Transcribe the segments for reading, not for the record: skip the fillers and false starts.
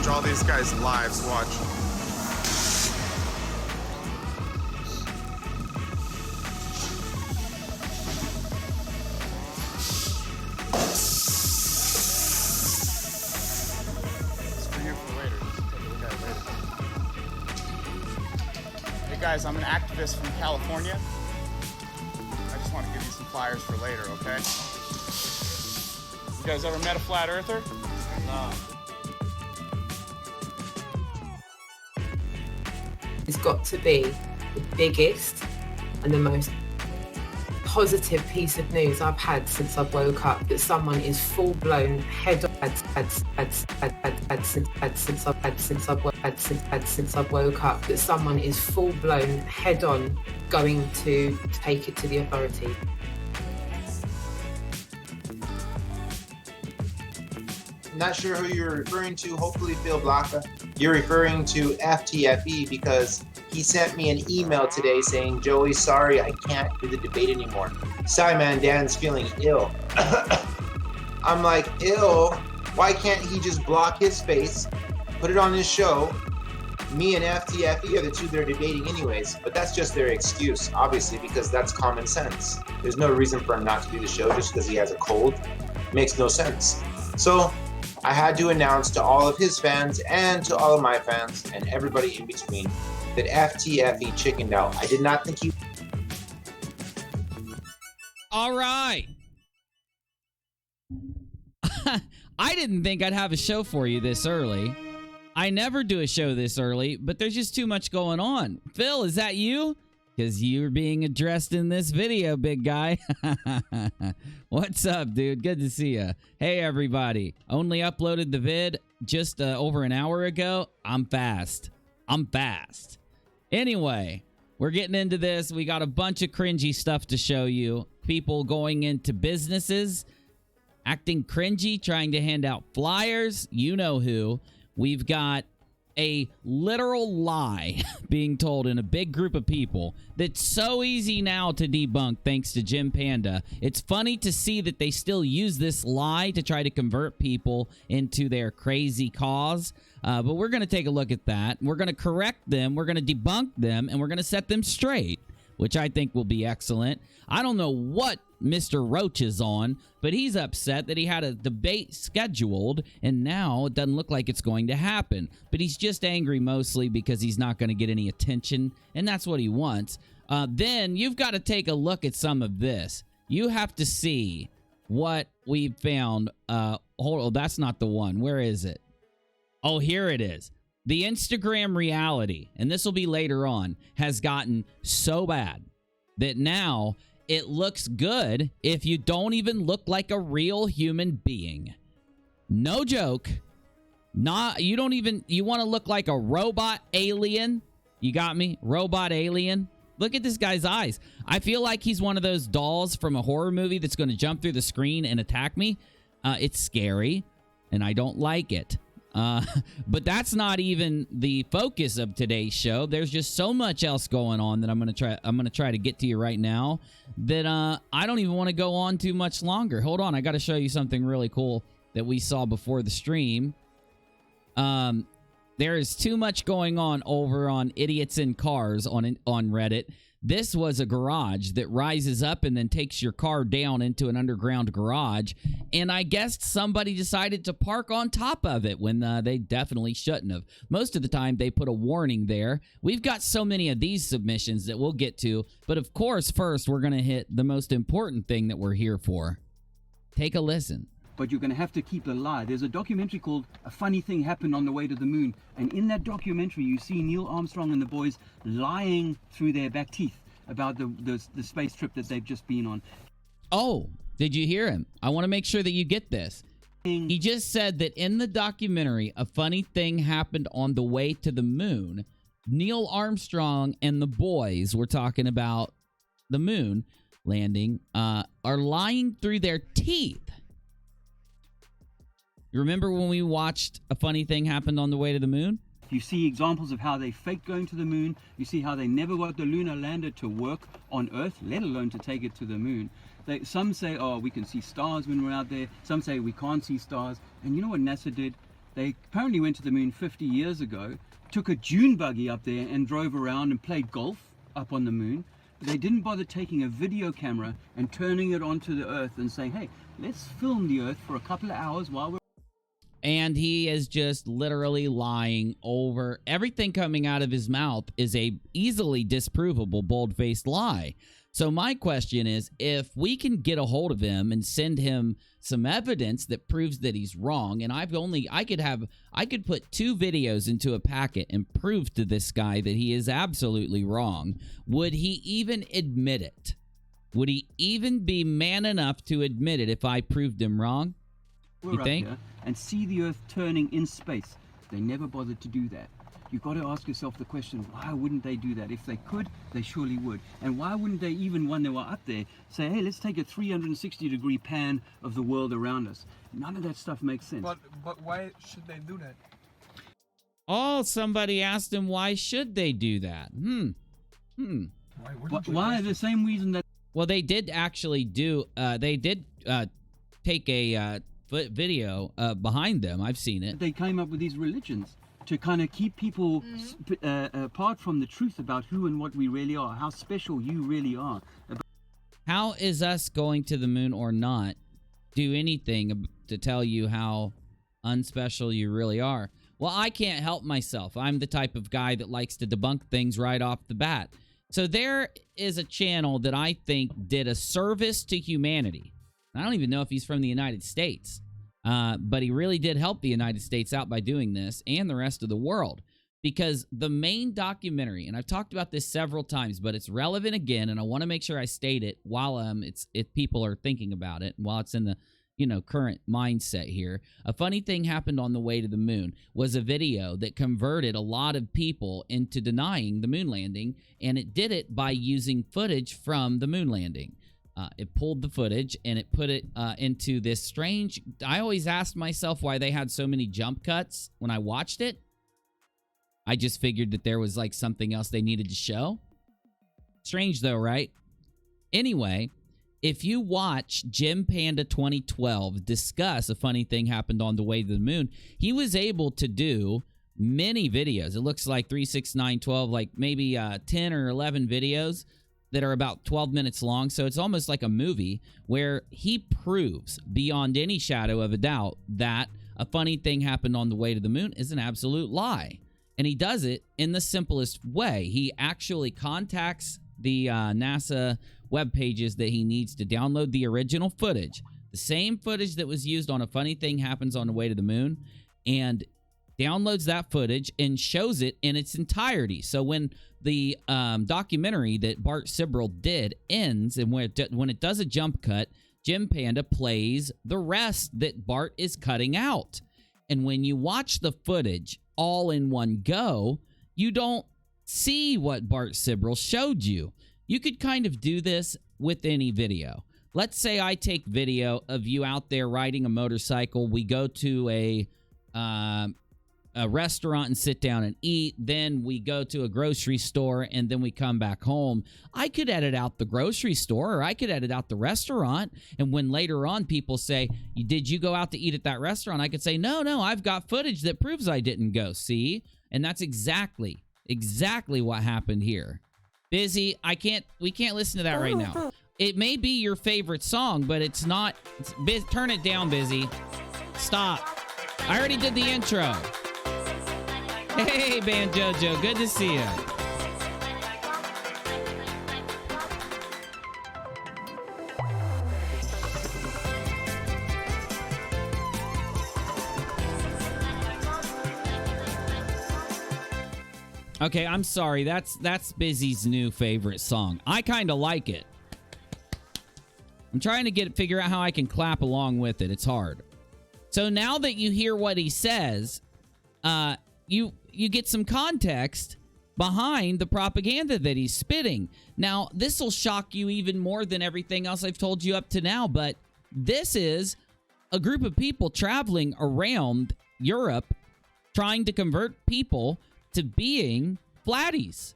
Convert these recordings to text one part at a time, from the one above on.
All these guys' lives, watch. It's for you for later. Just take a look at it later. Hey guys, I'm an activist from California. I just want to give you some flyers for later, okay? You guys ever met a flat earther? No. It's got to be the biggest and the most positive piece of news I've had since I've woke up, that someone is full-blown head on since I've woke up, that someone is full-blown head on going to take it to the authorities. Not sure who you're referring to. Hopefully Phil Blacka. You're referring to FTFE because he sent me an email today saying, Joey, sorry, I can't do the debate anymore. Simon Dan's feeling ill. I'm like, ill? Why can't he just block his face, put it on his show? Me and FTFE are the two they're debating anyways, but that's just their excuse, obviously, because that's common sense. There's no reason for him not to do the show just because he has a cold. Makes no sense. So I had to announce to all of his fans and to all of my fans and everybody in between that FTFE chickened out. I did not think he... All right. I didn't think I'd have a show for you this early. I never do a show this early, but there's just too much going on. Phil, is that you? Because you're being addressed in this video, big guy. What's up, dude? Good to see you. Hey, everybody. Only uploaded the vid just over an hour ago. I'm fast. Anyway, we're getting into this. We got a bunch of cringy stuff to show you. People going into businesses, acting cringy, trying to hand out flyers. You know who. We've got a literal lie being told in a big group of people that's so easy now to debunk thanks to Jim Panda. It's funny to see that they still use this lie to try to convert people into their crazy cause. But we're going to take a look at that. We're going to correct them. We're going to debunk them. And we're going to set them straight, which I think will be excellent. I don't know what Mr. Roach is on, but he's upset that he had a debate scheduled and now it doesn't look like it's going to happen. But he's just angry mostly because he's not going to get any attention, and that's what he wants. Then you've got to take a look at some of this. You have to see what we found. Hold on, that's not the one. Where is it? Oh, here it is. The Instagram reality, and this will be later on, has gotten so bad that now it looks good if you don't even look like a real human being. No joke. You want to look like a robot alien? You got me? Robot alien? Look at this guy's eyes. I feel like he's one of those dolls from a horror movie that's going to jump through the screen and attack me. It's scary, and I don't like it. But that's not even the focus of today's show. There's just so much else going on that I'm gonna try to get to you right now that I don't even want to go on too much longer. Hold on, I got to show you something really cool that we saw before the stream. There is too much going on over on Idiots in Cars on Reddit. This was a garage that rises up and then takes your car down into an underground garage. And I guess somebody decided to park on top of it when they definitely shouldn't have. Most of the time, they put a warning there. We've got so many of these submissions that we'll get to. But of course, first, we're going to hit the most important thing that we're here for. Take a listen. But you're going to have to keep the lie. There's a documentary called A Funny Thing Happened on the Way to the Moon. And in that documentary, you see Neil Armstrong and the boys lying through their back teeth. about the space trip that they've just been on. Oh, did you hear him? I want to make sure that you get this. He just said that in the documentary, a funny thing happened on the way to the moon. Neil Armstrong and the boys were talking about the moon landing, are lying through their teeth. You remember when we watched A Funny Thing Happened on the Way to the Moon? You see examples of how they faked going to the moon. You see how they never got the lunar lander to work on Earth, let alone to take it to the moon. Some say, oh, we can see stars when we're out there. Some say we can't see stars. And you know what NASA did? They apparently went to the moon 50 years ago, took a dune buggy up there and drove around and played golf up on the moon. They didn't bother taking a video camera and turning it onto the Earth and saying, hey, let's film the Earth for a couple of hours while we're... And he is just literally lying over everything. Coming out of his mouth is a easily disprovable bold-faced lie. So my question is, if we can get a hold of him and send him some evidence that proves that he's wrong, and I could put 2 videos into a packet and prove to this guy that he is absolutely wrong, would he even admit it? Would he even be man enough to admit it if I proved him wrong? You think? And see the Earth turning in space. They never bothered to do that. You've got to ask yourself the question, why wouldn't they do that? If they could, they surely would. And why wouldn't they, even when they were up there, say, hey, let's take a 360-degree pan of the world around us? None of that stuff makes sense. But why should they do that? Oh, somebody asked him, why should they do that? Why wouldn't you? Why? The same reason that... Well, they did actually do, take a video behind them. I've seen it. They came up with these religions to kind of keep people apart from the truth about who and what we really are, how special you really are. How is us going to the moon or not do anything to tell you how unspecial you really are? Well, I can't help myself. I'm the type of guy that likes to debunk things right off the bat. So there is a channel that I think did a service to humanity. I don't even know if he's from the United States, but he really did help the United States out by doing this and the rest of the world, because the main documentary, and I've talked about this several times, but it's relevant again, and I want to make sure I state it while if people are thinking about it, and while it's in the current mindset here. A Funny Thing Happened on the Way to the Moon was a video that converted a lot of people into denying the moon landing, and it did it by using footage from the moon landing. It pulled the footage and it put it into this strange... I always asked myself why they had so many jump cuts when I watched it. I just figured that there was like something else they needed to show. Strange though, right? Anyway, if you watch Jim Panda 2012 discuss A Funny Thing Happened on the Way to the Moon, he was able to do many videos. It looks like 3, 6, 9, 12, like maybe 10 or 11 videos that are about 12 minutes long. So it's almost like a movie where he proves beyond any shadow of a doubt that A Funny Thing Happened on the Way to the Moon is an absolute lie. And he does it in the simplest way. He actually contacts the NASA web pages that he needs to download the original footage, the same footage that was used on A Funny Thing Happens on the Way to the Moon, and downloads that footage and shows it in its entirety. So when the documentary that Bart Sibrel did ends, and when it does a jump cut, Jim Panda plays the rest that Bart is cutting out. And when you watch the footage all in one go, you don't see what Bart Sibrel showed you. You could kind of do this with any video. Let's say I take video of you out there riding a motorcycle. We go to a restaurant and sit down and eat. Then we go to a grocery store and then we come back home. I could edit out the grocery store, or I could edit out the restaurant. And when later on people say, did you go out to eat at that restaurant? I could say, no, I've got footage that proves I didn't go. See? And that's exactly what happened here. Busy, we can't listen to that right now. It may be your favorite song, but it's not. Turn it down, Busy. Stop. I already did the intro. Hey, Banjojo, good to see you. Okay, I'm sorry. That's Busy's new favorite song. I kind of like it. I'm trying to figure out how I can clap along with it. It's hard. So now that you hear what he says, you get some context behind the propaganda that he's spitting. Now, this will shock you even more than everything else I've told you up to now, but this is a group of people traveling around Europe trying to convert people to being flatties.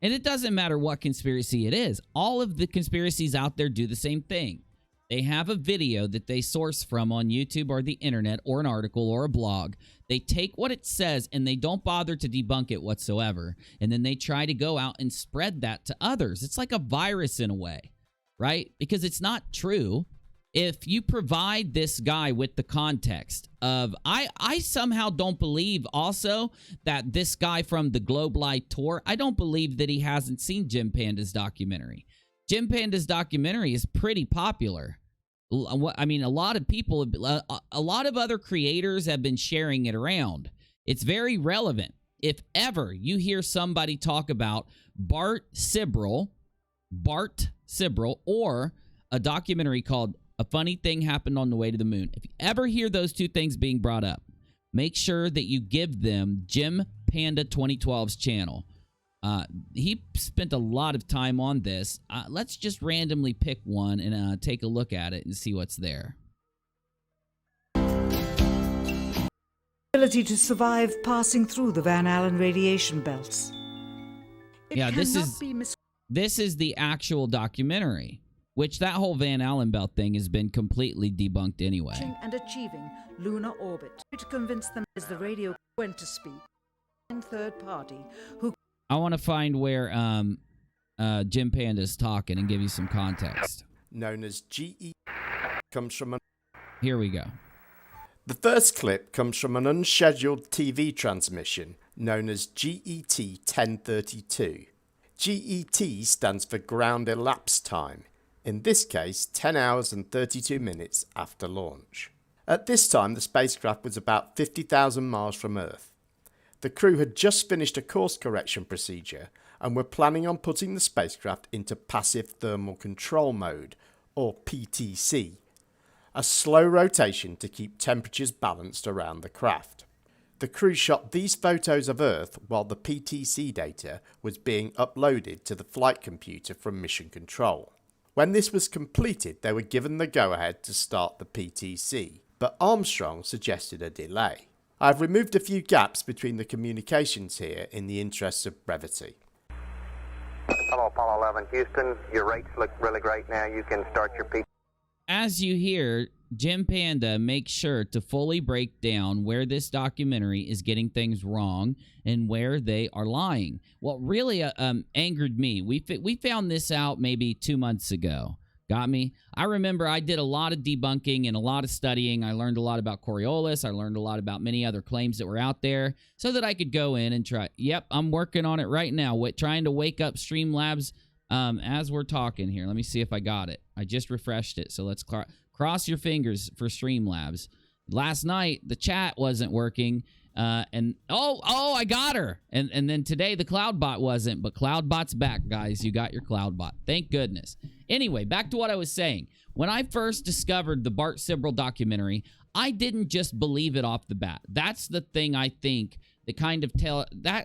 And it doesn't matter what conspiracy it is. All of the conspiracies out there do the same thing. They have a video that they source from on YouTube or the internet or an article or a blog. They take what it says and they don't bother to debunk it whatsoever. And then they try to go out and spread that to others. It's like a virus in a way, right? Because it's not true. If you provide this guy with the context of, I somehow don't believe also that this guy from the Globe Live tour, I don't believe that he hasn't seen Jim Panda's documentary. Jim Panda's documentary is pretty popular. I mean, a lot of people, a lot of other creators have been sharing it around. It's very relevant. If ever you hear somebody talk about Bart Sibrel, or a documentary called A Funny Thing Happened on the Way to the Moon, if you ever hear those two things being brought up, make sure that you give them Jim Panda 2012's channel. He spent a lot of time on this. Let's just randomly pick one and take a look at it and see what's there. Ability to survive passing through the Van Allen radiation belts. Yeah, this is the actual documentary, which that whole Van Allen belt thing has been completely debunked anyway. And achieving lunar orbit to convince them as the radio went to speak. And third party who. I want to find where Jim Panda's talking and give you some context. Known as GE comes from an... Here we go. The first clip comes from an unscheduled TV transmission known as GET 1032. GET stands for Ground Elapsed Time, in this case 10 hours and 32 minutes after launch. At this time, the spacecraft was about 50,000 miles from Earth. The crew had just finished a course correction procedure and were planning on putting the spacecraft into passive thermal control mode, or PTC, a slow rotation to keep temperatures balanced around the craft. The crew shot these photos of Earth while the PTC data was being uploaded to the flight computer from Mission Control. When this was completed, they were given the go-ahead to start the PTC, but Armstrong suggested a delay. I've removed a few gaps between the communications here in the interests of brevity. Hello, Apollo 11, Houston. Your rates look really great now. You can start your peak. As you hear, Jim Panda makes sure to fully break down where this documentary is getting things wrong and where they are lying. What really angered me, we found this out maybe 2 months ago. Got me? I remember I did a lot of debunking and a lot of studying. I learned a lot about Coriolis. I learned a lot about many other claims that were out there so that I could go in and try. Yep, I'm working on it right now, trying to wake up Streamlabs as we're talking here. Let me see if I got it. I just refreshed it, so let's cross your fingers for Streamlabs. Last night, the chat wasn't working, and I got her. And then today, the CloudBot wasn't, but CloudBot's back, guys. You got your CloudBot. Thank goodness. Anyway, back to what I was saying. When I first discovered the Bart Sibrel documentary, I didn't just believe it off the bat. That's the thing I think that kind of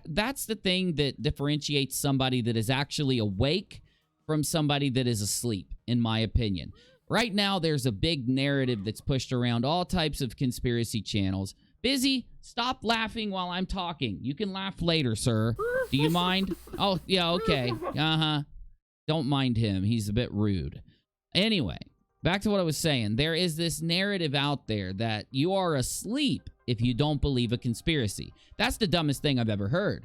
that's the thing that differentiates somebody that is actually awake from somebody that is asleep, in my opinion. Right now, there's a big narrative that's pushed around all types of conspiracy channels. Busy, stop laughing while I'm talking. You can laugh later, sir. Do you mind? Oh, yeah, okay. Don't mind him. He's a bit rude. Anyway, back to what I was saying. There is this narrative out there that you are asleep if you don't believe a conspiracy. That's the dumbest thing I've ever heard.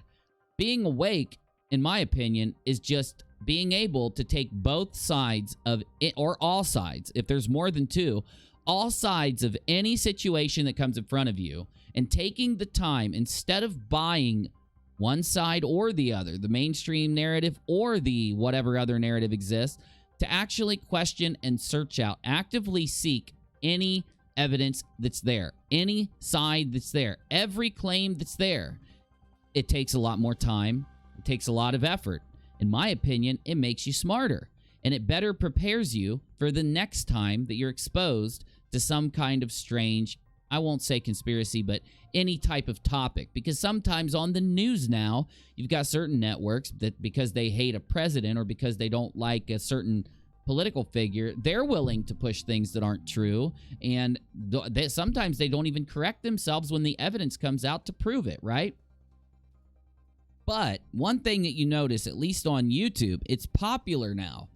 Being awake, in my opinion, is just being able to take both sides of it, or all sides, if there's more than two, all sides of any situation that comes in front of you, and taking the time, instead of buying one side or the other, the mainstream narrative or the whatever other narrative exists, to actually question and search out, actively seek any evidence that's there, any side that's there, every claim that's there. it takes a lot more time. It takes a lot of effort. In my opinion, it makes you smarter, and it better prepares you for the next time that you're exposed to some kind of strange, I won't say conspiracy, but any type of topic. Because sometimes on the news now, you've got certain networks that because they hate a president or because they don't like a certain political figure, they're willing to push things that aren't true. And sometimes they don't even correct themselves when the evidence comes out to prove it, right? But one thing that you notice, at least on YouTube, it's popular now.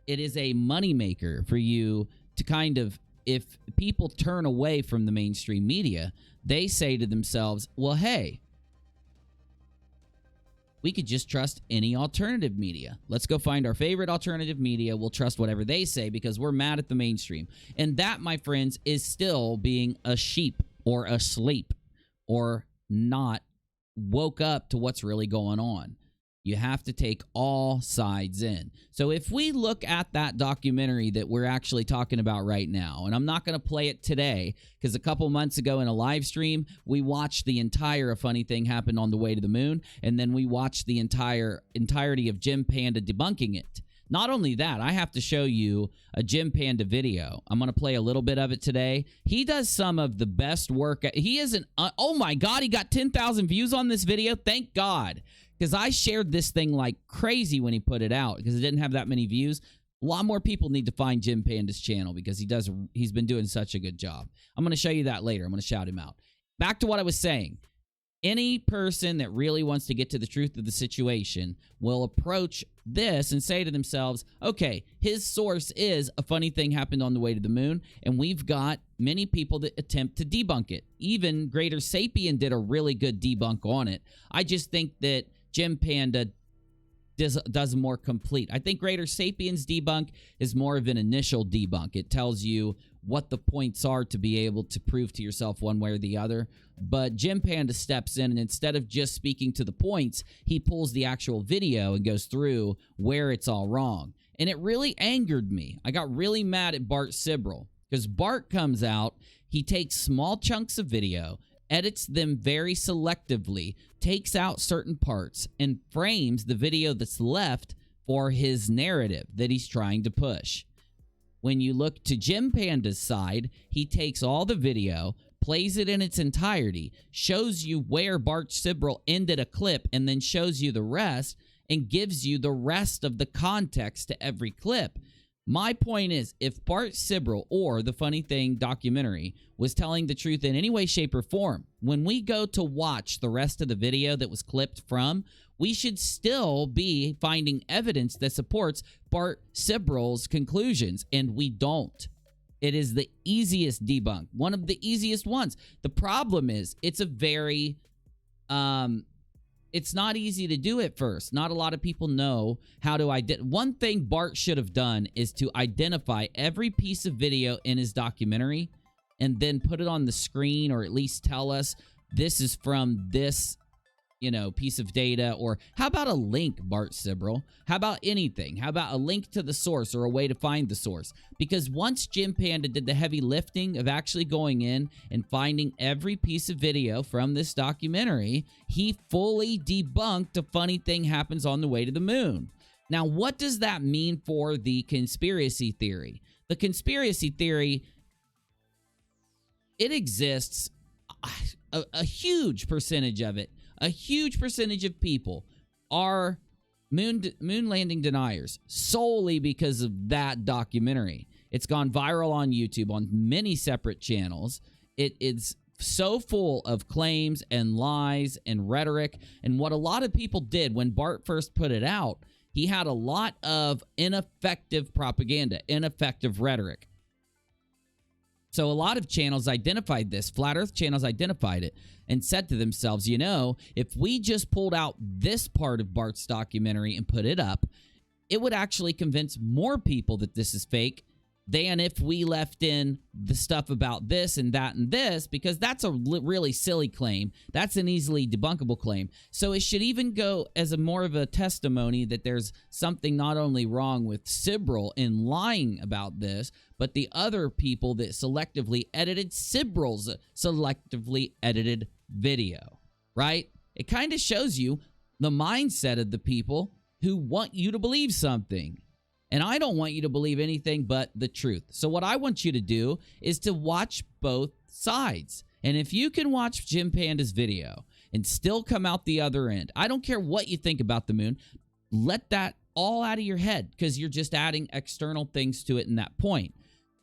It is a moneymaker for you to kind of, if people turn away from the mainstream media, they say to themselves, well, hey, we could just trust any alternative media. Let's go find our favorite alternative media. We'll trust whatever they say because we're mad at the mainstream. And that, my friends, is still being a sheep or asleep or not woke up to what's really going on. You have to take all sides in. So if we look at that documentary that we're actually talking about right now, and I'm not going to play it today because a couple months ago in a live stream, we watched the entire A Funny Thing Happened on the Way to the Moon, and then we watched the entirety of Jim Panda debunking it. Not only that, I have to show you a Jim Panda video. I'm going to play a little bit of it today. He does some of the best work. He isn't, oh my God, he got 10,000 views on this video. Thank God. Because I shared this thing like crazy when he put it out because it didn't have that many views. A lot more people need to find Jim Panda's channel because he's been doing such a good job. I'm going to show you that later. I'm going to shout him out. Back to what I was saying. Any person that really wants to get to the truth of the situation will approach this and say to themselves, okay, his source is A Funny Thing Happened on the Way to the Moon, and we've got many people that attempt to debunk it. Even Greater Sapien did a really good debunk on it. I just think that Jim Panda does more complete. I think Greater Sapien's debunk is more of an initial debunk. It tells you what the points are to be able to prove to yourself one way or the other. But Jim Panda steps in, and instead of just speaking to the points, he pulls the actual video and goes through where it's all wrong. And it really angered me. I got really mad at Bart Sibrel because Bart comes out, he takes small chunks of video, edits them very selectively, takes out certain parts, and frames the video that's left for his narrative that he's trying to push. When you look to Jim Panda's side, he takes all the video, plays it in its entirety, shows you where Bart Sibrel ended a clip, and then shows you the rest and gives you the rest of the context to every clip. My point is, if Bart Sibrel or the Funny Thing documentary was telling the truth in any way, shape, or form, when we go to watch the rest of the video that was clipped from, we should still be finding evidence that supports Bart Sibrel's conclusions, and we don't. It is the easiest debunk, one of the easiest ones. The problem is, it's a very... it's not easy to do at first. Not a lot of people know how to identify. One thing Bart should have done is to identify every piece of video in his documentary and then put it on the screen, or at least tell us this is from this, piece of data. Or how about a link, Bart Sibrel? How about anything? How about a link to the source or a way to find the source? Because once Jim Panda did the heavy lifting of actually going in and finding every piece of video from this documentary, he fully debunked A Funny Thing Happens on the Way to the Moon. Now, what does that mean for the conspiracy theory? The conspiracy theory, it exists, a huge percentage of it. A huge percentage of people are moon landing deniers solely because of that documentary. It's gone viral on YouTube on many separate channels. It is so full of claims and lies and rhetoric. And what a lot of people did when Bart first put it out, he had a lot of ineffective propaganda, ineffective rhetoric. So a lot of channels identified this. Flat Earth channels identified it and said to themselves, if we just pulled out this part of Bart's documentary and put it up, it would actually convince more people that this is fake than if we left in the stuff about this and that and this, because that's a really silly claim. That's an easily debunkable claim. So it should even go as a more of a testimony that there's something not only wrong with Sibrel in lying about this, but the other people that selectively edited Sibrel's selectively edited video, right? It kind of shows you the mindset of the people who want you to believe something. And I don't want you to believe anything but the truth. So what I want you to do is to watch both sides. And if you can watch Jim Panda's video and still come out the other end, I don't care what you think about the moon, let that all out of your head, because you're just adding external things to it in that point.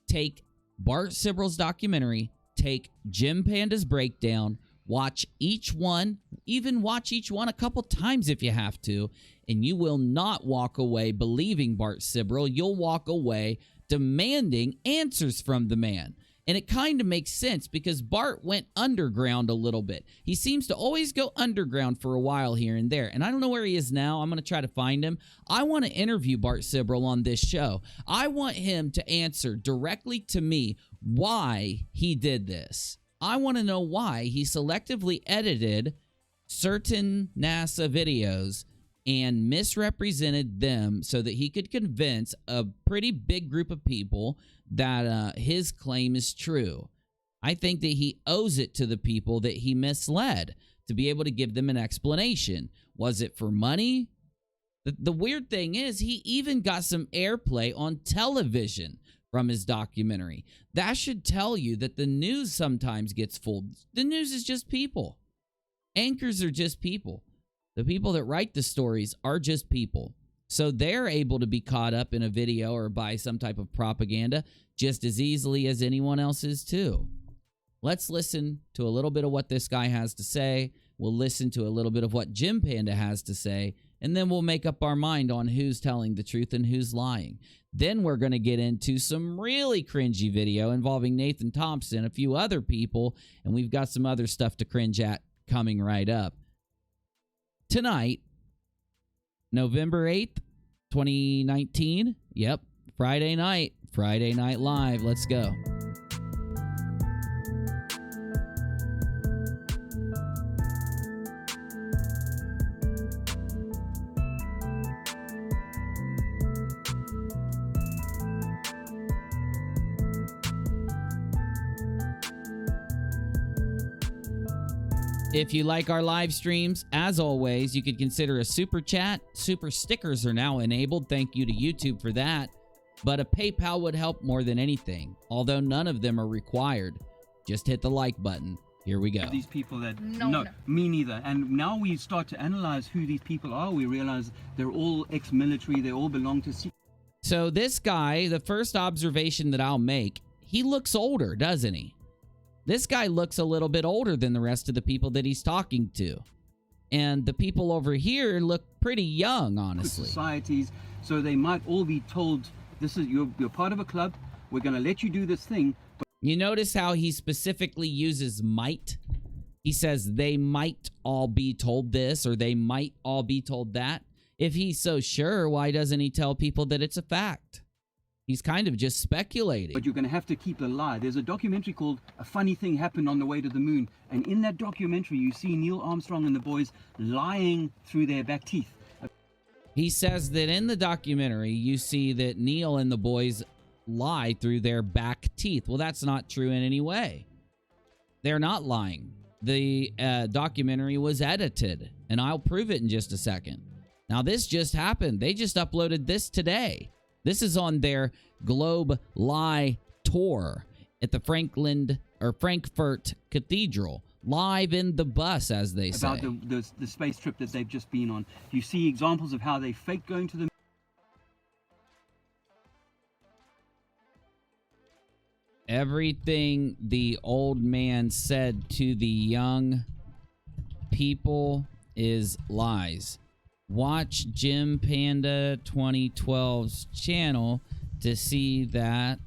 Take Bart Sibrel's documentary, take Jim Panda's breakdown, watch each one, even watch each one a couple times if you have to, and you will not walk away believing Bart Sibrel. You'll walk away demanding answers from the man. And it kind of makes sense because Bart went underground a little bit. He seems to always go underground for a while here and there. And I don't know where he is now. I'm going to try to find him. I want to interview Bart Sibrel on this show. I want him to answer directly to me why he did this. I want to know why he selectively edited certain NASA videos and misrepresented them so that he could convince a pretty big group of people that his claim is true. I think that he owes it to the people that he misled to be able to give them an explanation. Was it for money? The weird thing is he even got some airplay on television from his documentary. That should tell you that the news sometimes gets fooled. The news is just people. Anchors are just people. The people that write the stories are just people. So they're able to be caught up in a video or by some type of propaganda just as easily as anyone else is too. Let's listen to a little bit of what this guy has to say. We'll listen to a little bit of what Jim Panda has to say, and then we'll make up our mind on who's telling the truth and who's lying. Then we're going to get into some really cringy video involving Nathan Thompson, a few other people, and we've got some other stuff to cringe at coming right up. Tonight, November 8th, 2019. Yep, Friday Night Live. Let's go. If you like our live streams, as always, you could consider a super chat. Super stickers are now enabled. Thank you to YouTube for that. But a PayPal would help more than anything, although none of them are required. Just hit the like button. Here we go. These people that no, me neither. And now we start to analyze who these people are. We realize they're all ex-military. They all belong to. So this guy, the first observation that I'll make, he looks older, doesn't he? This guy looks a little bit older than the rest of the people that he's talking to. And the people over here look pretty young, honestly. Societies, so they might all be told, this is you're part of a club, we're going to let you do this thing. You notice how he specifically uses might? He says they might all be told this or they might all be told that. If he's so sure, why doesn't he tell people that it's a fact? He's kind of just speculating. But you're going to have to keep a lie. There's a documentary called A Funny Thing Happened on the Way to the Moon. And in that documentary, you see Neil Armstrong and the boys lying through their back teeth. He says that in the documentary, you see that Neil and the boys lie through their back teeth. Well, that's not true in any way. They're not lying. The documentary was edited, and I'll prove it in just a second. Now, this just happened. They just uploaded this today. This is on their Globe Lie tour at the Frankfurt Cathedral. Live in the bus, as they say. About the space trip that they've just been on. You see examples of how they fake going to the... Everything the old man said to the young people is lies. Watch Jim Panda 2012's channel to see that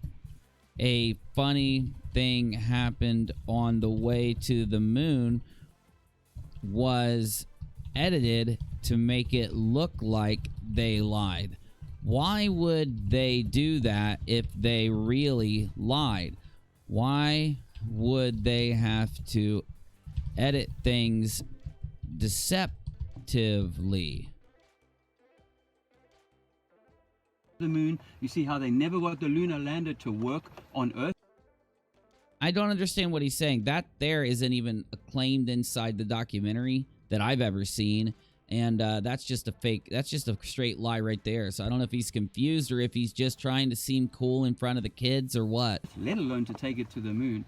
a funny thing happened on the way to the moon was edited to make it look like they lied. Why would they do that if they really lied? Why would they have to edit things deceptively? The moon, you see how they never got the lunar lander to work on Earth. I don't understand what he's saying. That there isn't even claimed inside the documentary that I've ever seen. And that's just a fake, that's just a straight lie right there. So I don't know if he's confused or if he's just trying to seem cool in front of the kids or what. Let alone to take it to the moon.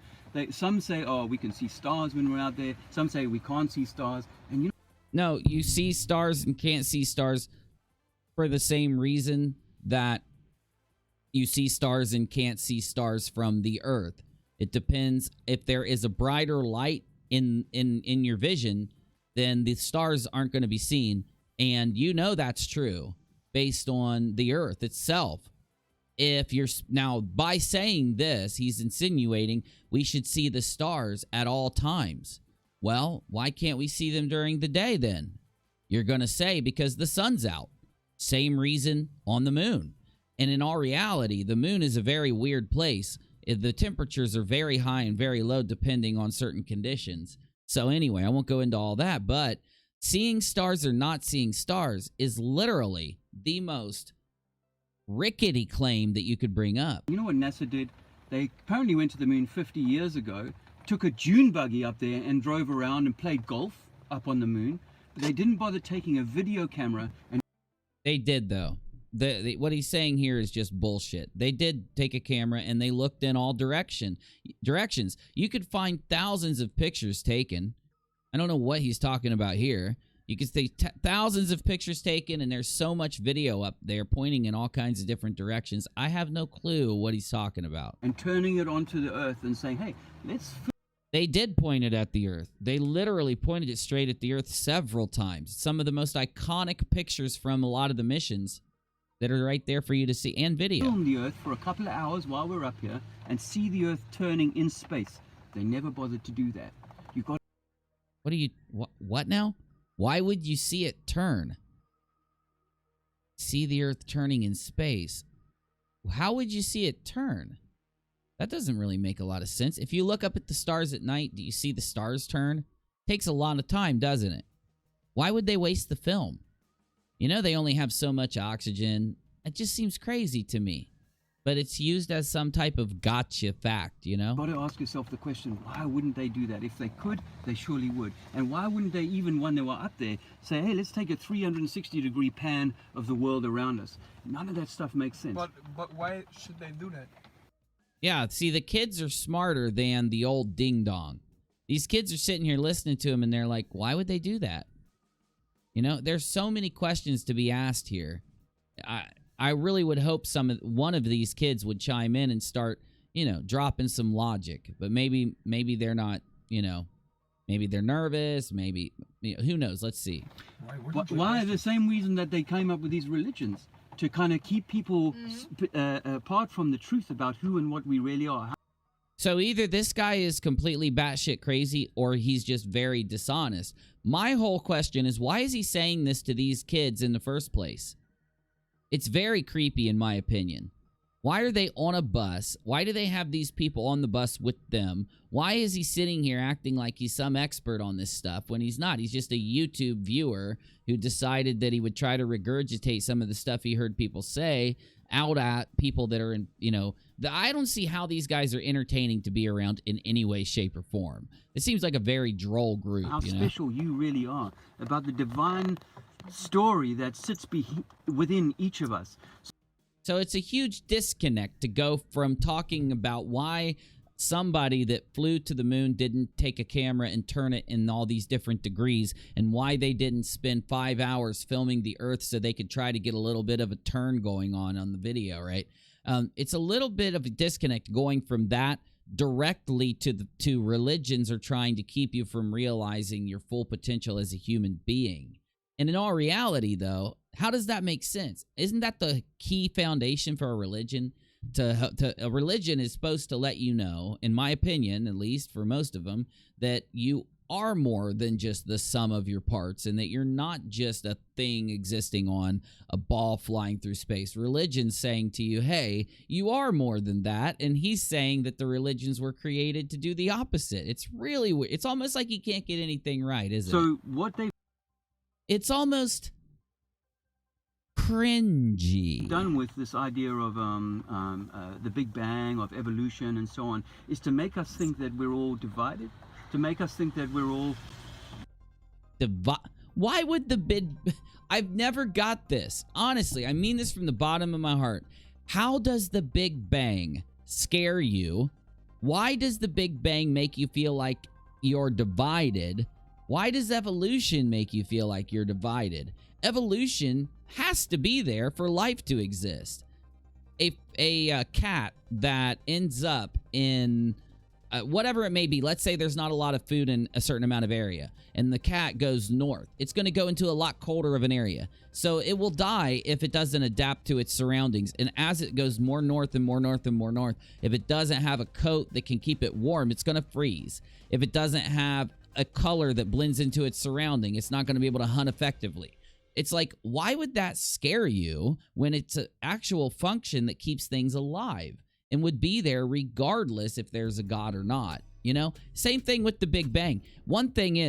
Some say, oh, we can see stars when we're out there. Some say we can't see stars. And you know, no, you see stars and can't see stars for the same reason that you see stars and can't see stars from the Earth. It depends. If there is a brighter light in your vision, then the stars aren't going to be seen. And you know that's true based on the Earth itself. If you're now, by saying this, he's insinuating we should see the stars at all times. Well, why can't we see them during the day then? You're going to say because the sun's out. Same reason on the moon. And in all reality, the moon is a very weird place. The temperatures are very high and very low depending on certain conditions. So anyway, I won't go into all that, but seeing stars or not seeing stars is literally the most rickety claim that you could bring up. You know what NASA did? They apparently went to the moon 50 years ago, took a dune buggy up there and drove around and played golf up on the moon. They didn't bother taking a video camera. And they did, though. What he's saying here is just bullshit. They did take a camera and they looked in all directions. You could find thousands of pictures taken. I don't know what he's talking about here. You could see thousands of pictures taken, and there's so much video up there pointing in all kinds of different directions. I have no clue what he's talking about. And turning it onto the Earth and saying, hey, let's... They did point it at the Earth. They literally pointed it straight at the Earth several times. Some of the most iconic pictures from a lot of the missions that are right there for you to see, and video. Film the Earth for a couple of hours while we're up here and see the Earth turning in space. They never bothered to do that. You got... What now? Why would you see it turn? See the Earth turning in space. How would you see it turn? That doesn't really make a lot of sense. If you look up at the stars at night, do you see the stars turn? Takes a lot of time, doesn't it? Why would they waste the film? You know, they only have so much oxygen. It just seems crazy to me. But it's used as some type of gotcha fact, you know? You've got to ask yourself the question, why wouldn't they do that? If they could, they surely would. And why wouldn't they, even when they were up there, say, hey, let's take a 360-degree pan of the world around us? None of that stuff makes sense. But why should they do that? Yeah, see, the kids are smarter than the old ding-dong. These kids are sitting here listening to him, and they're like, why would they do that? You know, there's so many questions to be asked here. I really would hope one of these kids would chime in and start, you know, dropping some logic. But maybe they're not, you know, maybe they're nervous. Maybe, you know, who knows? Let's see. Why? The same reason that they came up with these religions, to kind of keep people apart from the truth about who and what we really are. So either this guy is completely batshit crazy or he's just very dishonest. My whole question is, why is he saying this to these kids in the first place? It's very creepy in my opinion. Why are they on a bus? Why do they have these people on the bus with them? Why is he sitting here acting like he's some expert on this stuff when he's not? He's just a YouTube viewer who decided that he would try to regurgitate some of the stuff he heard people say out at people that are in, you know, I don't see how these guys are entertaining to be around in any way, shape, or form. It seems like a very droll group. How you know? special you really are, about the divine story that sits within each of us. So it's a huge disconnect to go from talking about why somebody that flew to the moon didn't take a camera and turn it in all these different degrees, and why they didn't spend 5 hours filming the Earth so they could try to get a little bit of a turn going on the video, right? It's a little bit of a disconnect going from that directly to religions are trying to keep you from realizing your full potential as a human being. And in all reality, though, how does that make sense? Isn't that the key foundation for a religion? A religion is supposed to let you know, in my opinion, at least for most of them, that you are more than just the sum of your parts and that you're not just a thing existing on a ball flying through space. Religion's saying to you, hey, you are more than that. And he's saying that the religions were created to do the opposite. It's really weird. It's almost like he can't get anything right, isn't it? So what they... It's almost cringy. Done with this idea of the Big Bang, of evolution and so on, is to make us think that we're all divided, to make us think that we're all... Why would the big... I've never got this. Honestly, I mean this from the bottom of my heart. How does the Big Bang scare you? Why does the Big Bang make you feel like you're divided? Why does evolution make you feel like you're divided? Evolution has to be there for life to exist. A cat that ends up in whatever it may be, let's say there's not a lot of food in a certain amount of area, and the cat goes north. It's going to go into a lot colder of an area. So it will die if it doesn't adapt to its surroundings. And as it goes more north and more north and more north, if it doesn't have a coat that can keep it warm, it's going to freeze. If it doesn't have a color that blends into its surrounding, it's not going to be able to hunt effectively. It's like, why would that scare you when it's an actual function that keeps things alive and would be there regardless if there's a God or not? You know, same thing with the Big Bang. One thing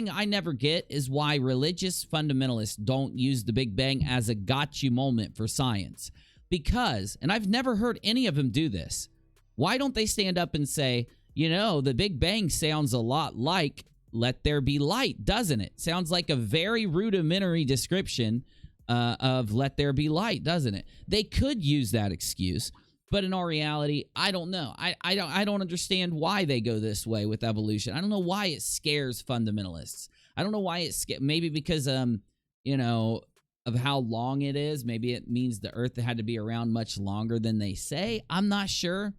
I never get is why religious fundamentalists don't use the Big Bang as a gotcha moment for science. Because, and I've never heard any of them do this, why don't they stand up and say, you know, the Big Bang sounds a lot like let there be light, doesn't it? Sounds like a very rudimentary description of let there be light, doesn't it? They could use that excuse, but in all reality, I don't know. I don't understand why they go this way with evolution. I don't know why it scares fundamentalists. I don't know why it maybe because you know, of how long it is. Maybe it means the Earth had to be around much longer than they say. I'm not sure.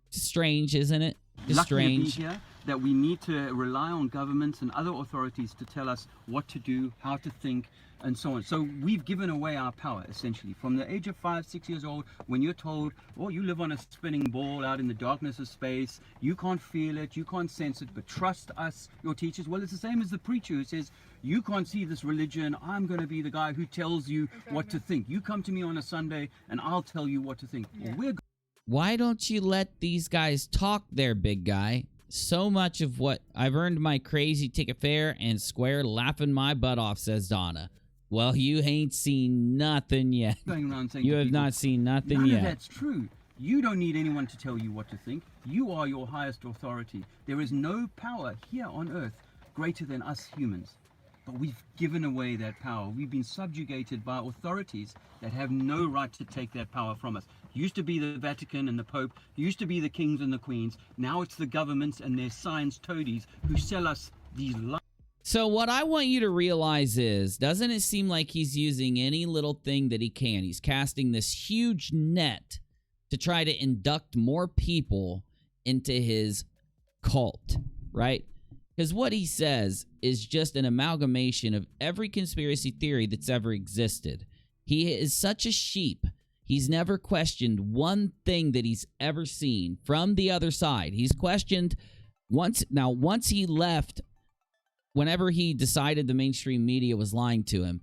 Strange, isn't it? Just strange. Here that we need to rely on governments and other authorities to tell us what to do, how to think, and so on. So we've given away our power, essentially. From the age of 5, 6 years old, when you're told, oh, you live on a spinning ball out in the darkness of space, you can't feel it, you can't sense it, but trust us, your teachers. Well, it's the same as the preacher who says, you can't see this religion, I'm going to be the guy who tells you what to think. You come to me on a Sunday, and I'll tell you what to think. Yeah. Well, Why don't you let these guys talk there, big guy? So much of what I've earned my crazy ticket fare and square laughing my butt off, says Donna. Well, you ain't seen nothing yet. Going around saying You to have people, not seen nothing none yet. of that's true. You don't need anyone to tell you what to think. You are your highest authority. There is no power here on earth greater than us humans. But we've given away that power. We've been subjugated by authorities that have no right to take that power from us. Used to be the Vatican and the Pope, used to be the kings and the queens. Now it's the governments and their science toadies who sell us these lies. So what I want you to realize is, doesn't it seem like he's using any little thing that he can? He's casting this huge net to try to induct more people into his cult, right? Because what he says is just an amalgamation of every conspiracy theory that's ever existed. He is such a sheep. He's never questioned one thing that he's ever seen from the other side. He's questioned once he left, whenever he decided the mainstream media was lying to him,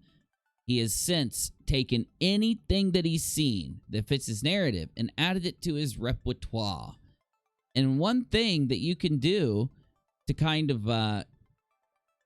he has since taken anything that he's seen that fits his narrative and added it to his repertoire. And one thing that you can do to kind of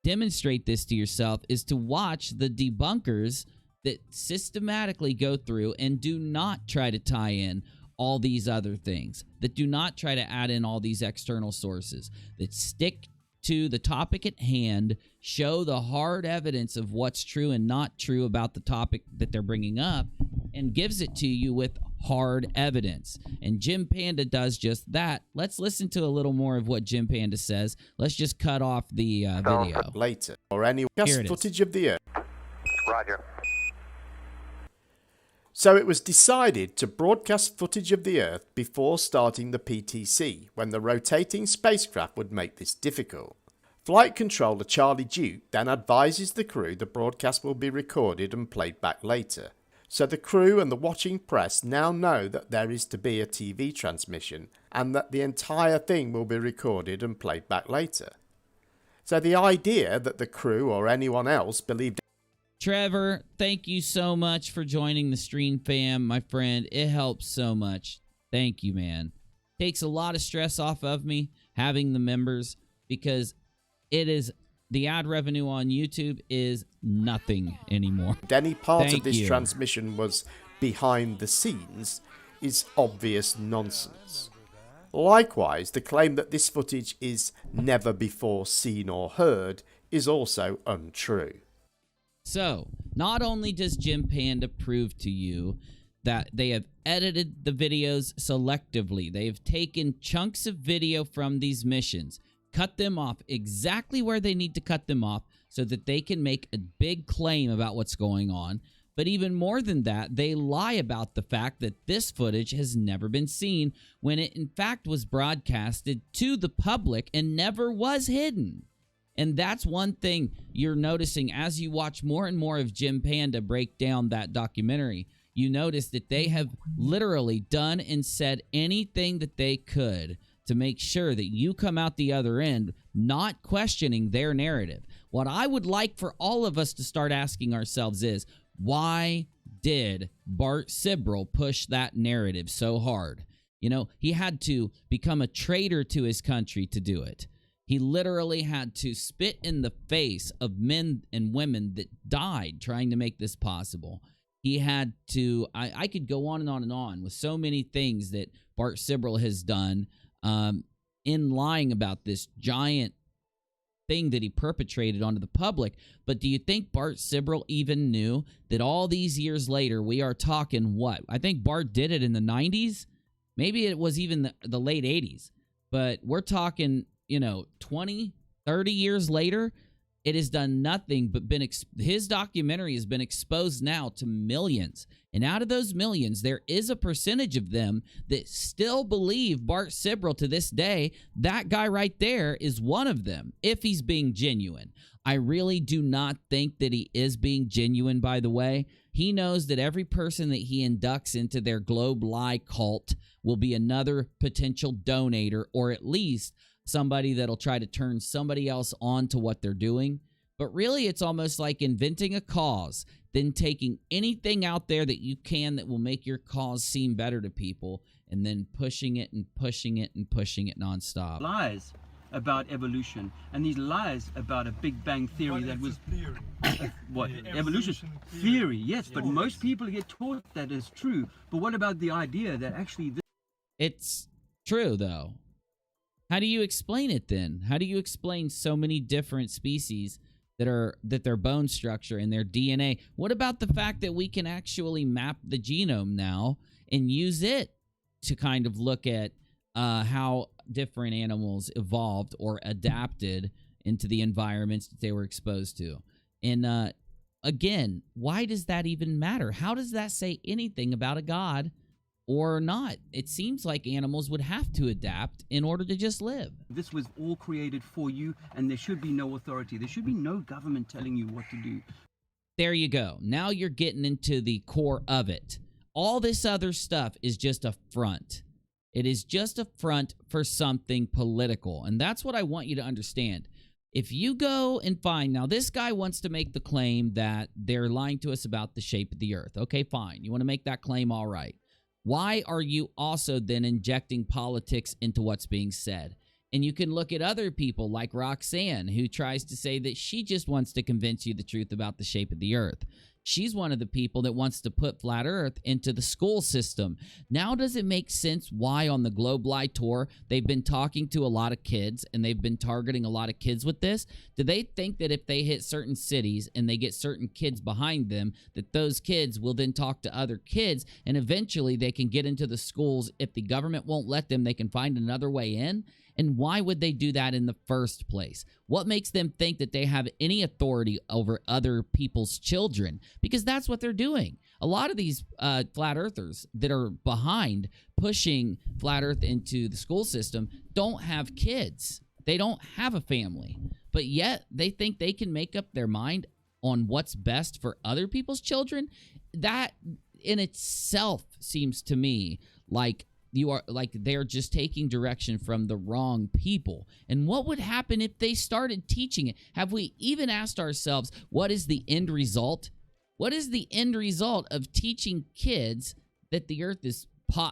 demonstrate this to yourself is to watch the debunkers that systematically go through and do not try to tie in all these other things, that do not try to add in all these external sources, that stick to the topic at hand, show the hard evidence of what's true and not true about the topic that they're bringing up, and gives it to you with hard evidence. And Jim Panda does just that. Let's listen to a little more of what Jim Panda says. Let's just cut off the video. Later, or any footage of the Earth. Roger. So it was decided to broadcast footage of the Earth before starting the PTC, when the rotating spacecraft would make this difficult. Flight controller Charlie Duke then advises the crew the broadcast will be recorded and played back later. So the crew and the watching press now know that there is to be a TV transmission and that the entire thing will be recorded and played back later. So the idea that the crew or anyone else believed... Trevor, thank you so much for joining the stream, fam, my friend. It helps so much. Thank you, man. Takes a lot of stress off of me having the members, because it is the ad revenue on YouTube is nothing anymore. Any part Thank of this you. transmission was behind the scenes is obvious nonsense. Likewise, the claim that this footage is never before seen or heard is also untrue. So, not only does Jim Panda prove to you that they have edited the videos selectively, they have taken chunks of video from these missions, cut them off exactly where they need to cut them off so that they can make a big claim about what's going on. But even more than that, they lie about the fact that this footage has never been seen when it in fact was broadcasted to the public and never was hidden. And that's one thing you're noticing as you watch more and more of Jim Panda break down that documentary. You notice that they have literally done and said anything that they could to make sure that you come out the other end not questioning their narrative. What I would like for all of us to start asking ourselves is, why did Bart Sibrel push that narrative so hard? You know, he had to become a traitor to his country to do it. He literally had to spit in the face of men and women that died trying to make this possible. He had to, I could go on and on and on with so many things that Bart Sibrel has done in lying about this giant thing that he perpetrated onto the public. But do you think Bart Sibrel even knew that all these years later, we are talking what? I think Bart did it in the 90s. Maybe it was even the late 80s. But we're talking, 20, 30 years later, it has done nothing but his documentary has been exposed now to millions. And out of those millions, there is a percentage of them that still believe Bart Sibrel to this day. That guy right there is one of them, if he's being genuine. I really do not think that he is being genuine, by the way. He knows that every person that he inducts into their Globe Lie cult will be another potential donator, or at least somebody that'll try to turn somebody else on to what they're doing. But really, it's almost like inventing a cause, then taking anything out there that you can that will make your cause seem better to people, and then pushing it and pushing it and pushing it nonstop. Lies about evolution, and these lies about a Big Bang theory that was what evolution theory, yes, but most people get taught that is true. But what about the idea that actually it's true, though? How do you explain it then? How do you explain so many different species that their bone structure and their DNA? What about the fact that we can actually map the genome now and use it to kind of look at how different animals evolved or adapted into the environments that they were exposed to? And again, why does that even matter? How does that say anything about a god or not? It seems like animals would have to adapt in order to just live. this was all created for you, and there should be no authority. There should be no government telling you what to do. There you go. Now you're getting into the core of it. All this other stuff is just a front. It is just a front for something political. And that's what I want you to understand. If you go and find, now this guy wants to make the claim that they're lying to us about the shape of the earth. Okay, fine. You want to make that claim? All right. Why are you also then injecting politics into what's being said? And you can look at other people like Roxanne, who tries to say that she just wants to convince you the truth about the shape of the earth. She's one of the people that wants to put flat earth into the school system. Now, does it make sense why on the Globe Lie tour they've been talking to a lot of kids and they've been targeting a lot of kids with this? Do they think that if they hit certain cities and they get certain kids behind them, that those kids will then talk to other kids and eventually they can get into the schools? If the government won't let them, they can find another way in? And why would they do that in the first place? What makes them think that they have any authority over other people's children? Because that's what they're doing. A lot of these flat earthers that are behind pushing flat earth into the school system don't have kids. They don't have a family. But yet they think they can make up their mind on what's best for other people's children. That in itself seems to me like they're just taking direction from the wrong people. And what would happen if they started teaching it? Have we even asked ourselves, what is the end result? What is the end result of teaching kids that the earth is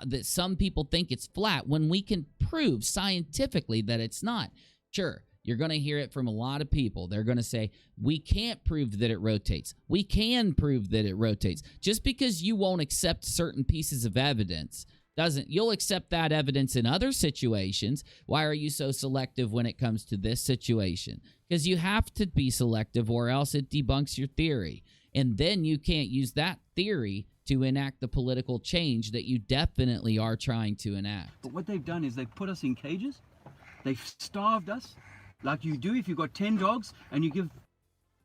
that some people think it's flat when we can prove scientifically that it's not? Sure, you're going to hear it from a lot of people. They're going to say, we can't prove that it rotates. We can prove that it rotates. Just because you won't accept certain pieces of evidence You'll accept that evidence in other situations. Why are you so selective when it comes to this situation? Because you have to be selective or else it debunks your theory. And then you can't use that theory to enact the political change that you definitely are trying to enact. But what they've done is they've put us in cages. They've starved us like you do if you've got 10 dogs and you give...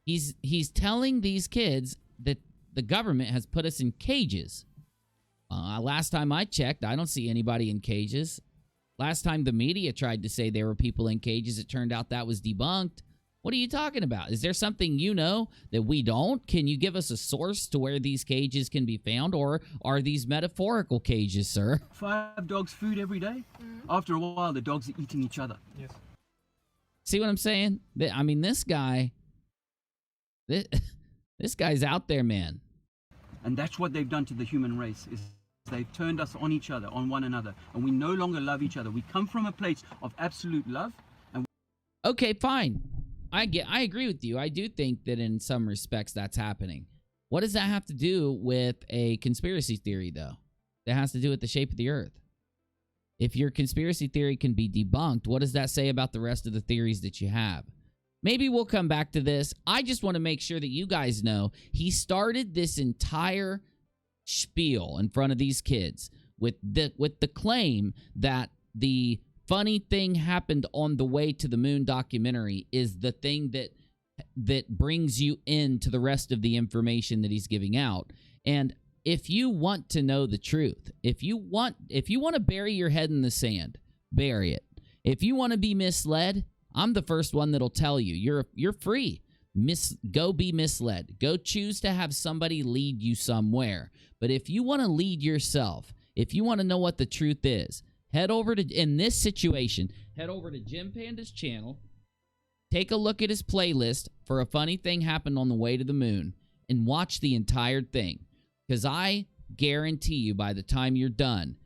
He's telling these kids that the government has put us in cages. Last time I checked, I don't see anybody in cages. Last time the media tried to say there were people in cages, it turned out that was debunked. What are you talking about? Is there something you know that we don't? Can you give us a source to where these cages can be found, or are these metaphorical cages, sir? 5 dogs food every day. After a while, the dogs are eating each other. Yes. See what I'm saying? I mean, this guy, this guy's out there, man. And that's what they've done to the human race, is they've turned us on each other, on one another, and we no longer love each other. We come from a place of absolute love. And okay, fine. I agree with you. I do think that in some respects that's happening. What does that have to do with a conspiracy theory, though? That has to do with the shape of the earth. If your conspiracy theory can be debunked, what does that say about the rest of the theories that you have? Maybe we'll come back to this. I just want to make sure that you guys know he started this entire spiel in front of these kids with the claim that the funny thing happened on the way to the moon documentary is the thing that brings you into the rest of the information that he's giving out. And if you want to know the truth, if you want to bury your head in the sand, bury it. If you want to be misled, I'm the first one that'll tell you. You're free. Go be misled. Go choose to have somebody lead you somewhere. But if you want to lead yourself, if you want to know what the truth is, head over to, in this situation, head over to Jim Panda's channel, take a look at his playlist for A Funny Thing Happened on the Way to the Moon, and watch the entire thing. Because I guarantee you by the time you're done,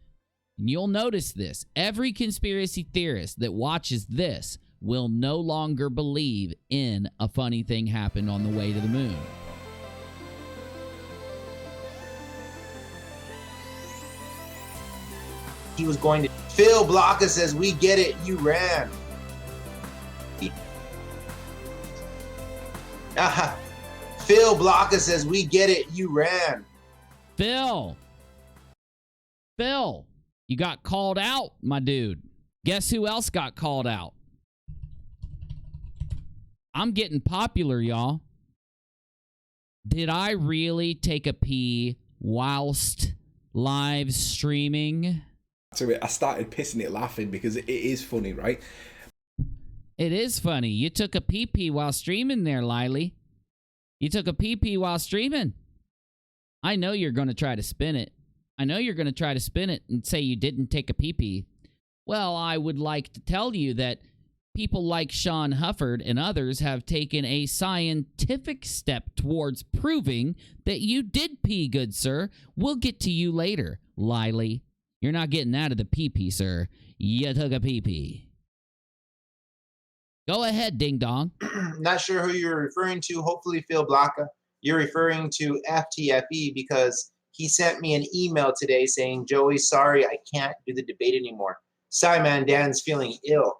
and you'll notice this, every conspiracy theorist that watches this will no longer believe in A Funny Thing Happened on the Way to the Moon. He was going to... Phil Blocka says, we get it, you ran. Phil Blocka says, we get it, you ran. Phil, you got called out, my dude. Guess who else got called out? I'm getting popular, y'all. Did I really take a pee whilst live streaming? To it, I started pissing it laughing because it is funny, right? It is funny. You took a pee-pee while streaming there, Lily. You took a pee-pee while streaming. I know you're going to try to spin it. I know you're going to try to spin it and say you didn't take a pee-pee. Well, I would like to tell you that people like Sean Hufford and others have taken a scientific step towards proving that you did pee, good sir. We'll get to you later, Lily. You're not getting out of the pee-pee, sir. You took a pee-pee. Go ahead, ding-dong. Not sure who you're referring to. Hopefully, Phil Blocka. You're referring to FTFE because he sent me an email today saying, Joey, sorry, I can't do the debate anymore. Simon Dan's feeling ill.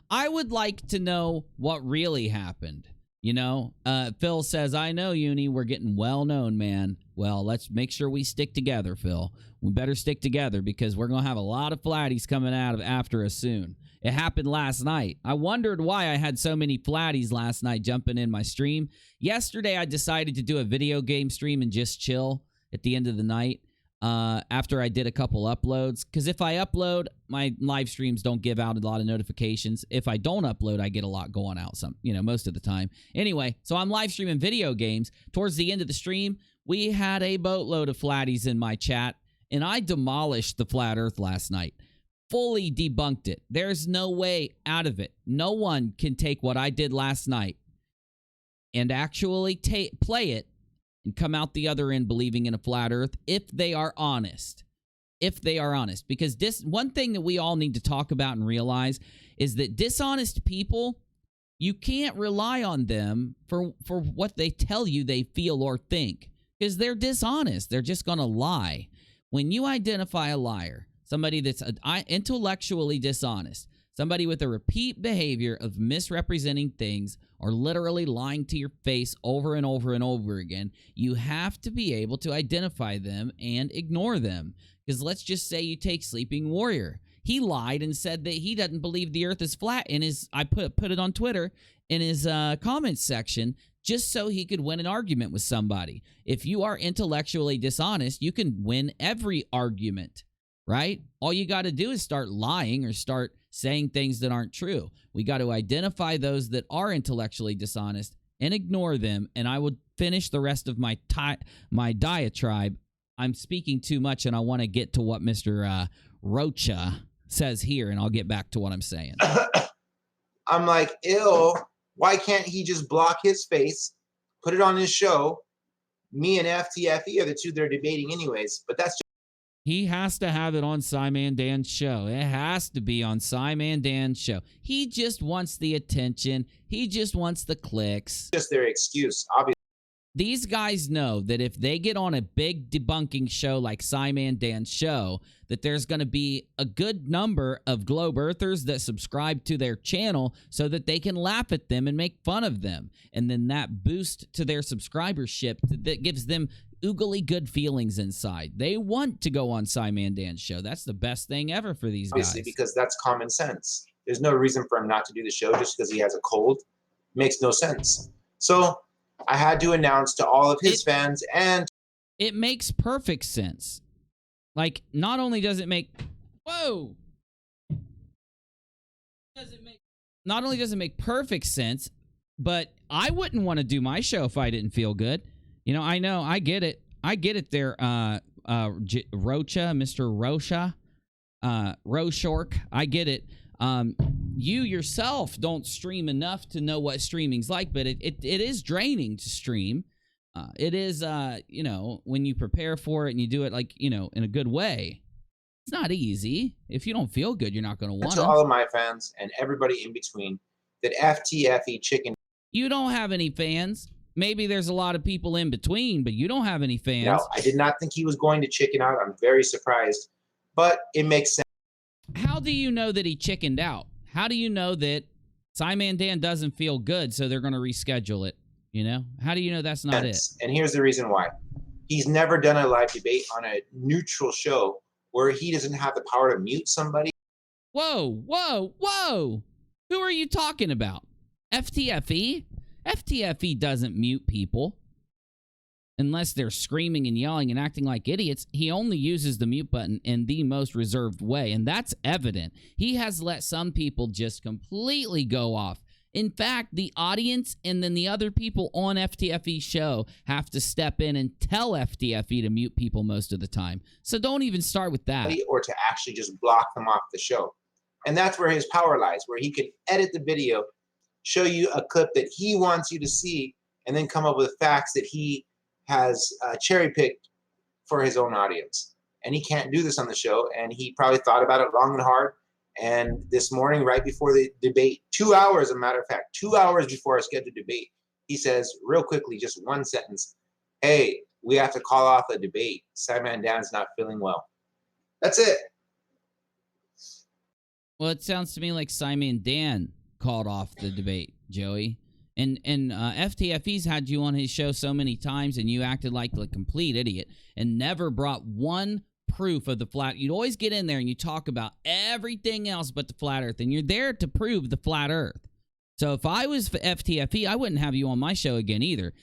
I would like to know what really happened. You know, Phil says, I know, Uni, we're getting well-known, man. Well, let's make sure we stick together, Phil. We better stick together because we're going to have a lot of flatties coming out of after us soon. It happened last night. I wondered why I had so many flatties last night jumping in my stream. Yesterday, I decided to do a video game stream and just chill at the end of the night after I did a couple uploads. Because if I upload, my live streams don't give out a lot of notifications. If I don't upload, I get a lot going out most of the time. Anyway, so I'm live streaming video games. Towards the end of the stream, we had a boatload of flatties in my chat, and I demolished the flat earth last night. Fully debunked it. There's no way out of it. No one can take what I did last night and actually play it and come out the other end believing in a flat earth if they are honest. If they are honest. Because one thing that we all need to talk about and realize is that dishonest people, you can't rely on them for what they tell you they feel or think. Because they're dishonest. They're just going to lie. when you identify a liar, somebody that's intellectually dishonest, somebody with a repeat behavior of misrepresenting things or literally lying to your face over and over and over again, you have to be able to identify them and ignore them. Because let's just say you take Sleeping Warrior. He lied and said that he doesn't believe the earth is flat in his, I put it on Twitter, in his comments section, just so he could win an argument with somebody. If you are intellectually dishonest, you can win every argument, right? All you got to do is start lying or start saying things that aren't true. We got to identify those that are intellectually dishonest and ignore them, and I would finish the rest of my diatribe. I'm speaking too much, and I want to get to what Mr. Rocha says here, and I'll get back to what I'm saying. I'm like, ew, why can't he just block his face, put it on his show? Me and FTFE are the two that are debating anyways, but that's just... He has to have it on Simon Dan's show. It has to be on Simon Dan's show. He just wants the attention. He just wants the clicks. Just their excuse, obviously. These guys know that if they get on a big debunking show like Simon Dan's show, that there's going to be a good number of globe earthers that subscribe to their channel so that they can laugh at them and make fun of them. And then that boost to their subscribership that gives them oogly good feelings inside. They want to go on Simon Dan's show. That's the best thing ever for these guys. Obviously, because that's common sense. There's no reason for him not to do the show just because he has a cold. Makes no sense. So I had to announce to all of his fans, and it makes perfect sense. Like, not only does it make not only does it make perfect sense, but I wouldn't want to do my show if I didn't feel good. You know, I get it. I get it there, Rocha, Mr. Rocha, Roshork. I get it. You yourself don't stream enough to know what streaming's like, but it is draining to stream. It is, you know, when you prepare for it and you do it, like, you know, in a good way, it's not easy. If you don't feel good, you're not going to want to. To all of my fans and everybody in between, that FTFE chicken. You don't have any fans. Maybe there's a lot of people in between, but you don't have any fans. No, I did not think he was going to chicken out. I'm very surprised, but it makes sense. How do you know that he chickened out? How do you know that Simon Dan doesn't feel good, so they're going to reschedule it? You know? How do you know that's not it? And here's the reason why. He's never done a live debate on a neutral show where he doesn't have the power to mute somebody. Whoa, whoa, whoa! Who are you talking about? FTFE? FTFE doesn't mute people. Unless they're screaming and yelling and acting like idiots. He only uses the mute button in the most reserved way, and that's evident. He has let some people just completely go off. In fact, the audience and then the other people on FTFE's show have to step in and tell FTFE to mute people most of the time. So don't even start with that. Or to actually just block them off the show. And that's where his power lies, where he could edit the video, show you a clip that he wants you to see, and then come up with facts that he has cherry-picked for his own audience. And he can't do this on the show, and he probably thought about it long and hard. And this morning, right before the debate, 2 hours, as a matter of fact, 2 hours before our scheduled debate, he says, real quickly, just one sentence, hey, we have to call off the debate. Simon Dan's not feeling well. That's it. Well, it sounds to me like Simon Dan called off the debate, Joey. And FTFE's had you on his show so many times, and you acted like a complete idiot and never brought one proof of the flat. You'd always get in there and you talk about everything else but the flat earth, and you're there to prove the flat earth. So if I was FTFE, I wouldn't have you on my show again either.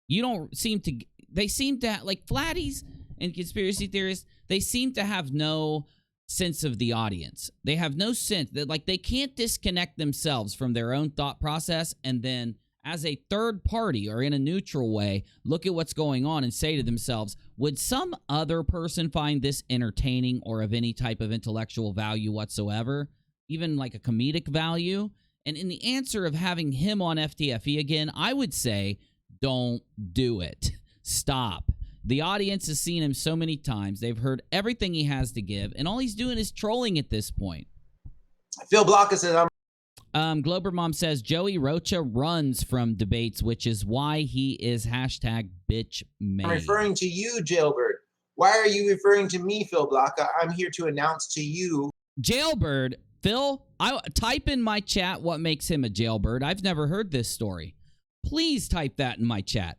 You don't seem to, they seem to, like flatties and conspiracy theorists, they seem to have no sense of the audience. They have no sense that, like, they can't disconnect themselves from their own thought process and then as a third party or in a neutral way, look at what's going on and say to themselves, would some other person find this entertaining or of any type of intellectual value whatsoever, even like a comedic value? And in the answer of having him on FTFE again, I would say, don't do it. Stop. The audience has seen him so many times. They've heard everything he has to give, and all he's doing is trolling at this point. Phil Blocka says, Glober Mom says, Joey Rocha runs from debates, which is why he is hashtag bitch made. I'm referring to you, Jailbird. Why are you referring to me, Phil Blocka? I'm here to announce to you. Jailbird. Phil, type in my chat what makes him a jailbird. I've never heard this story. Please type that in my chat.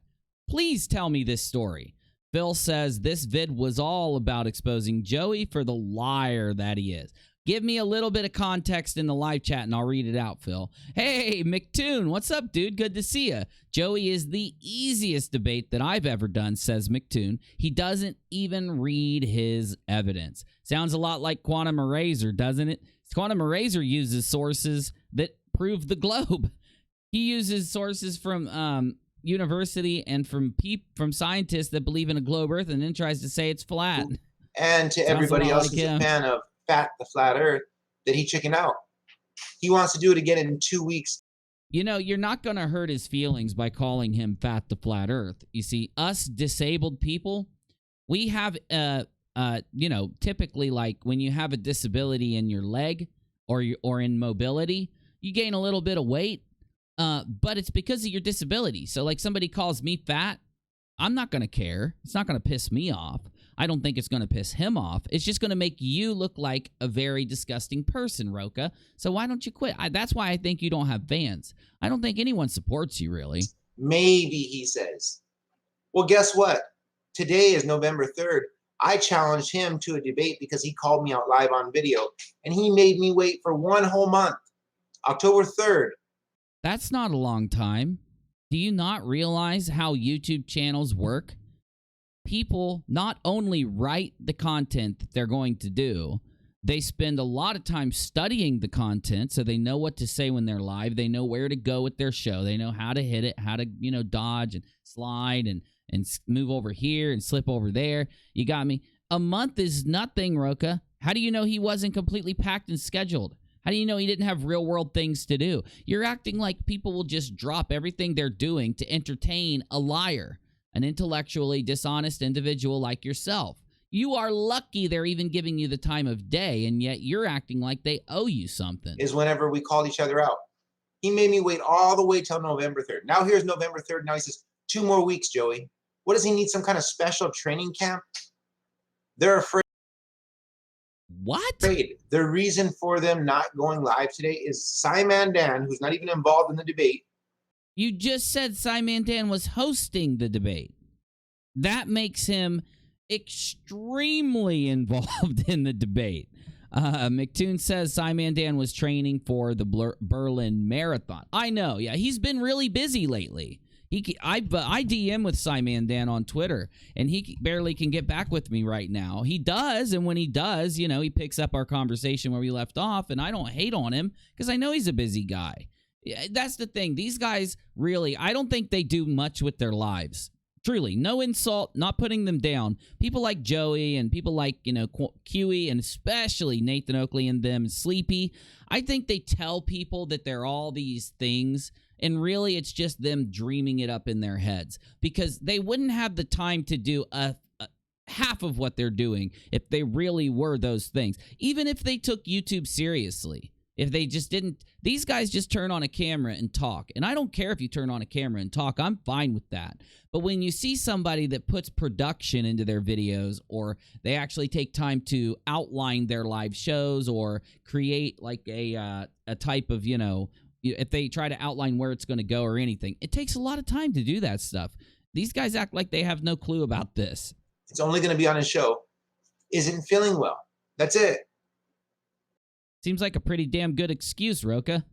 Please tell me this story. Phil says this vid was all about exposing Joey for the liar that he is. Give me a little bit of context in the live chat and I'll read it out, Phil. Hey, McToon, what's up, dude? Good to see you. Joey is the easiest debate that I've ever done, says McToon. He doesn't even read his evidence. Sounds a lot like Quantum Eraser, doesn't it? Quantum Eraser uses sources that prove the globe. He uses sources from university and from scientists that believe in a globe Earth and then tries to say it's flat. And to everybody else who's a fan of Fat the Flat Earth, that he chickened out. He wants to do it again in 2 weeks. You know, you're not going to hurt his feelings by calling him Fat the Flat Earth. You see, us disabled people, we have, you know, typically like when you have a disability in your leg or in mobility, you gain a little bit of weight, but it's because of your disability. So like somebody calls me fat, I'm not going to care. It's not going to piss me off. I don't think it's going to piss him off. It's just going to make you look like a very disgusting person, Roca. So why don't you quit? That's why I think you don't have fans. I don't think anyone supports you, really. Maybe, he says. Well, guess what? Today is November 3rd. I challenged him to a debate because he called me out live on video, and he made me wait for 1 whole month. October 3rd. That's not a long time. Do you not realize how YouTube channels work? People not only write the content that they're going to do, they spend a lot of time studying the content so they know what to say when they're live. They know where to go with their show. They know how to hit it, how to, you know, dodge and slide and move over here and slip over there. You got me? A month is nothing, Roca. How do you know he wasn't completely packed and scheduled? How do you know he didn't have real-world things to do? You're acting like people will just drop everything they're doing to entertain a liar, an intellectually dishonest individual like yourself. You are lucky they're even giving you the time of day, and yet you're acting like they owe you something. Is whenever we called each other out. He made me wait all the way till November 3rd. Now here's November 3rd. Now he says, 2 more weeks, Joey. What does he need, some kind of special training camp? They're afraid. What? The reason for them not going live today is Simon Dan, who's not even involved in the debate. You just said Simon Dan was hosting the debate. That makes him extremely involved in the debate. McToon says Simon Dan was training for the Berlin Marathon. I know, yeah, he's been really busy lately. I DM with Simon Dan on Twitter, and he barely can get back with me right now. He does, and when he does, you know, he picks up our conversation where we left off, and I don't hate on him because I know he's a busy guy. Yeah, that's the thing. These guys really, I don't think they do much with their lives. Truly, no insult, not putting them down. People like Joey and people like, you know, QE and especially Nathan Oakley and them, Sleepy, I think they tell people that they're all these things, and really it's just them dreaming it up in their heads because they wouldn't have the time to do half of what they're doing if they really were those things. Even if they took YouTube seriously. If they just didn't, these guys just turn on a camera and talk. And I don't care if you turn on a camera and talk. I'm fine with that. But when you see somebody that puts production into their videos, or they actually take time to outline their live shows or create like a type of, you know, if they try to outline where it's going to go or anything, it takes a lot of time to do that stuff. These guys act like they have no clue about this. It's only going to be on his show. Isn't feeling well. That's it. Seems like a pretty damn good excuse, Roca.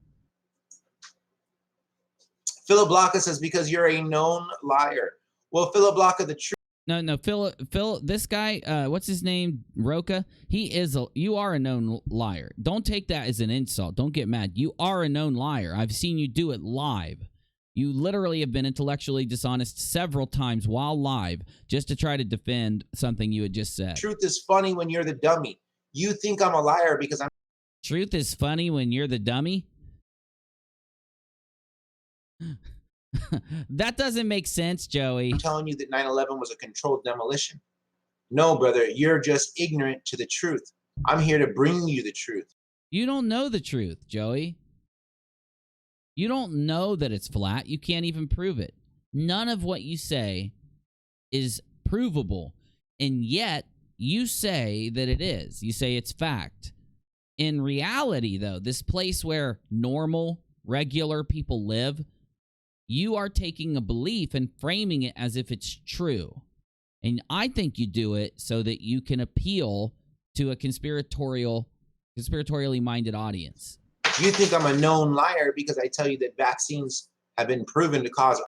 Philip Blocka says, because you're a known liar. Well, Philip Blocka, the truth. No, Phil, this guy, what's his name? Roca? You are a known liar. Don't take that as an insult. Don't get mad. You are a known liar. I've seen you do it live. You literally have been intellectually dishonest several times while live just to try to defend something you had just said. Truth is funny when you're the dummy. You think I'm a liar because I'm. Truth is funny when you're the dummy? That doesn't make sense, Joey. I'm telling you that 9/11 was a controlled demolition. No, brother, you're just ignorant to the truth. I'm here to bring you the truth. You don't know the truth, Joey. You don't know that it's flat. You can't even prove it. None of what you say is provable. And yet you say that it is. You say it's fact. In reality, though, this place where normal, regular people live, you are taking a belief and framing it as if it's true. And I think you do it so that you can appeal to a conspiratorially minded audience. You think I'm a known liar because I tell you that vaccines have been proven to cause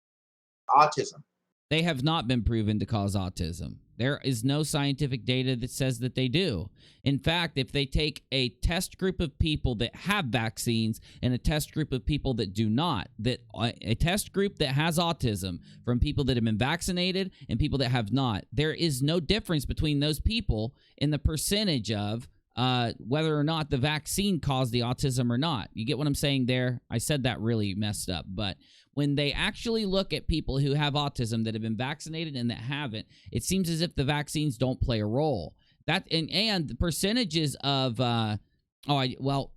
autism. They have not been proven to cause autism. There is no scientific data that says that they do. In fact, if they take a test group of people that have vaccines and a test group of people that do not, a test group that has autism from people that have been vaccinated and people that have not, there is no difference between those people in the percentage of whether or not the vaccine caused the autism or not. You get what I'm saying there? I said that really messed up, but when they actually look at people who have autism that have been vaccinated and that haven't, it seems as if the vaccines don't play a role. And the percentages of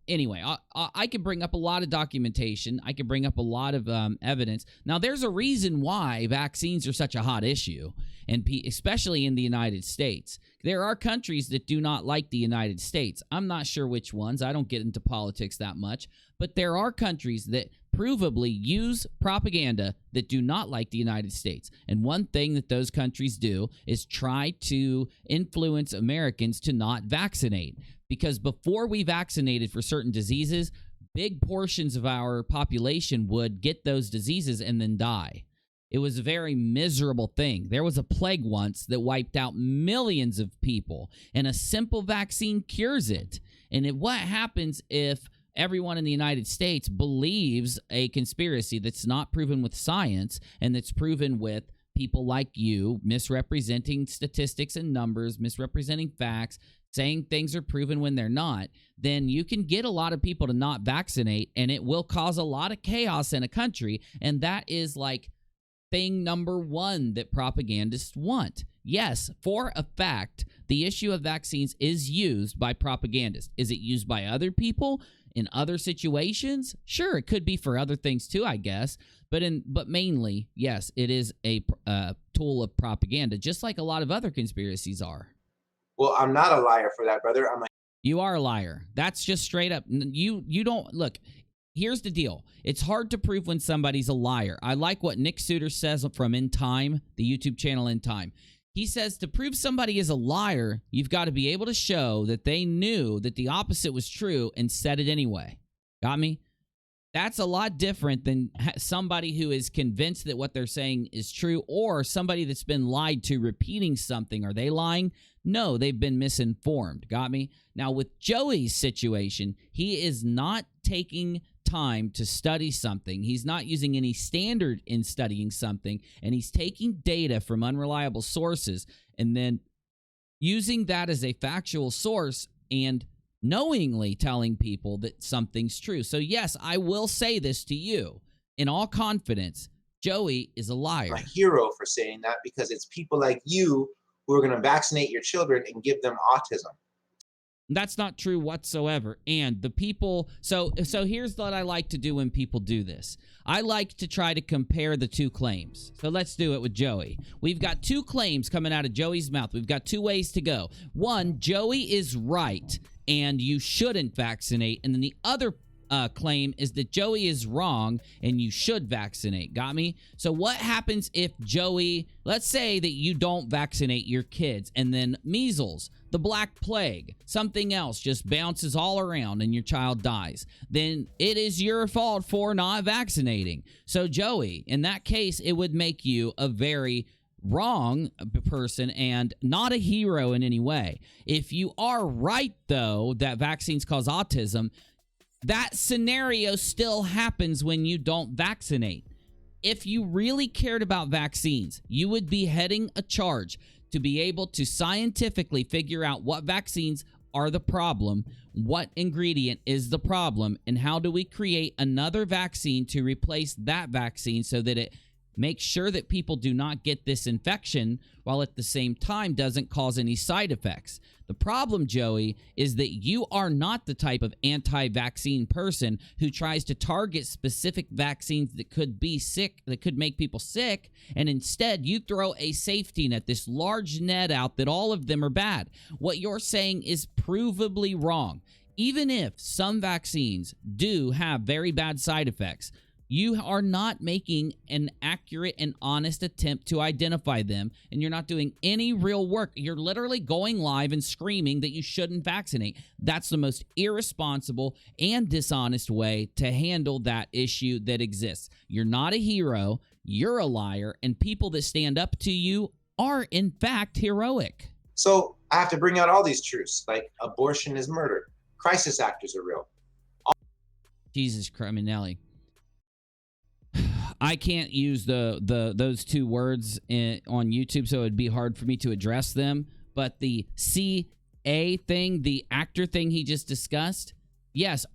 anyway, I can bring up a lot of documentation. I can bring up a lot of evidence. Now, there's a reason why vaccines are such a hot issue, and especially in the United States. There are countries that do not like the United States. I'm not sure which ones. I don't get into politics that much. But there are countries that provably use propaganda that do not like the United States. And one thing that those countries do is try to influence Americans to not vaccinate. Because before we vaccinated for certain diseases, big portions of our population would get those diseases and then die. It was a very miserable thing. There was a plague once that wiped out millions of people, and a simple vaccine cures it. And what happens if everyone in the United States believes a conspiracy that's not proven with science and that's proven with people like you misrepresenting statistics and numbers, misrepresenting facts, saying things are proven when they're not? Then you can get a lot of people to not vaccinate, and it will cause a lot of chaos in a country. And that is like thing number one that propagandists want. Yes, for a fact, the issue of vaccines is used by propagandists. Is it used by other people in other situations? Sure, it could be for other things too, I guess. But mainly, yes, it is a tool of propaganda, just like a lot of other conspiracies are. Well, I'm not a liar for that, brother. You are a liar. That's just straight up. You don't look. Here's the deal. It's hard to prove when somebody's a liar. I like what Nick Suter says from In Time, the YouTube channel In Time. He says to prove somebody is a liar, you've got to be able to show that they knew that the opposite was true and said it anyway. Got me? That's a lot different than somebody who is convinced that what they're saying is true, or somebody that's been lied to repeating something. Are they lying? No, they've been misinformed. Got me? Now, with Joey's situation, he is not taking time to study something. He's not using any standard in studying something, and he's taking data from unreliable sources and then using that as a factual source and knowingly telling people that something's true. So yes, I will say this to you in all confidence. Joey is a liar. I'm a hero for saying that, because it's people like you who are going to vaccinate your children and give them autism. That's not true whatsoever. And the people, so here's what I like to do when people do this. I like to try to compare the two claims. So let's do it with Joey. We've got two claims coming out of Joey's mouth. We've got two ways to go. One, Joey is right and you shouldn't vaccinate. And then the other claim is that Joey is wrong and you should vaccinate. Got me? So what happens if Joey, let's say that you don't vaccinate your kids and then measles, the Black Plague, something else just bounces all around and your child dies, then it is your fault for not vaccinating. So Joey, in that case, it would make you a very wrong person and not a hero in any way. If you are right, though, that vaccines cause autism, that scenario still happens when you don't vaccinate. If you really cared about vaccines, you would be heading a charge to be able to scientifically figure out what vaccines are the problem, what ingredient is the problem, and how do we create another vaccine to replace that vaccine so that it make sure that people do not get this infection while at the same time doesn't cause any side effects. The problem, Joey, is that you are not the type of anti-vaccine person who tries to target specific vaccines that could be sick, that could make people sick, and instead you throw a safety net, this large net out that all of them are bad. What you're saying is provably wrong. Even if some vaccines do have very bad side effects, you are not making an accurate and honest attempt to identify them, and you're not doing any real work. You're literally going live and screaming that you shouldn't vaccinate. That's the most irresponsible and dishonest way to handle that issue that exists. You're not a hero, you're a liar, and people that stand up to you are, in fact, heroic. So I have to bring out all these truths, like abortion is murder. Crisis actors are real. Jesus Christ, Nelly. I can't use those two words on YouTube, so it'd be hard for me to address them. But the CA thing, the actor thing he just discussed, yes,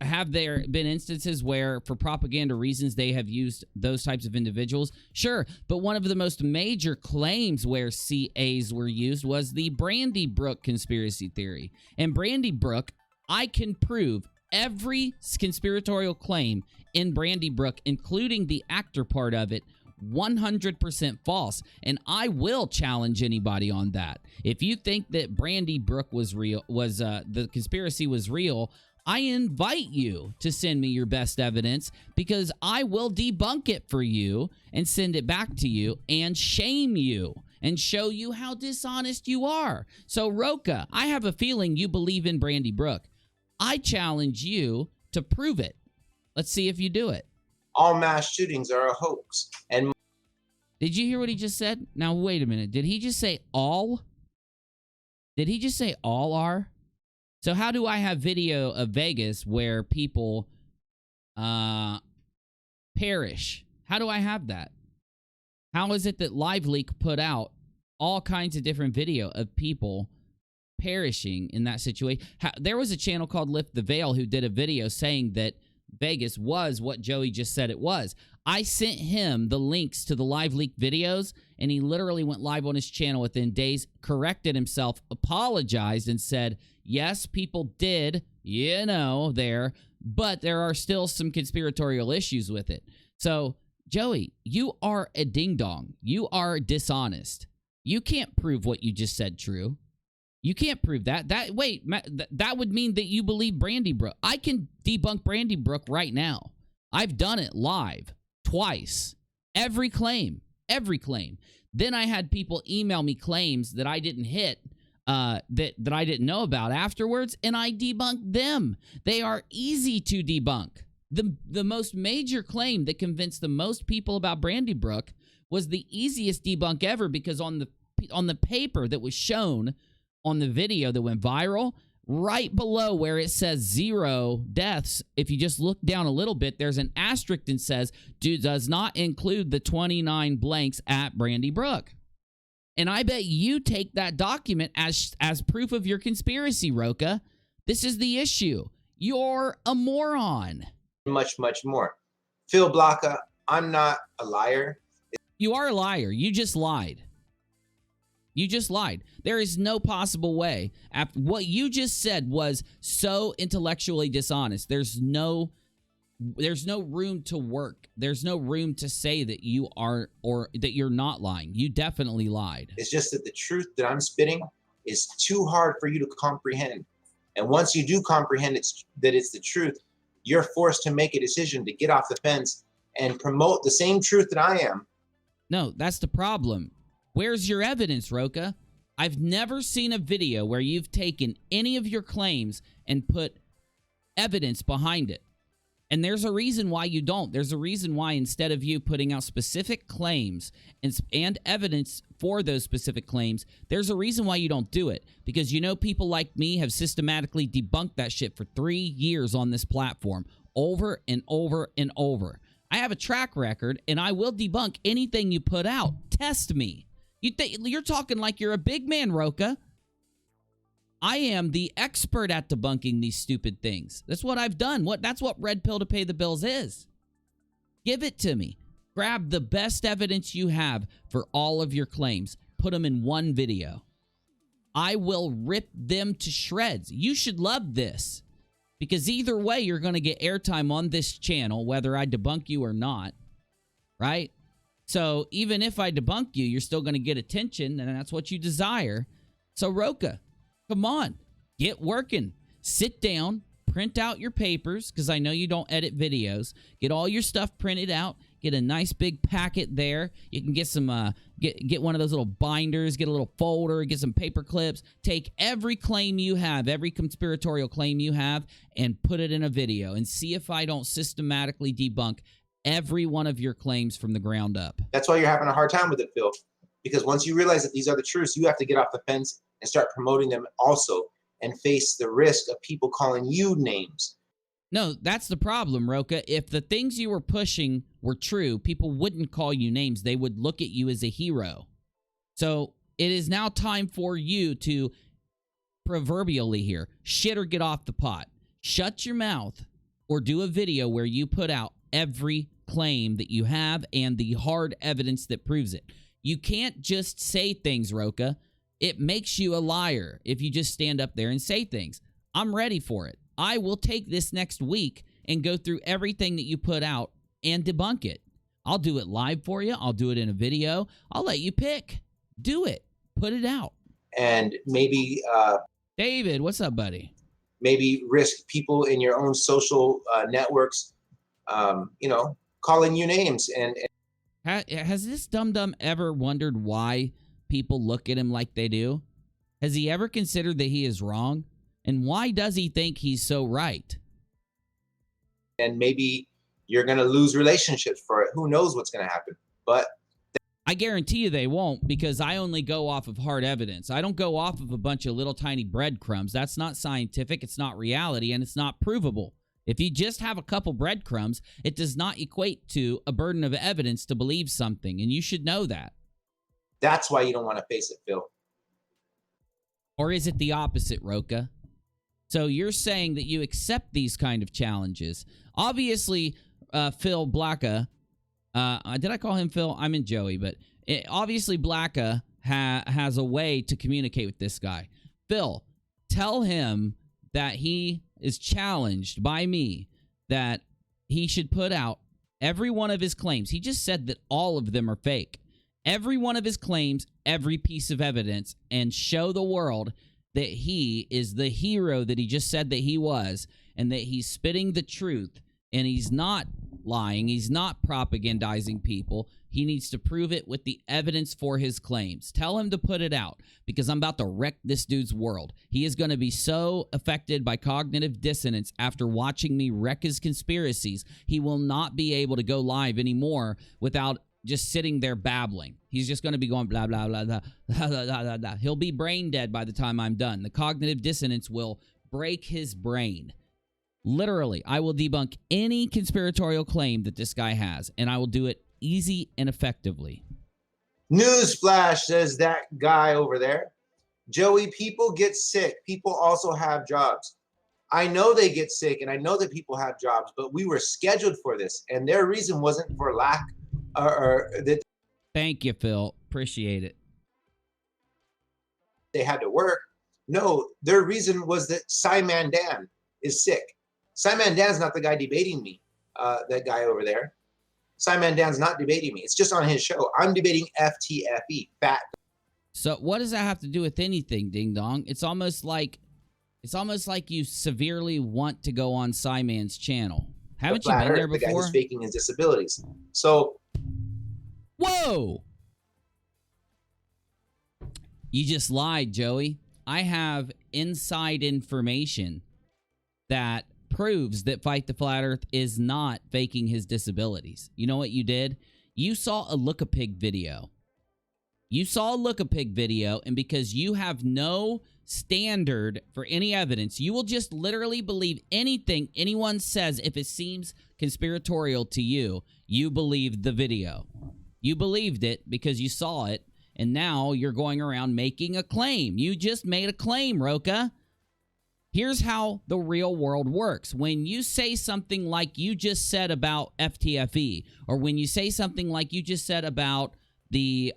have there been instances where, for propaganda reasons, they have used those types of individuals? Sure, but one of the most major claims where CAs were used was the Brandy Brook conspiracy theory. And Brandy Brook, I can prove every conspiratorial claim in Brandy Brook, including the actor part of it, 100% false. And I will challenge anybody on that. If you think that Brandy Brook was real, the conspiracy was real, I invite you to send me your best evidence, because I will debunk it for you and send it back to you and shame you and show you how dishonest you are. So, Roka, I have a feeling you believe in Brandy Brook. I challenge you to prove it. Let's see if you do it. All mass shootings are a hoax. And did you hear what he just said? Now, wait a minute. Did he just say all? Did he just say all are? So how do I have video of Vegas where people perish? How do I have that? How is it that LiveLeak put out all kinds of different video of people perishing in that situation? There was a channel called Lift the Veil who did a video saying that Vegas was what Joey just said it was. I sent him the links to the LiveLeak videos, and he literally went live on his channel within days, corrected himself, apologized, and said, yes, people did, there, but there are still some conspiratorial issues with it. So, Joey, you are a ding-dong. You are dishonest. You can't prove what you just said true. You can't prove that. That would mean that you believe Brandy Brook. I can debunk Brandy Brook right now. I've done it live twice. Every claim. Then I had people email me claims that I didn't hit, that I didn't know about afterwards, and I debunked them. They are easy to debunk. The most major claim that convinced the most people about Brandy Brook was the easiest debunk ever, because on the paper that was shown on the video that went viral, right below where it says 0 deaths, if you just look down a little bit, there's an asterisk that says, does not include the 29 blanks at Brandy Brook. And I bet you take that document as proof of your conspiracy, Roka. This is the issue. You're a moron. Much, much more. Phil Blocka, I'm not a liar. You are a liar. You just lied. You just lied. There is no possible way. After what you just said was so intellectually dishonest. There's no room to work. There's no room to say that you are, or that you're not lying. You definitely lied. It's just that the truth that I'm spitting is too hard for you to comprehend. And once you do comprehend that it's the truth, you're forced to make a decision to get off the fence and promote the same truth that I am. No, that's the problem. Where's your evidence, Roka? I've never seen a video where you've taken any of your claims and put evidence behind it. And there's a reason why you don't. There's a reason why, instead of you putting out specific claims and evidence for those specific claims, there's a reason why you don't do it. Because you know people like me have systematically debunked that shit for 3 years on this platform, over and over and over. I have a track record, and I will debunk anything you put out. Test me. You're talking like you're a big man, Roka. I am the expert at debunking these stupid things. That's what I've done. That's what Red Pill to Pay the Bills is. Give it to me. Grab the best evidence you have for all of your claims. Put them in one video. I will rip them to shreds. You should love this, because either way, you're going to get airtime on this channel, whether I debunk you or not, right? So even if I debunk you, you're still going to get attention, and that's what you desire. So Roka, come on, get working. Sit down, print out your papers, because I know you don't edit videos. Get all your stuff printed out. Get a nice big packet there. You can get some, get one of those little binders, get a little folder, get some paper clips. Take every claim you have, every conspiratorial claim you have, and put it in a video, and see if I don't systematically debunk every one of your claims from the ground up. That's why you're having a hard time with it, Phil. Because once you realize that these are the truths, you have to get off the fence and start promoting them also, and face the risk of people calling you names. No, that's the problem, Roka. If the things you were pushing were true, people wouldn't call you names. They would look at you as a hero. So it is now time for you to, proverbially here, shit or get off the pot. Shut your mouth, or do a video where you put out every claim that you have and the hard evidence that proves it. You can't just say things, Roka. It makes you a liar if you just stand up there and say things. I'm ready for it. I will take this next week and go through everything that you put out and debunk it. I'll do it live for you. I'll do it in a video. I'll let you pick. Do it. Put it out. And maybe... David, what's up, buddy? Maybe risk people in your own social networks, you know, calling you names. And has this dum-dum ever wondered why people look at him like they do? Has he ever considered that he is wrong? And why does he think he's so right? And maybe you're going to lose relationships for it. Who knows what's going to happen? But I guarantee you they won't, because I only go off of hard evidence. I don't go off of a bunch of little tiny breadcrumbs. That's not scientific, it's not reality, and it's not provable. If you just have a couple breadcrumbs, it does not equate to a burden of evidence to believe something, and you should know that. That's why you don't want to face it, Phil. Or is it the opposite, Roka? So you're saying that you accept these kind of challenges. Obviously, Phil Blacka, did I call him Phil? I'm in Joey, but obviously Blacka has a way to communicate with this guy. Phil, tell him that he is challenged by me, that he should put out every one of his claims. He just said that all of them are fake. Every one of his claims, every piece of evidence, and show the world that he is the hero that he just said that he was, and that he's spitting the truth, and he's not lying, he's not propagandizing people. He needs to prove it with the evidence for his claims. Tell him to put it out, because I'm about to wreck this dude's world. He is going to be so affected by cognitive dissonance after watching me wreck his conspiracies, he will not be able to go live anymore without just sitting there babbling. He's just going to be going blah, blah, blah, blah, blah, blah, blah, blah. He'll be brain dead by the time I'm done. The cognitive dissonance will break his brain. Literally, I will debunk any conspiratorial claim that this guy has, and I will do it easy and effectively. Newsflash, says that guy over there. Joey, people get sick. People also have jobs. I know they get sick, and I know that people have jobs, but we were scheduled for this, and their reason wasn't for lack or that. Thank you, Phil. Appreciate it. They had to work. No, their reason was that Simon Dan is sick. Simon Dan's not the guy debating me, that guy over there. Simon Dan's not debating me. It's just on his show. I'm debating FTFE, fat. So what does that have to do with anything, Ding Dong? It's almost like you severely want to go on Simon's channel. Haven't you been there before? The guy who's faking his disabilities. So. Whoa! You just lied, Joey. I have inside information that proves that Fight the Flat Earth is not faking his disabilities. You know what you did? You saw a Look-a-Pig video. You saw a Look-a-Pig video, and because you have no standard for any evidence, you will just literally believe anything anyone says if it seems conspiratorial to you. You believed the video. You believed it because you saw it, and now you're going around making a claim. You just made a claim, Roka. Here's how the real world works. When you say something like you just said about FTFE, or when you say something like you just said about the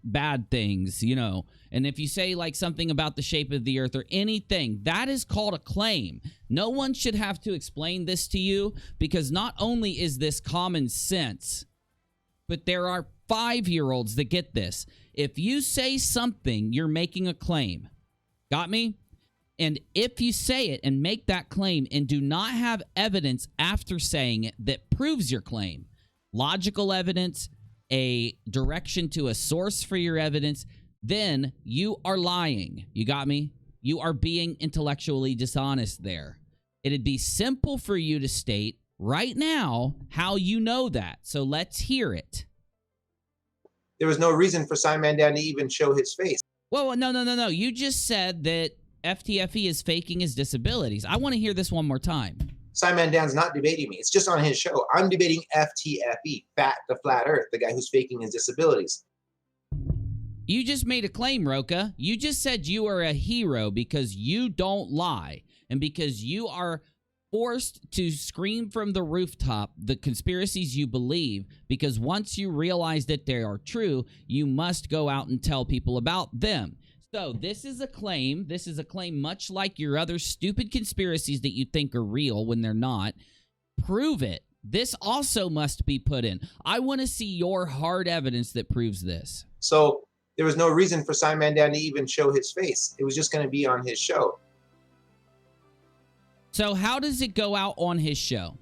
bad things, you know, and if you say like something about the shape of the earth or anything, that is called a claim. No one should have to explain this to you, because not only is this common sense, but there are 5-year-olds that get this. If you say something, you're making a claim. Got me? And if you say it and make that claim and do not have evidence after saying it that proves your claim, logical evidence, a direction to a source for your evidence, then you are lying. You got me? You are being intellectually dishonest there. It'd be simple for you to state right now how you know that. So let's hear it. There was no reason for Simon Dan to even show his face. Well, no. You just said that FTFE is faking his disabilities. I want to hear this one more time. Simon Dan's not debating me. It's just on his show. I'm debating FTFE, Fat the Flat Earth, the guy who's faking his disabilities. You just made a claim, Roka. You just said you are a hero because you don't lie and because you are forced to scream from the rooftop the conspiracies you believe, because once you realize that they are true, you must go out and tell people about them. So this is a claim. This is a claim much like your other stupid conspiracies that you think are real when they're not. Prove it. This also must be put in. I want to see your hard evidence that proves this. So there was no reason for Simon Dan to even show his face. It was just going to be on his show. So how does it go out on his show?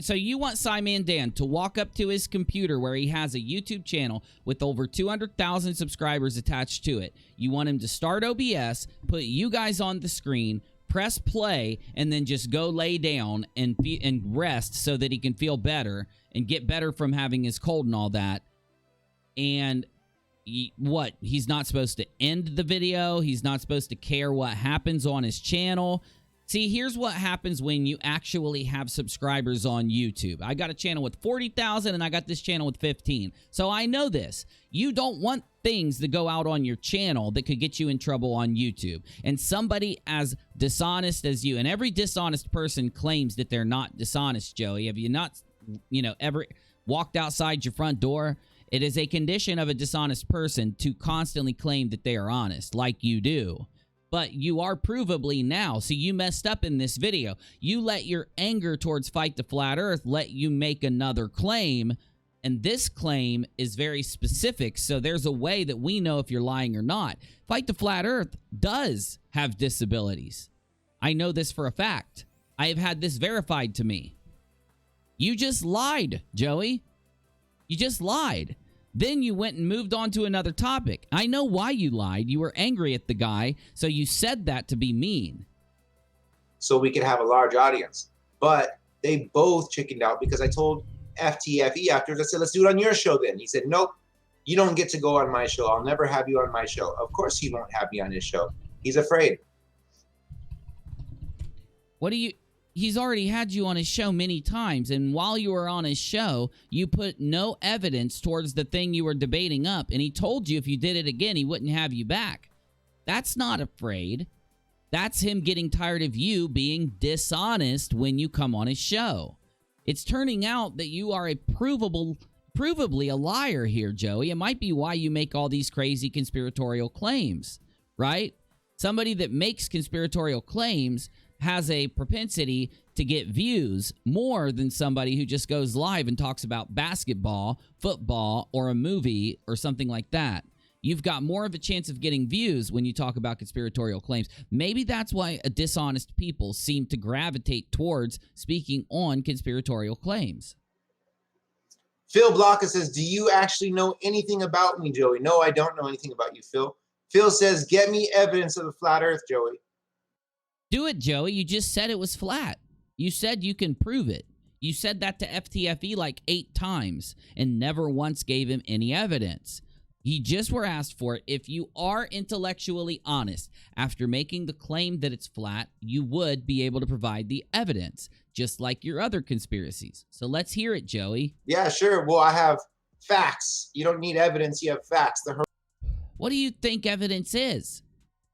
So you want Simon Dan to walk up to his computer where he has a YouTube channel with over 200,000 subscribers attached to it. You want him to start OBS, put you guys on the screen, press play, and then just go lay down and rest so that he can feel better and get better from having his cold and all that. And he's not supposed to end the video. He's not supposed to care what happens on his channel. See, here's what happens when you actually have subscribers on YouTube. I got a channel with 40,000 and I got this channel with 15. So I know this. You don't want things that go out on your channel that could get you in trouble on YouTube. And somebody as dishonest as you, and every dishonest person claims that they're not dishonest, Joey. Have you not, ever walked outside your front door? It is a condition of a dishonest person to constantly claim that they are honest, like you do. But you are provably now, so you messed up in this video. You let your anger towards Fight the Flat Earth let you make another claim, and this claim is very specific, so there's a way that we know if you're lying or not. Fight the Flat Earth does have disabilities. I know this for a fact. I have had this verified to me. You just lied, Joey. You just lied. Then you went and moved on to another topic. I know why you lied. You were angry at the guy, so you said that to be mean. So we could have a large audience. But they both chickened out because I told FTFE afterwards, I said, let's do it on your show then. He said, nope, you don't get to go on my show. I'll never have you on my show. Of course he won't have me on his show. He's afraid. He's already had you on his show many times, and while you were on his show, you put no evidence towards the thing you were debating up, and he told you if you did it again, he wouldn't have you back. That's not afraid. That's him getting tired of you being dishonest when you come on his show. It's turning out that you are provably a liar here, Joey. It might be why you make all these crazy conspiratorial claims, right? Somebody that makes conspiratorial claims has a propensity to get views more than somebody who just goes live and talks about basketball, football, or a movie or something like that. You've got more of a chance of getting views when you talk about conspiratorial claims. Maybe that's why dishonest people seem to gravitate towards speaking on conspiratorial claims. Phil Blocka says, do you actually know anything about me, Joey? No, I don't know anything about you, Phil. Phil says, get me evidence of the flat earth, Joey. Do it, Joey. You just said it was flat. You said you can prove it. You said that to FTFE like 8 times and never once gave him any evidence. You just were asked for it. If you are intellectually honest, after making the claim that it's flat, you would be able to provide the evidence, just like your other conspiracies. So let's hear it, Joey. Yeah, sure. Well, I have facts. You don't need evidence. You have facts. What do you think evidence is?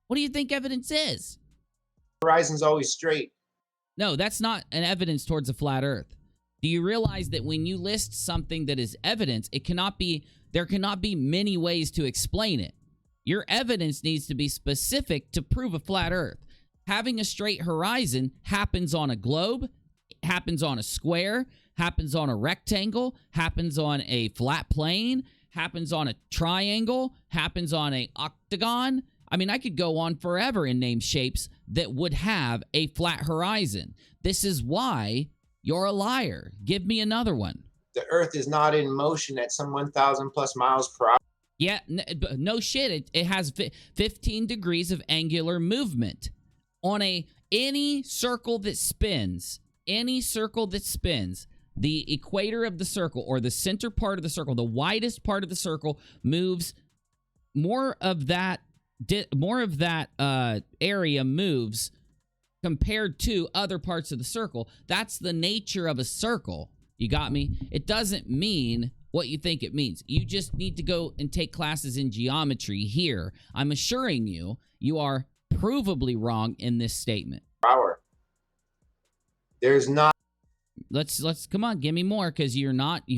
What do you think evidence is? Horizon's always straight. No, that's not an evidence towards a flat earth. Do you realize that when you list something that is evidence, there cannot be many ways to explain it. Your evidence needs to be specific to prove a flat earth. Having a straight horizon happens on a globe, happens on a square, happens on a rectangle, happens on a flat plane, happens on a triangle, happens on a octagon. I mean, I could go on forever and name shapes that would have a flat horizon. This is why you're a liar. Give me another one. The Earth is not in motion at some 1,000 plus miles per hour. Yeah, no shit. It has 15 degrees of angular movement. On any circle that spins, the equator of the circle or the center part of the circle, the widest part of the circle moves. More of that area moves compared to other parts of the circle. That's the nature of a circle. You got me? It doesn't mean what you think it means. You just need to go and take classes in geometry here. I'm assuring you, you are provably wrong in this statement. Hour. There's not. Let's come on, give me more, because you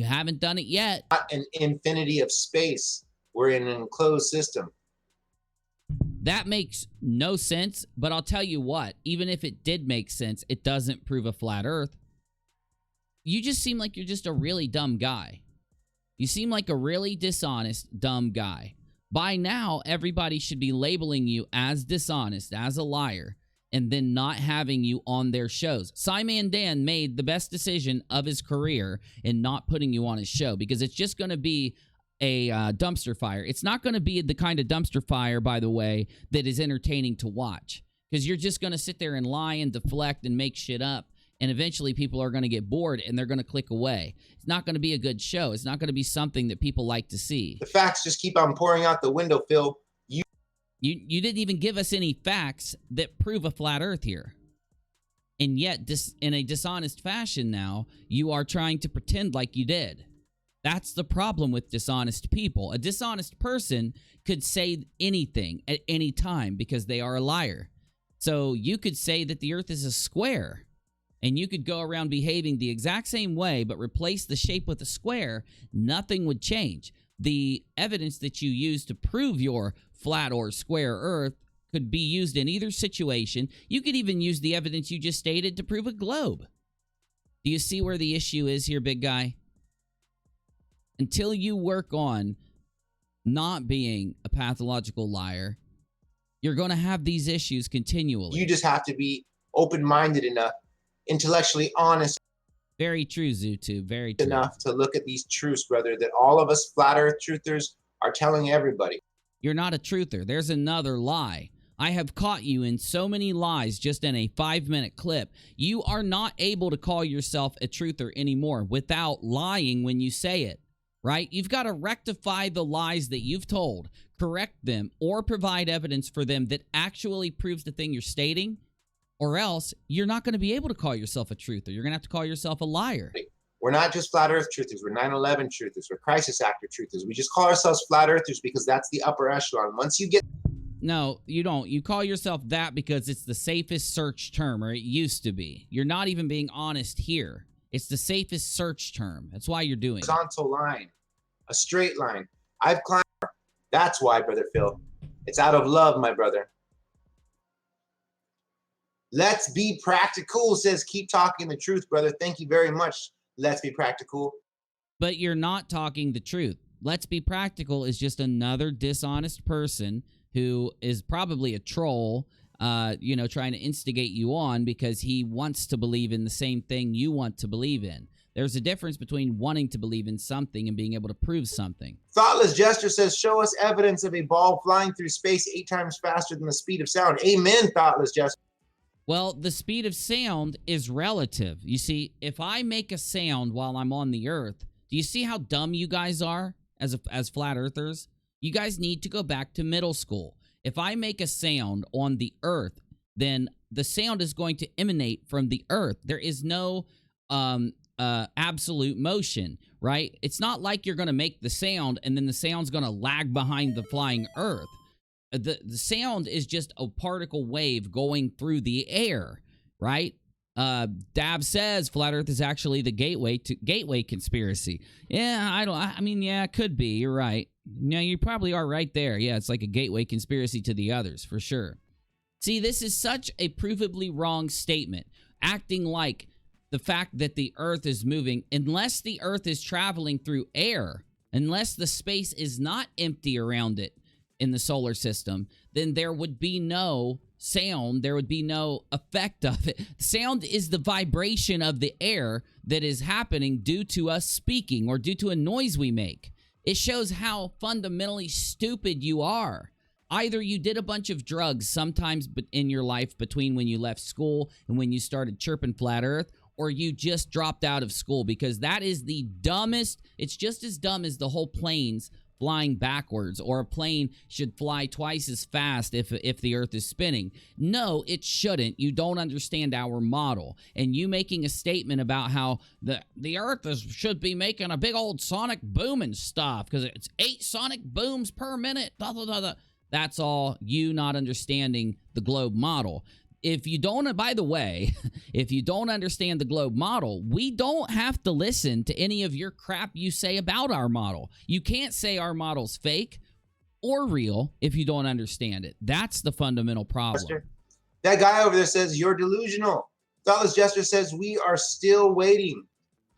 haven't done it yet. Not an infinity of space. We're in an enclosed system. That makes no sense, but I'll tell you what, even if it did make sense, it doesn't prove a flat earth. You just seem like you're just a really dumb guy. You seem like a really dishonest, dumb guy. By now, everybody should be labeling you as dishonest, as a liar, and then not having you on their shows. Simon Dan made the best decision of his career in not putting you on his show, because it's just going to be a dumpster fire. It's not going to be the kind of dumpster fire, by the way, that is entertaining to watch, because you're just going to sit there and lie and deflect and make shit up, and eventually people are going to get bored and they're going to click away. It's not going to be a good show. It's not going to be something that people like to see. The facts just keep on pouring out the window, Phil. You didn't even give us any facts that prove a flat earth here. And yet, in a dishonest fashion now, you are trying to pretend like you did. That's the problem with dishonest people. A dishonest person could say anything at any time because they are a liar. So you could say that the earth is a square, and you could go around behaving the exact same way but replace the shape with a square. Nothing would change. The evidence that you use to prove your flat or square earth could be used in either situation. You could even use the evidence you just stated to prove a globe. Do you see where the issue is here, big guy? Until you work on not being a pathological liar, you're going to have these issues continually. You just have to be open-minded enough, intellectually honest. Very true, Zutu. Very true. Enough to look at these truths, brother, that all of us flat earth truthers are telling everybody. You're not a truther. There's another lie. I have caught you in so many lies just in a 5-minute clip. You are not able to call yourself a truther anymore without lying when you say it, right? You've got to rectify the lies that you've told, correct them, or provide evidence for them that actually proves the thing you're stating, or else you're not going to be able to call yourself a truther. You're going to have to call yourself a liar. We're not just flat earth truthers. We're 9/11 truthers. We're crisis actor truthers. We just call ourselves flat earthers because that's the upper echelon. Once you get... No, you don't. You call yourself that because it's the safest search term, or it used to be. You're not even being honest here. It's the safest search term. That's why you're doing it. Horizontal line, a straight line. I've climbed. That's why, brother Phil. It's out of love, my brother. Let's be practical, says keep talking the truth, brother. Thank you very much. Let's be practical. But you're not talking the truth. Let's be practical is just another dishonest person who is probably a troll, trying to instigate you on because he wants to believe in the same thing you want to believe in. There's a difference between wanting to believe in something and being able to prove something. Thoughtless Gesture says, show us evidence of a ball flying through space 8 times faster than the speed of sound. Amen, Thoughtless Gesture. Well, the speed of sound is relative. You see, if I make a sound while I'm on the earth, do you see how dumb you guys are as flat earthers? You guys need to go back to middle school. If I make a sound on the earth, then the sound is going to emanate from the earth. There is no absolute motion, right? It's not like you're going to make the sound and then the sound's going to lag behind the flying earth. The sound is just a particle wave going through the air, right? Dab says flat Earth is actually the gateway conspiracy. Yeah, I mean, yeah, it could be. You're right. Yeah, you probably are right there. Yeah, it's like a gateway conspiracy to the others, for sure. See, this is such a provably wrong statement, acting like the fact that the Earth is moving, unless the Earth is traveling through air, unless the space is not empty around it in the solar system, then there would be no sound, there would be no effect of it. Sound is the vibration of the air that is happening due to us speaking or due to a noise we make. It shows how fundamentally stupid you are. Either you did a bunch of drugs sometimes in your life between when you left school and when you started chirping flat Earth, or you just dropped out of school, because that is the dumbest. It's just as dumb as the whole planes flying backwards, or a plane should fly twice as fast if the Earth is spinning. No, it shouldn't. You don't understand our model. And you making a statement about how the Earth should be making a big old sonic boom and stuff because it's 8 sonic booms per minute. Blah, blah, blah, blah. That's all you not understanding the globe model. If you don't, by the way, if you don't understand the globe model, we don't have to listen to any of your crap you say about our model. You can't say our model's fake or real if you don't understand it. That's the fundamental problem. That guy over there says you're delusional. Thoughtless Jester says we are still waiting.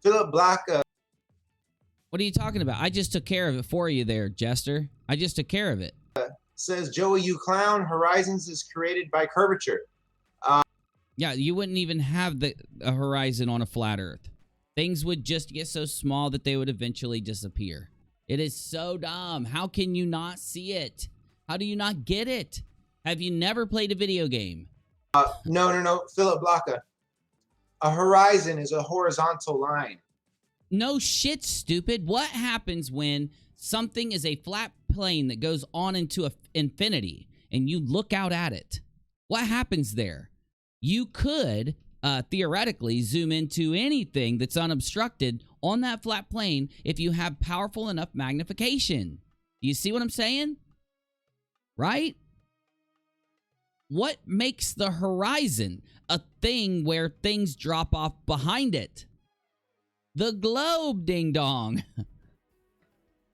Philip Black. What are you talking about? I just took care of it for you there, Jester. I just took care of it. Says Joey, you clown. Horizons is created by curvature. Yeah, you wouldn't even have a horizon on a flat Earth. Things would just get so small that they would eventually disappear. It is so dumb. How can you not see it? How do you not get it? Have you never played a video game? No. Philip Blocka. A horizon is a horizontal line. No shit, stupid. What happens when something is a flat plane that goes on into infinity and you look out at it? What happens there? You could theoretically zoom into anything that's unobstructed on that flat plane if you have powerful enough magnification. Do you see what I'm saying? Right? What makes the horizon a thing where things drop off behind it? The globe, ding dong.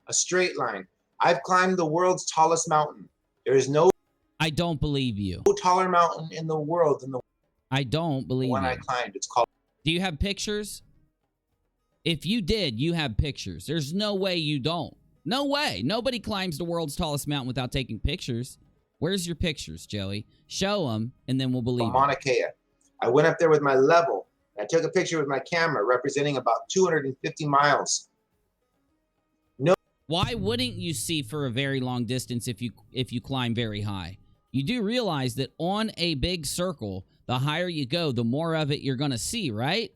A straight line. I've climbed the world's tallest mountain. There is no I don't believe you. Taller mountain in the world than the I don't believe one you. I climbed. It's called. Do you have pictures? If you did, you have pictures. There's no way you don't. No way. Nobody climbs the world's tallest mountain without taking pictures. Where's your pictures, Joey? Show them, and then we'll believe Mauna Kea. I went up there with my level. I took a picture with my camera representing about 250 miles. No. Why wouldn't you see for a very long distance if you climb very high? You do realize that on a big circle, the higher you go, the more of it you're going to see, right?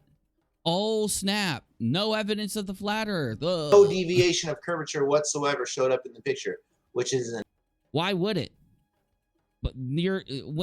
Oh, snap. No evidence of the flat Earth. Ugh. No deviation of curvature whatsoever showed up in the picture, which is an... Why would it? But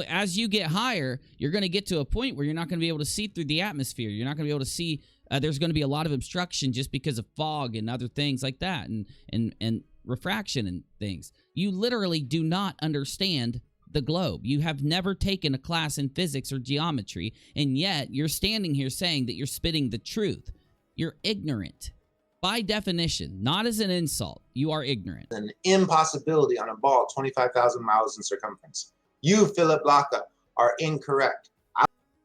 as you get higher, you're going to get to a point where you're not going to be able to see through the atmosphere. You're not going to be able to see. There's going to be a lot of obstruction just because of fog and other things like that, and refraction and things. You literally do not understand the globe. You have never taken a class in physics or geometry, and yet you're standing here saying that you're spitting the truth. You're ignorant. By definition, not as an insult, you are ignorant. An impossibility on a ball 25,000 miles in circumference. You, Philip Blocka, are incorrect.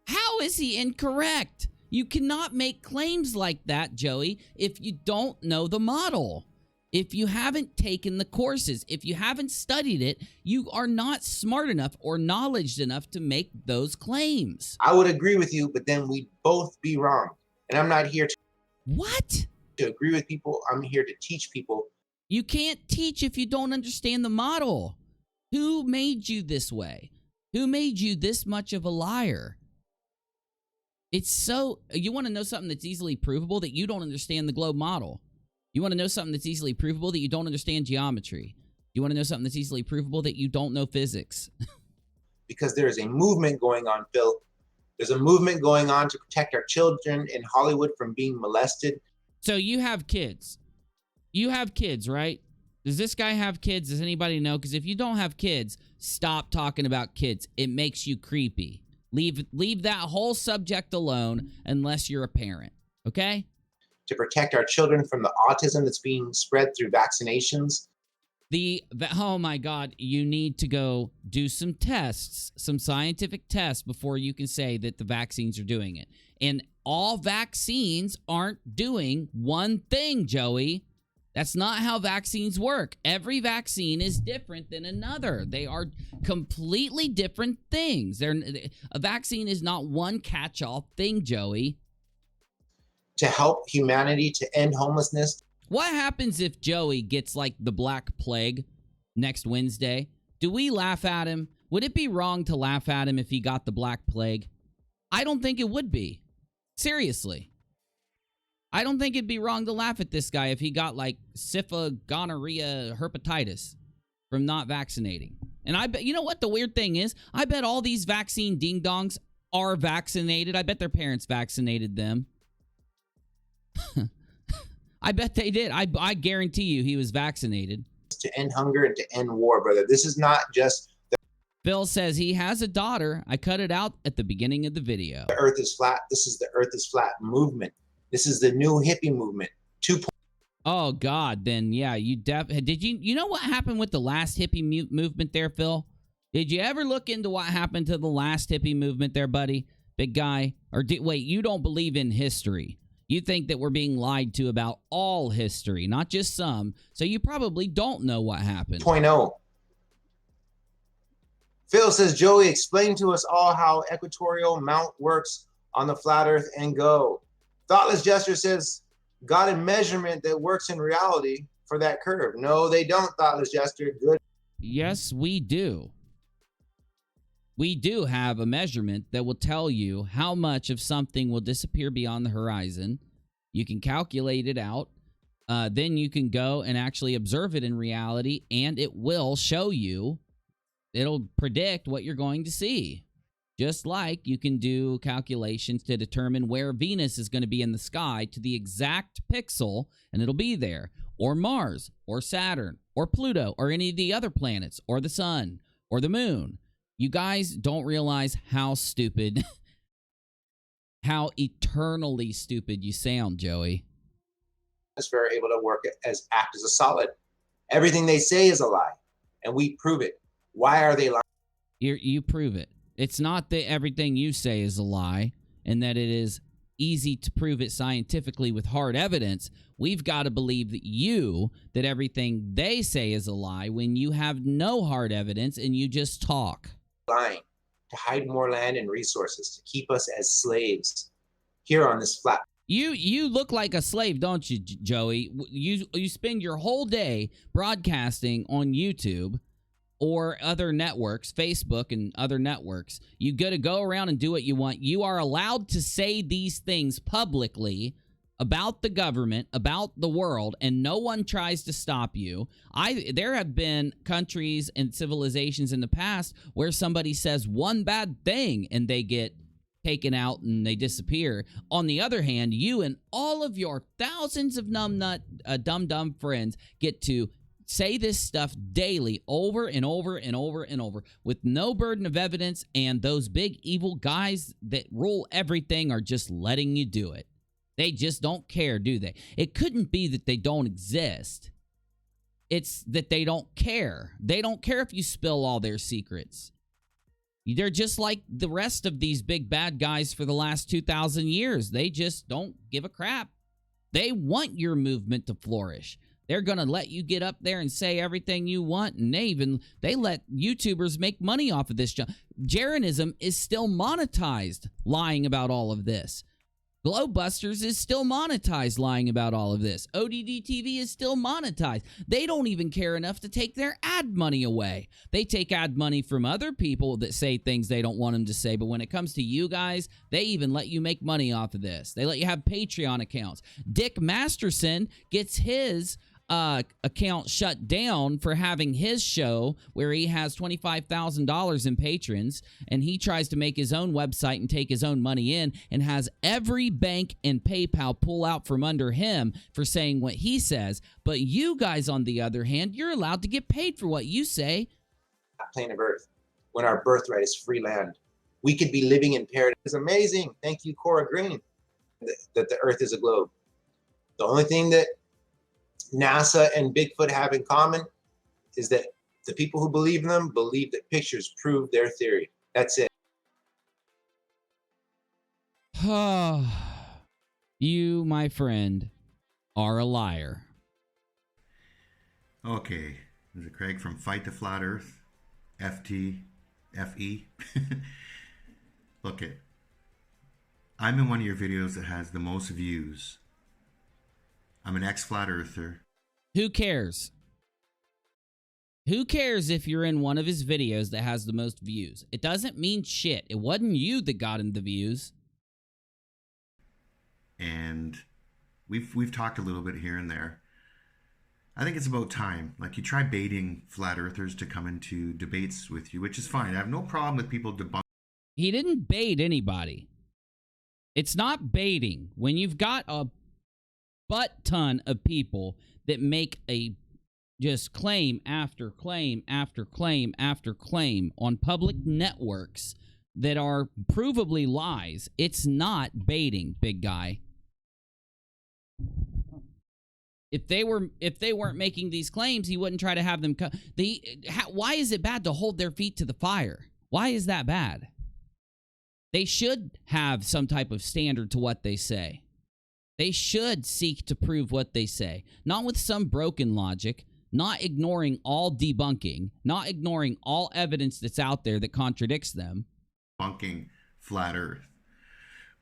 How is he incorrect? You cannot make claims like that, Joey, if you don't know the model. If you haven't taken the courses, if you haven't studied it, you are not smart enough or knowledgeable enough to make those claims. I would agree with you, but then we'd both be wrong. And I'm not here to... What? To agree with people. I'm here to teach people. You can't teach if you don't understand the model. Who made you this way? Who made you this much of a liar? It's so... You want to know something that's easily provable? That you don't understand the globe model. You want to know something that's easily provable? That you don't understand geometry. You want to know something that's easily provable? That you don't know physics. Because there is a movement going on, Phil. There's a movement going on to protect our children in Hollywood from being molested. So you have kids. You have kids, right? Does this guy have kids? Does anybody know? Because if you don't have kids, stop talking about kids. It makes you creepy. Leave that whole subject alone unless you're a parent, okay? To protect our children from the autism that's being spread through vaccinations. Oh my God, you need to go do some tests, some scientific tests before you can say that the vaccines are doing it. And all vaccines aren't doing one thing, Joey. That's not how vaccines work. Every vaccine is different than another. They are completely different things. A vaccine is not one catch-all thing, Joey. To help humanity to end homelessness. What happens if Joey gets like the Black Plague next Wednesday? Do we laugh at him? Would it be wrong to laugh at him if he got the Black Plague? I don't think it would be. Seriously. I don't think it'd be wrong to laugh at this guy if he got like syphilis, gonorrhea, hepatitis from not vaccinating. And I bet, you know what the weird thing is? I bet all these vaccine ding-dongs are vaccinated. I bet their parents vaccinated them. I bet they did. I guarantee you he was vaccinated. To end hunger and to end war, brother. This is not just... Phil says he has a daughter. I cut it out at the beginning of the video. The earth is flat. This is the earth is flat movement. This is the new hippie movement. Oh, God. Then, yeah, did you know what happened with the last hippie movement there, Phil? Did you ever look into what happened to the last hippie movement there, buddy? Big guy? Wait, you don't believe in history. You think that we're being lied to about all history, not just some. So you probably don't know what happened. 2.0. Phil says, Joey, explain to us all how equatorial mount works on the flat earth and go. Thoughtless Gesture says, got a measurement that works in reality for that curve. No, they don't, Thoughtless Gesture. Good. Yes, we do. We do have a measurement that will tell you how much of something will disappear beyond the horizon. You can calculate it out. Then you can go and actually observe it in reality, and it will show you. It'll predict what you're going to see. Just like you can do calculations to determine where Venus is going to be in the sky to the exact pixel, and it'll be there. Or Mars, or Saturn, or Pluto, or any of the other planets, or the sun, or the moon. You guys don't realize how stupid, how eternally stupid you sound, Joey. Atmosphere able to act as a solid. Everything they say is a lie, and we prove it. Why are they lying? You prove it. It's not that everything you say is a lie and that it is easy to prove it scientifically with hard evidence. We've got to believe that everything they say is a lie when you have no hard evidence and you just talk. Lying to hide more land and resources, to keep us as slaves here on this flat. You look like a slave, don't you, Joey? You spend your whole day broadcasting on YouTube or other networks, Facebook and other networks. You got to go around and do what you want. You are allowed to say these things publicly about the government, about the world, and no one tries to stop you. There have been countries and civilizations in the past where somebody says one bad thing and they get taken out and they disappear. On the other hand, you and all of your thousands of dumb friends get to say this stuff daily over and over and over and over with no burden of evidence, and those big evil guys that rule everything are just letting you do it. They just don't care, do they? It couldn't be that they don't exist. It's that they don't care. They don't care if you spill all their secrets. They're just like the rest of these big bad guys for the last 2,000 years. They just don't give a crap. They want your movement to flourish. They're going to let you get up there and say everything you want, and they let YouTubers make money off of this. Jeranism is still monetized lying about all of this. Globebusters is still monetized lying about all of this. ODD TV is still monetized. They don't even care enough to take their ad money away. They take ad money from other people that say things they don't want them to say, but when it comes to you guys, they even let you make money off of this. They let you have Patreon accounts. Dick Masterson gets his account shut down for having his show where he has $25,000 in patrons, and he tries to make his own website and take his own money in, and has every bank and PayPal pull out from under him for saying what he says. But you guys, on the other hand, you're allowed to get paid for what you say. Plane of Earth, when our birthright is free land. We could be living in paradise. It's amazing. Thank you, Cora Green, that the Earth is a globe. The only thing that NASA and Bigfoot have in common is that the people who believe in them believe that pictures prove their theory. That's it. You, my friend, are a liar. Okay, this is Craig from Fight the Flat Earth, FE. Look it. I'm in one of your videos that has the most views. I'm an ex-flat earther. Who cares? Who cares if you're in one of his videos that has the most views? It doesn't mean shit. It wasn't you that got him the views. And we've talked a little bit here and there. I think it's about time. Like, you try baiting flat earthers to come into debates with you, which is fine. I have no problem with people debunking. He didn't bait anybody. It's not baiting. When you've got a butt ton of people that make a just claim after claim after claim after claim on public networks that are provably lies, it's not baiting, big guy. If they weren't making these claims, he wouldn't try to have them why is it bad to hold their feet to the fire? Why is that bad? They should have some type of standard to what they say. They should seek to prove what they say, not with some broken logic, not ignoring all debunking, not ignoring all evidence that's out there that contradicts them. Debunking flat earth.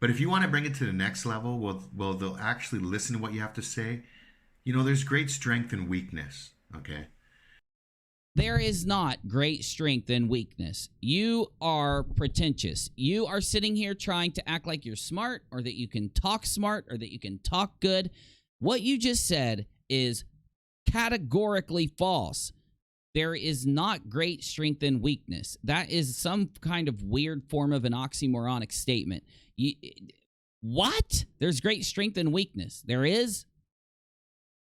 But if you want to bring it to the next level, well, they'll actually listen to what you have to say. You know, there's great strength and weakness, okay? There is not great strength and weakness. You are pretentious. You are sitting here trying to act like you're smart, or that you can talk smart, or that you can talk good. What you just said is categorically false. There is not great strength and weakness. That is some kind of weird form of an oxymoronic statement. What? There's great strength and weakness. There is?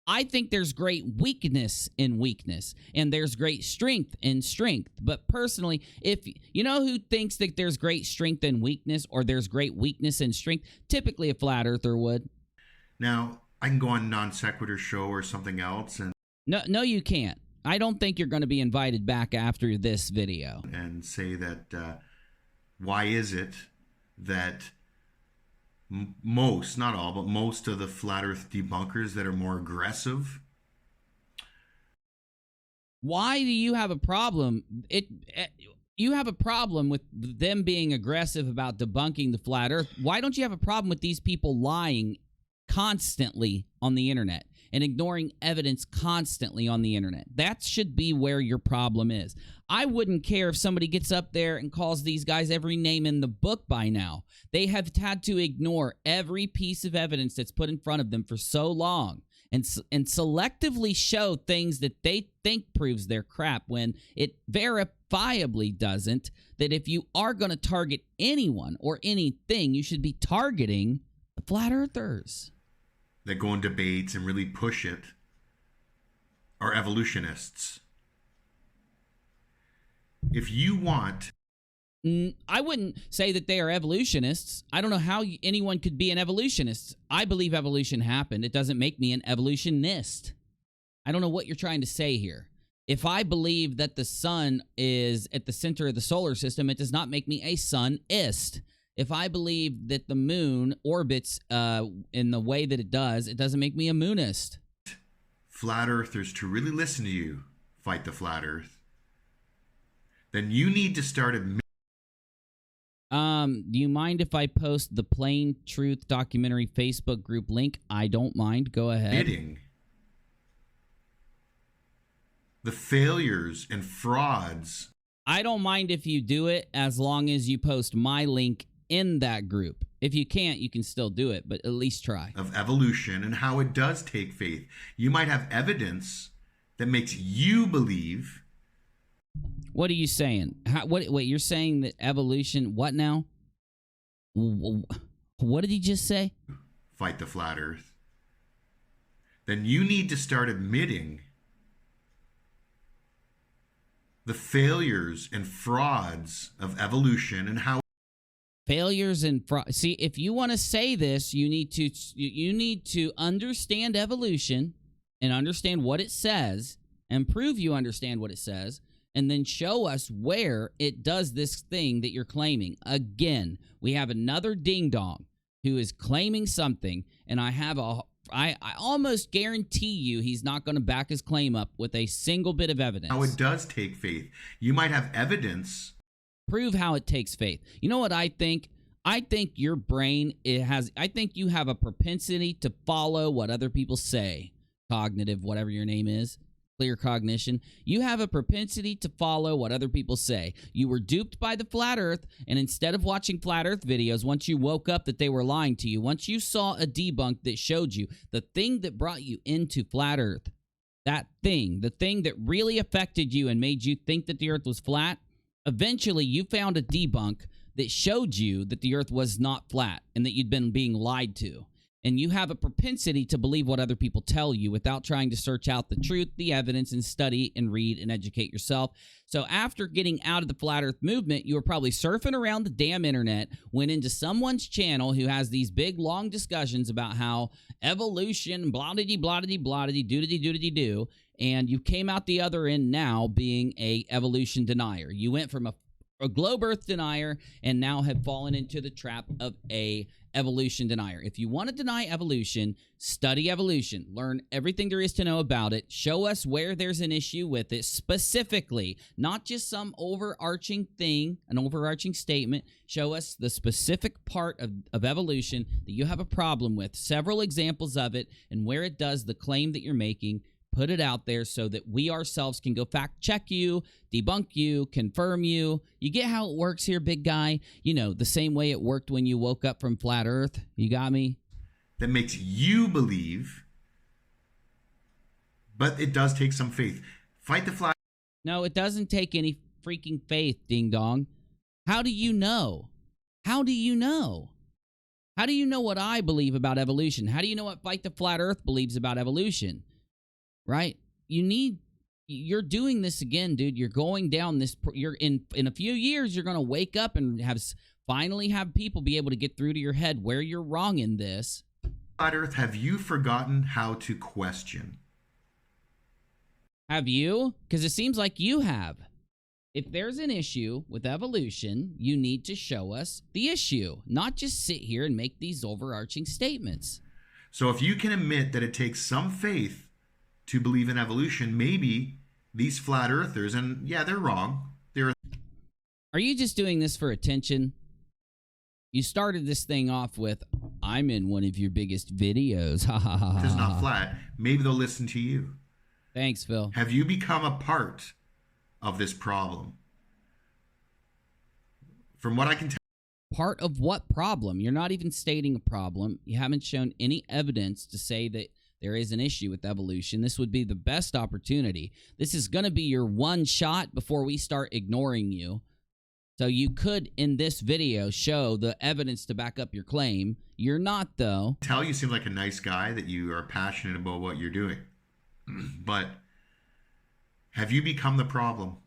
I think there's great weakness in weakness, and there's great strength in strength. But personally, if you know who thinks that there's great strength and weakness, or there's great weakness and strength, typically a flat earther would. Now, I can go on Non Sequitur show or something else and No, you can't. I don't think you're going to be invited back after this video. And say that why is it that most, not all, but most of the flat earth debunkers that are more aggressive. Why do you have a problem? You have a problem with them being aggressive about debunking the flat earth. Why don't you have a problem with these people lying constantly on the internet and ignoring evidence constantly on the internet? That should be where your problem is. I wouldn't care if somebody gets up there and calls these guys every name in the book by now. They have had to ignore every piece of evidence that's put in front of them for so long and selectively show things that they think proves their crap when it verifiably doesn't. That if you are going to target anyone or anything, you should be targeting the flat earthers that go in debates and really push it are evolutionists. If you want... I wouldn't say that they are evolutionists. I don't know how anyone could be an evolutionist. I believe evolution happened. It doesn't make me an evolutionist. I don't know what you're trying to say here. If I believe that the sun is at the center of the solar system, it does not make me a sunist. If I believe that the moon orbits in the way that it doesn't make me a moonist. Flat earthers to really listen to you, Fight the Flat Earth, then you need to start a... Do you mind if I post the Plain Truth documentary Facebook group link? I don't mind. Go ahead. Admitting the failures and frauds. I don't mind if you do it as long as you post my link in that group. If you can't, you can still do it, but at least try. Of evolution and how it does take faith. You might have evidence that makes you believe. What are you saying? Wait, you're saying that evolution, what now? What did he just say? Fight the flat earth. Then you need to start admitting the failures and frauds of evolution and how failures and fraud. See, if you want to say this, you need to understand evolution and understand what it says and prove you understand what it says, and then show us where it does this thing that you're claiming. Again, we have another ding-dong who is claiming something, and I almost guarantee you he's not going to back his claim up with a single bit of evidence. how it does take faith. You might have evidence. Prove how it takes faith. You know what I think? I think your brain, I think you have a propensity to follow what other people say. Cognitive, whatever your name is. Clear cognition. You have a propensity to follow what other people say. You were duped by the flat earth, and instead of watching flat earth videos, once you woke up that they were lying to you, once you saw a debunk that showed you the thing that brought you into flat earth, that thing, the thing that really affected you and made you think that the earth was flat, eventually you found a debunk that showed you that the earth was not flat and that you'd been being lied to. And you have a propensity to believe what other people tell you without trying to search out the truth, the evidence, and study and read and educate yourself. So after getting out of the flat earth movement, you were probably surfing around the damn internet, went into someone's channel who has these big, long discussions about how evolution, blah-diddy, blah-diddy, blah-diddy, do-diddy-do-diddy-do, and you came out the other end now being a evolution denier. You went from a globe earth denier and now have fallen into the trap of a evolution denier. If you want to deny evolution, study evolution. Learn everything there is to know about it. Show us where there's an issue with it specifically, not just some overarching thing, an overarching statement. Show us the specific part of evolution that you have a problem with, several examples of it, and where it does the claim that you're making. Put it out there so that we ourselves can go fact check you, debunk you, confirm you. You get how it works here, big guy? You know, the same way it worked when you woke up from flat earth. You got me? That makes you believe, but it does take some faith. Fight the flat. No, it doesn't take any freaking faith, ding dong. How do you know? How do you know? How do you know what I believe about evolution? How do you know what Fight the Flat Earth believes about evolution? Right? You're doing this again, dude. You're going down this, you're in a few years, you're going to wake up and finally have people be able to get through to your head where you're wrong in this. Flat Earth, have you forgotten how to question? Have you? Because it seems like you have. If there's an issue with evolution, you need to show us the issue, not just sit here and make these overarching statements. So if you can admit that it takes some faith to believe in evolution, maybe these flat earthers, and yeah, they're wrong. Are you just doing this for attention? You started this thing off with, I'm in one of your biggest videos. Ha ha ha. It's not flat. Maybe they'll listen to you. Thanks, Phil. Have you become a part of this problem? From what I can tell. Part of what problem? You're not even stating a problem. You haven't shown any evidence to say that there is an issue with evolution. This would be the best opportunity. This is going to be your one shot before we start ignoring you. So you could, in this video, show the evidence to back up your claim. You're not, though. Tell you seem like a nice guy, that you are passionate about what you're doing. But have you become the problem?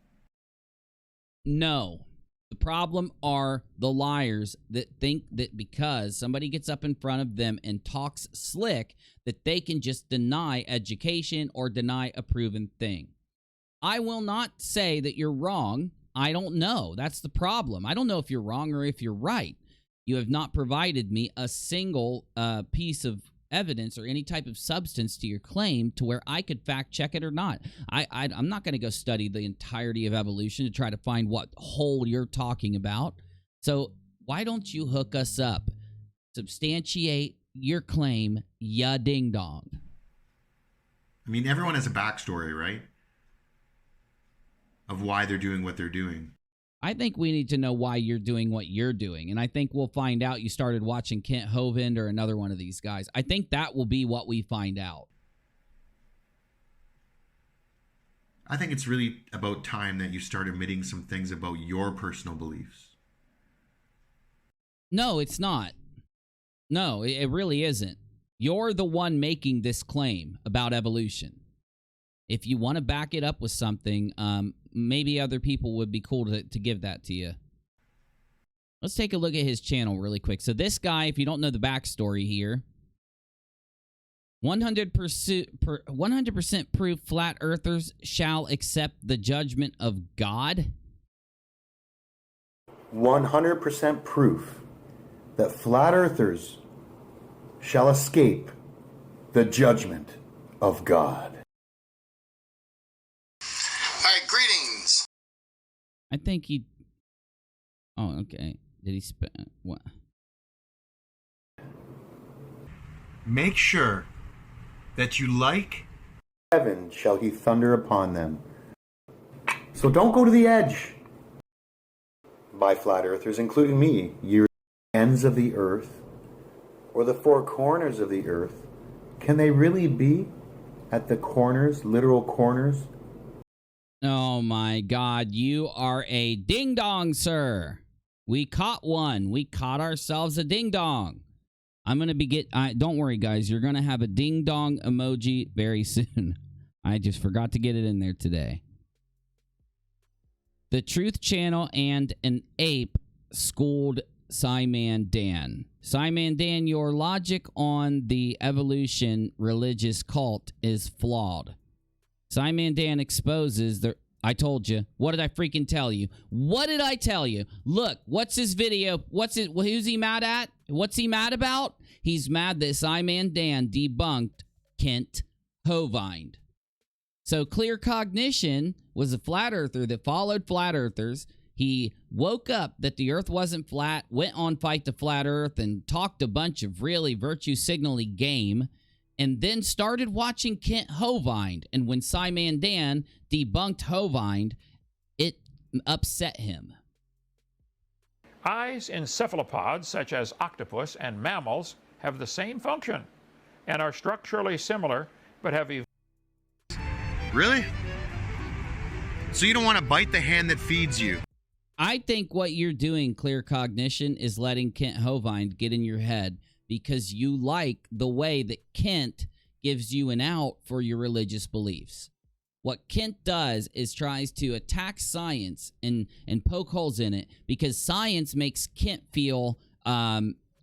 No. The problem are the liars that think that because somebody gets up in front of them and talks slick, that they can just deny education or deny a proven thing. I will not say that you're wrong. I don't know. That's the problem. I don't know if you're wrong or if you're right. You have not provided me a single piece of evidence or any type of substance to your claim to where I could fact check it or not. I'm not going to go study the entirety of evolution to try to find what hole you're talking about. So why don't you hook us up? Substantiate your claim, ya ding dong. I mean, everyone has a backstory, right? Of why they're doing what they're doing. I think we need to know why you're doing what you're doing. And I think we'll find out you started watching Kent Hovind or another one of these guys. I think that will be what we find out. I think it's really about time that you start admitting some things about your personal beliefs. No, it's not. No, it really isn't. You're the one making this claim about evolution. If you want to back it up with something, maybe other people would be cool to give that to you. Let's take a look at his channel really quick. So this guy, if you don't know the backstory here, 100% proof flat earthers shall accept the judgment of God. 100% proof that flat earthers shall escape the judgment of God. All right, greetings. I think he... Oh, okay. Did he spend... What? Make sure that you like heaven shall he thunder upon them. So don't go to the edge. By flat earthers, including me, you're ends of the earth or the four corners of the earth. Can they really be at the corners, literal corners? Oh my God, you are a ding-dong, sir. We caught one. We caught ourselves a ding-dong. I'm going to be don't worry, guys. You're going to have a ding-dong emoji very soon. I just forgot to get it in there today. The Truth Channel and an ape schooled Simon Dan. Simon Dan, your logic on the evolution religious cult is flawed. Simon Dan exposes the... I told you. What did I freaking tell you? What did I tell you? Look, what's his video? Who's he mad at? What's he mad about? He's mad that Simon Dan debunked Kent Hovind. So Clear Cognition was a flat earther that followed flat earthers. He woke up that the earth wasn't flat, went on Fight the Flat Earth, and talked a bunch of really virtue signally game, and then started watching Kent Hovind. And when Simon Dan debunked Hovind, it upset him. Eyes in cephalopods, such as octopus and mammals, have the same function and are structurally similar, but have evolved. Really? So you don't want to bite the hand that feeds you? I think what you're doing, Clear Cognition, is letting Kent Hovind get in your head because you like the way that Kent gives you an out for your religious beliefs. What Kent does is tries to attack science and poke holes in it because science makes Kent feel,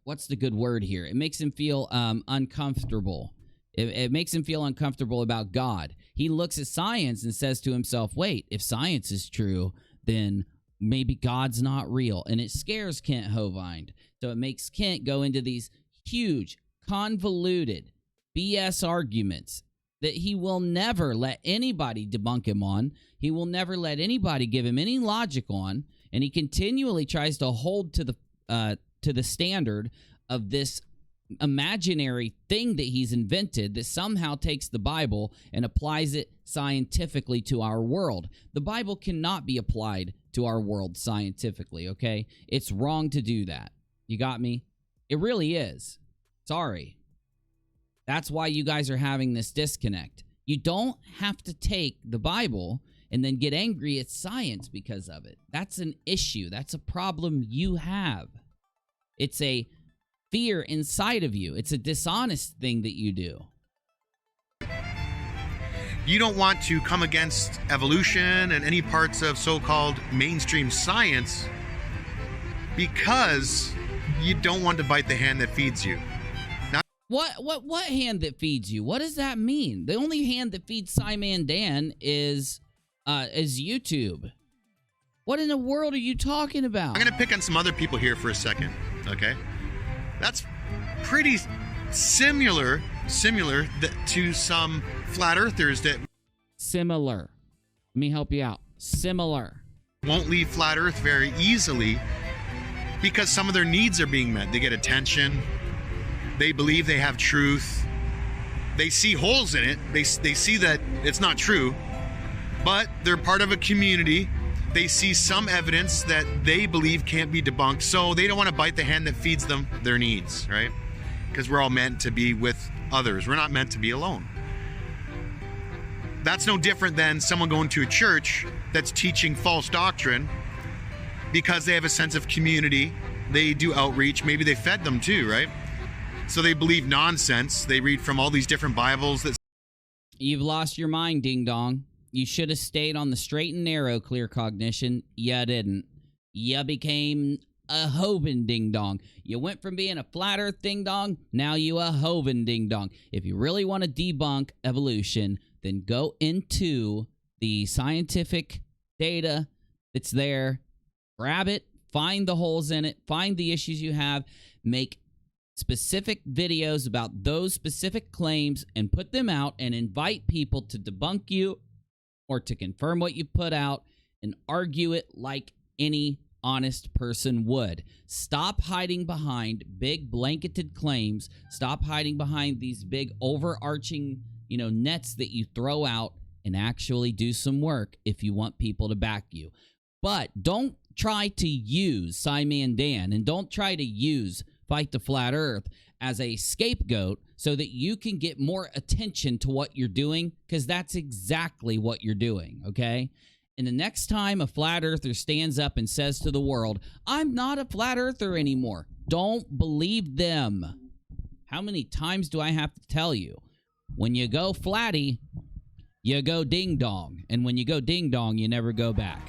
what's the good word here? It makes him feel uncomfortable. It makes him feel uncomfortable about God. He looks at science and says to himself, wait, if science is true, then maybe God's not real. And it scares Kent Hovind. So it makes Kent go into these huge, convoluted BS arguments that he will never let anybody debunk him on. He will never let anybody give him any logic on. And he continually tries to hold to the standard of this imaginary thing that he's invented that somehow takes the Bible and applies it scientifically to our world. The Bible cannot be applied to our world scientifically, okay? It's wrong to do that. You got me? It really is. Sorry. That's why you guys are having this disconnect. You don't have to take the Bible and then get angry at science because of it. That's an issue. That's a problem you have. It's a fear inside of you. It's a dishonest thing that you do. You don't want to come against evolution and any parts of so-called mainstream science because you don't want to bite the hand that feeds you. What hand that feeds you? What does that mean? The only hand that feeds Simon Dan is YouTube. What in the world are you talking about? I'm going to pick on some other people here for a second, okay? That's pretty similar to some flat earthers that... Similar. Let me help you out. Similar. Won't leave flat earth very easily because some of their needs are being met. They get attention. They believe they have truth. They see holes in it. They see that it's not true, but they're part of a community they see some evidence that they believe can't be debunked, so they don't want to bite the hand that feeds them their needs, right? Because we're all meant to be with others. We're not meant to be alone. That's no different than someone going to a church that's teaching false doctrine because they have a sense of community. They do outreach. Maybe they fed them too, right? So they believe nonsense. They read from all these different Bibles that... You've lost your mind, ding dong. You should have stayed on the straight and narrow, clear cognition. You didn't. You became a Hoven ding dong. You went from being a flat earth ding dong, now you a Hoven ding dong. If you really want to debunk evolution, then go into the scientific data that's there, grab it, find the holes in it, find the issues you have, make specific videos about those specific claims and put them out and invite people to debunk you or to confirm what you put out and argue it like any honest person would. Stop hiding behind big blanketed claims. Stop hiding behind these big overarching, nets that you throw out, and actually do some work if you want people to back you. But don't try to use Simon Dan and don't try to use Fight the Flat Earth as a scapegoat so that you can get more attention to what you're doing, because that's exactly what you're doing, okay? And the next time a flat earther stands up and says to the world, I'm not a flat earther anymore, don't believe them. How many times do I have to tell you? When you go flatty, you go ding dong. And when you go ding dong, you never go back.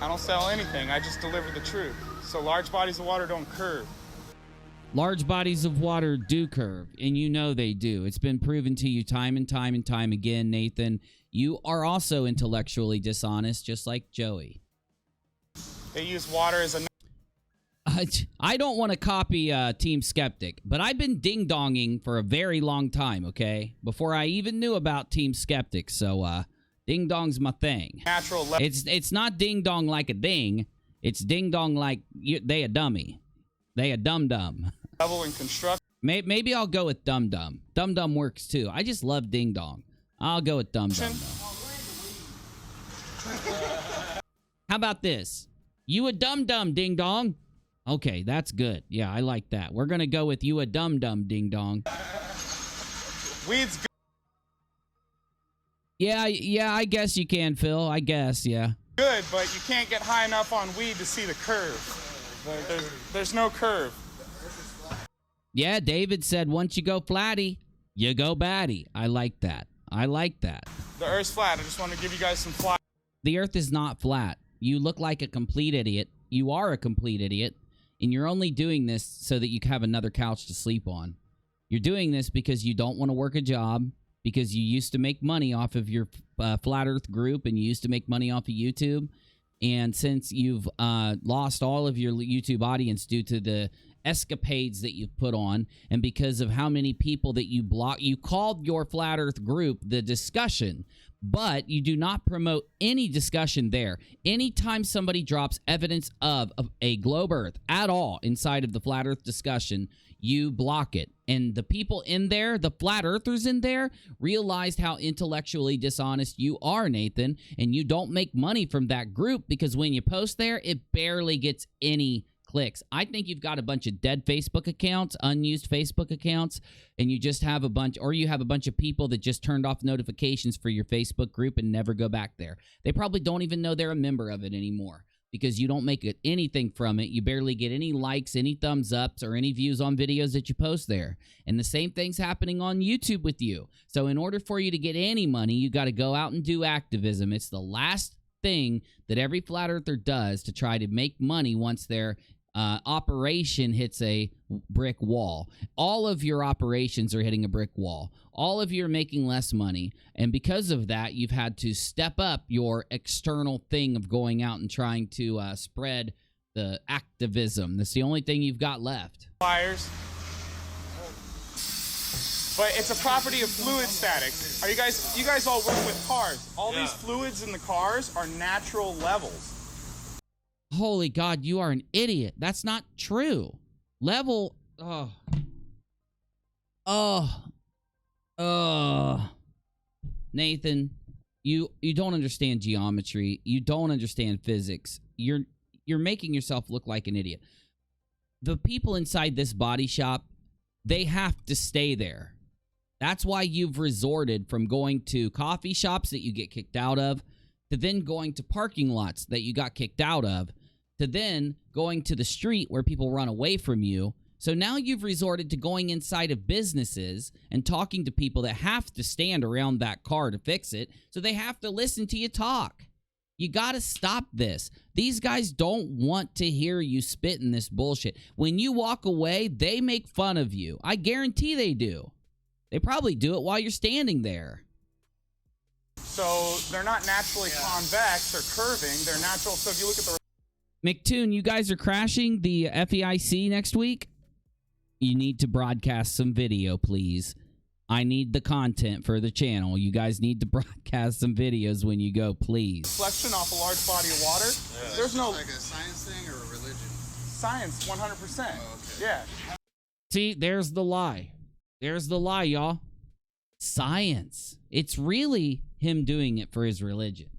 I don't sell anything. I just deliver the truth. So large bodies of water don't curve. Large bodies of water do curve, and you know they do. It's been proven to you time and time and time again, Nathan. You are also intellectually dishonest, just like Joey. They use water as a... I don't want to copy Team Skeptic, but I've been ding-donging for a very long time, okay? Before I even knew about Team Skeptic, so ding-dong's my thing. Natural it's not ding-dong like a ding. It's ding-dong like they a dummy. They a dum-dum. level and construct. Maybe I'll go with dum-dum. Dum-dum works too. I just love ding-dong. I'll go with dum-dum, though. How about this? You a dum-dum, ding-dong. Okay, that's good. Yeah, I like that. We're going to go with you a dum-dum, ding-dong. Weed's good. Yeah, I guess you can, Phil. I guess, yeah. Good, but you can't get high enough on weed to see the curve. There's no curve. Yeah, David said once you go flatty, you go batty. I like that. I like that. The Earth's flat. I just want to give you guys some flat. The Earth is not flat. You look like a complete idiot. You are a complete idiot. And you're only doing this so that you have another couch to sleep on. You're doing this because you don't want to work a job, because you used to make money off of your Flat Earth group, and you used to make money off of YouTube. And since you've lost all of your YouTube audience due to the escapades that you've put on, and because of how many people that you block, you called your Flat Earth group The Discussion, but you do not promote any discussion there. Anytime somebody drops evidence of a globe Earth at all inside of the Flat Earth discussion, you block it. And the people in there, the Flat Earthers in there, realized how intellectually dishonest you are, Nathan, and you don't make money from that group, because when you post there, it barely gets any clicks. I think you've got a bunch of dead Facebook accounts, unused Facebook accounts, and you just have a bunch, or you have a bunch of people that just turned off notifications for your Facebook group and never go back there. They probably don't even know they're a member of it anymore, because you don't make anything from it. You barely get any likes, any thumbs ups, or any views on videos that you post there. And the same thing's happening on YouTube with you. So in order for you to get any money, you got to go out and do activism. It's the last thing that every Flat Earther does to try to make money once they're operation hits a brick wall. All of your operations are hitting a brick wall. All of you are making less money. And because of that, you've had to step up your external thing of going out and trying to spread the activism. That's the only thing you've got left. Fires. But it's a property of fluid static. Are you guys all work with cars? All these fluids in the cars are natural levels. Holy God, you are an idiot. That's not true. Level. Nathan, you don't understand geometry. You don't understand physics. You're making yourself look like an idiot. The people inside this body shop, they have to stay there. That's why you've resorted from going to coffee shops that you get kicked out of, to then going to parking lots that you got kicked out of, to then going to the street where people run away from you. So now you've resorted to going inside of businesses and talking to people that have to stand around that car to fix it, so they have to listen to you talk. You got to stop this. These guys don't want to hear you spitting this bullshit. When you walk away, they make fun of you. I guarantee they do. They probably do it while you're standing there. So they're not naturally convex or curving. They're natural. So if you look at the... McToon, you guys are crashing the FEIC next week? You need to broadcast some video, please. I need the content for the channel. You guys need to broadcast some videos when you go, please. Reflection off a large body of water. Yeah. There's no... like a science thing or a religion? Science, 100%. Oh, okay. Yeah. See, there's the lie. There's the lie, y'all. Science. It's really him doing it for his religion.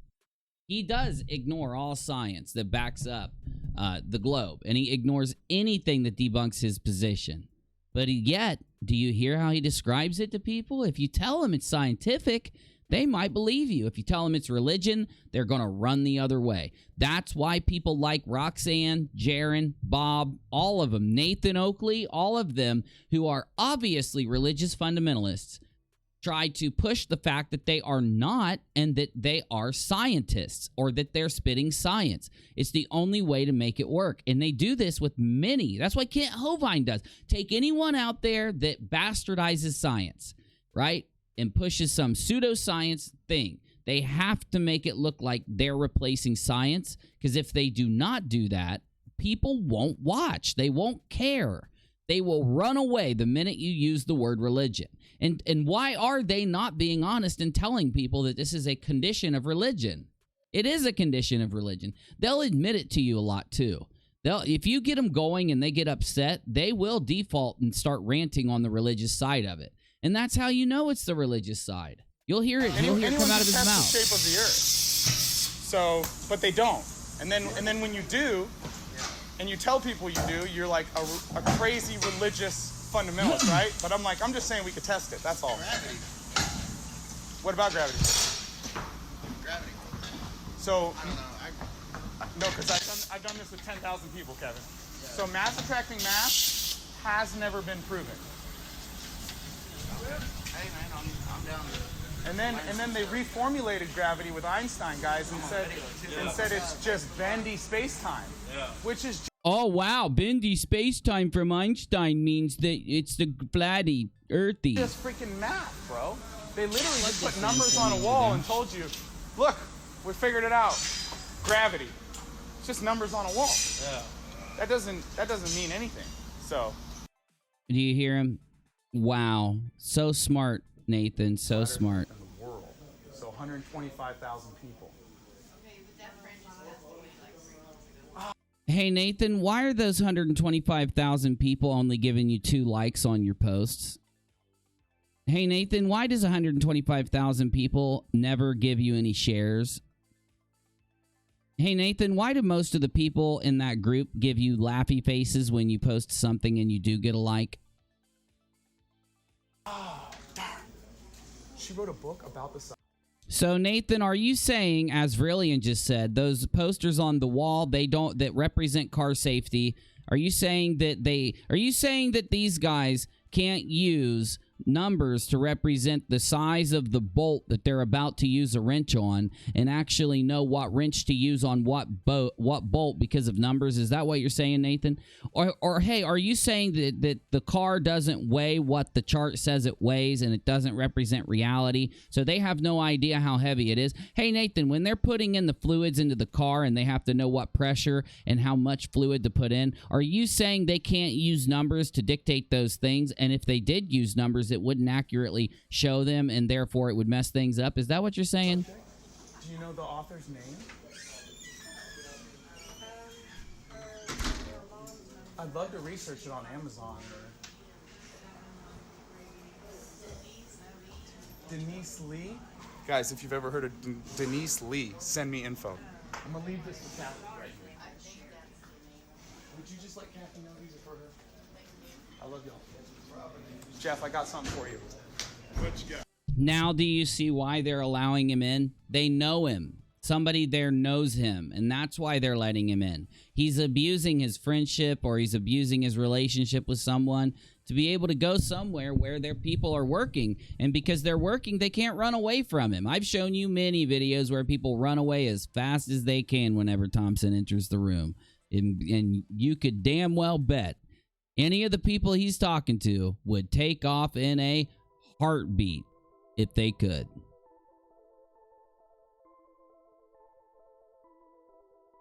He does ignore all science that backs up the globe, and he ignores anything that debunks his position. But yet, do you hear how he describes it to people? If you tell them it's scientific, they might believe you. If you tell them it's religion, they're going to run the other way. That's why people like Roxanne, Jaron, Bob, all of them, Nathan Oakley, all of them who are obviously religious fundamentalists, try to push the fact that they are not, and that they are scientists, or that they're spitting science. It's the only way to make it work. And they do this with many. That's what Kent Hovind does. Take anyone out there that bastardizes science, right? And pushes some pseudoscience thing. They have to make it look like they're replacing science, because if they do not do that, people won't watch. They won't care. They will run away the minute you use the word religion. And why are they not being honest and telling people that this is a condition of religion? It is a condition of religion. They'll admit it to you a lot too. If you get them going and they get upset, they will default and start ranting on the religious side of it. And that's how you know it's the religious side. You'll hear it. You'll hear it come out of his mouth. The shape of the earth. So, but they don't. And then when you do, and you tell people you do, you're like a crazy religious fundamentalist, right? But I'm like, I'm just saying we could test it. That's all. Gravity. What about gravity? Gravity. So, I don't know. no, because I've done this with 10,000 people, Kevin. Yeah. So mass attracting mass has never been proven. Hey man, I'm down to... And then they reformulated gravity with Einstein, guys, and said it's just bendy space-time, which is... Oh, wow. Bendy space-time from Einstein means that it's the flatty, earthy. Just freaking math, bro. They literally just put numbers on a wall and told you, look, we figured it out. Gravity. It's just numbers on a wall. Yeah. That doesn't mean anything. So. Do you hear him? Wow. So smart, Nathan. So smart. In the world. So 125,000 people. Hey, Nathan, why are those 125,000 people only giving you 2 likes on your posts? Hey, Nathan, why does 125,000 people never give you any shares? Hey, Nathan, why do most of the people in that group give you laughy faces when you post something and you do get a like? Oh, darn. She wrote a book about the sun. So, Nathan, are you saying, as Vrillian just said, those posters on the wall, that represent car safety, are you saying that these guys can't use numbers to represent the size of the bolt that they're about to use a wrench on, and actually know what wrench to use on what bolt because of numbers? Is that what you're saying, Nathan? Or hey, are you saying that the car doesn't weigh what the chart says it weighs, and it doesn't represent reality, so they have no idea how heavy it is? Hey, Nathan, when they're putting in the fluids into the car and they have to know what pressure and how much fluid to put in, are you saying they can't use numbers to dictate those things? And if they did use numbers, it wouldn't accurately show them, and therefore it would mess things up? Is that what you're saying? Do you know the author's name? I'd love to research it on Amazon. Denise Lee? Guys, if you've ever heard of Denise Lee, send me info. I'm gonna leave this for Kathy right here. Would you just let Kathy know these are for her? I love y'all. Jeff, I got something for you. What you got? Now do you see why they're allowing him in? They know him. Somebody there knows him, and that's why they're letting him in. He's abusing his friendship, or he's abusing his relationship with someone to be able to go somewhere where their people are working. And because they're working, they can't run away from him. I've shown you many videos where people run away as fast as they can whenever Thompson enters the room. And you could damn well bet any of the people he's talking to would take off in a heartbeat if they could.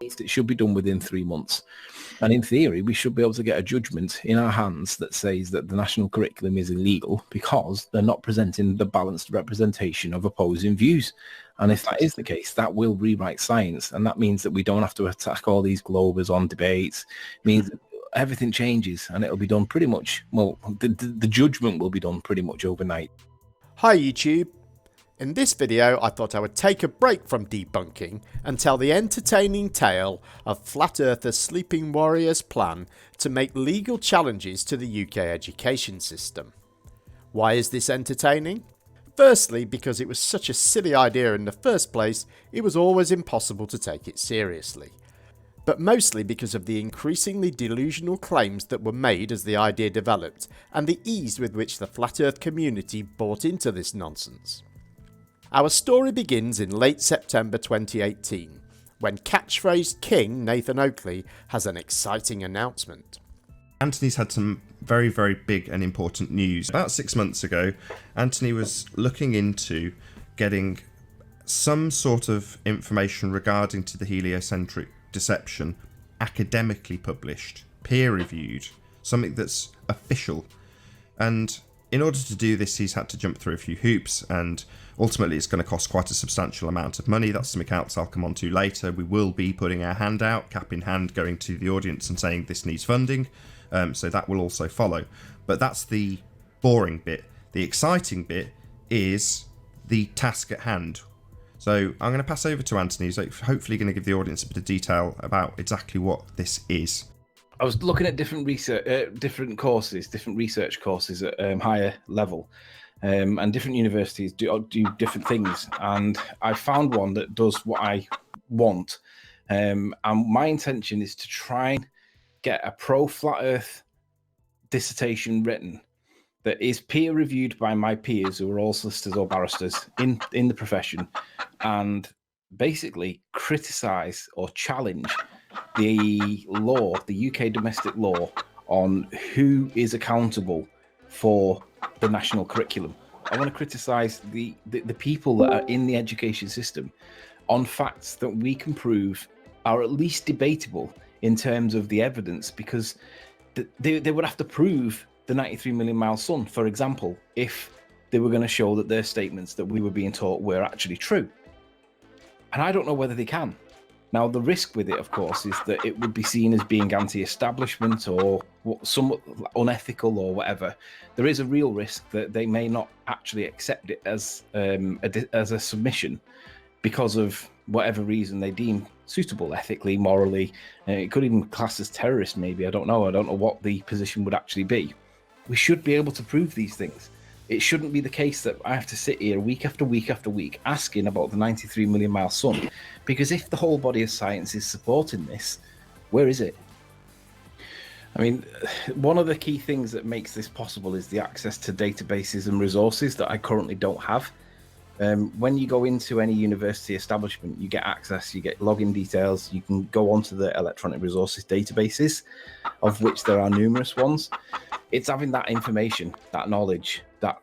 It should be done within 3 months. And in theory, we should be able to get a judgment in our hands that says that the national curriculum is illegal because they're not presenting the balanced representation of opposing views. And if that is the case, that will rewrite science. And that means that we don't have to attack all these globers on debates. It means that everything changes, and it'll be done pretty much, well, the judgment will be done pretty much overnight. Hi YouTube. In this video, I thought I would take a break from debunking and tell the entertaining tale of Flat Earther Sleeping Warrior's plan to make legal challenges to the UK education system. Why is this entertaining? Firstly, because it was such a silly idea in the first place, it was always impossible to take it seriously. But mostly because of the increasingly delusional claims that were made as the idea developed, and the ease with which the Flat Earth community bought into this nonsense. Our story begins in late September 2018, when catchphrase king Nathan Oakley has an exciting announcement. Anthony's had some very, very big and important news. About 6 months ago, Anthony was looking into getting some sort of information regarding to the heliocentric deception academically published, peer-reviewed, something that's official. And in order to do this, he's had to jump through a few hoops, and ultimately it's going to cost quite a substantial amount of money. That's something else I'll come on to later. We will be putting our hand out, cap in hand, going to the audience and saying this needs funding, so that will also follow. But that's the boring bit. The exciting bit is the task at hand. So I'm going to pass over to Anthony, who's hopefully going to give the audience a bit of detail about exactly what this is. I was looking at different research, different research courses at higher level, and different universities do different things. And I found one that does what I want, and my intention is to try and get a pro-flat Earth dissertation written that is peer-reviewed by my peers who are all solicitors or barristers in the profession, and basically criticise or challenge the law, the UK domestic law, on who is accountable for the national curriculum. I want to criticise the people that are in the education system on facts that we can prove are at least debatable in terms of the evidence, because they would have to prove the 93 million mile sun, for example, if they were going to show that their statements that we were being taught were actually true. And I don't know whether they can. Now, the risk with it, of course, is that it would be seen as being anti-establishment or somewhat unethical or whatever. There is a real risk that they may not actually accept it as a submission because of whatever reason they deem suitable ethically, morally. It could even class as terrorist, maybe. I don't know what the position would actually be. We should be able to prove these things. It shouldn't be the case that I have to sit here week after week after week asking about the 93 million mile sun, because if the whole body of science is supporting this, where is it? I mean, one of the key things that makes this possible is the access to databases and resources that I currently don't have. When you go into any university establishment, you get access, you get login details, you can go onto the electronic resources databases, of which there are numerous ones. It's having that information, that knowledge, that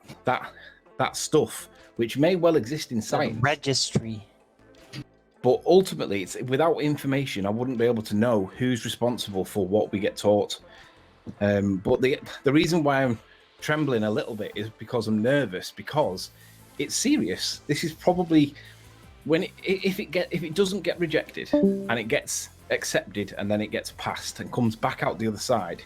stuff, which may well exist in science. Registry. But ultimately, it's without information, I wouldn't be able to know who's responsible for what we get taught. But the reason why I'm trembling a little bit is because I'm nervous, because it's serious. This is probably when if it doesn't get rejected and it gets accepted and then it gets passed and comes back out the other side,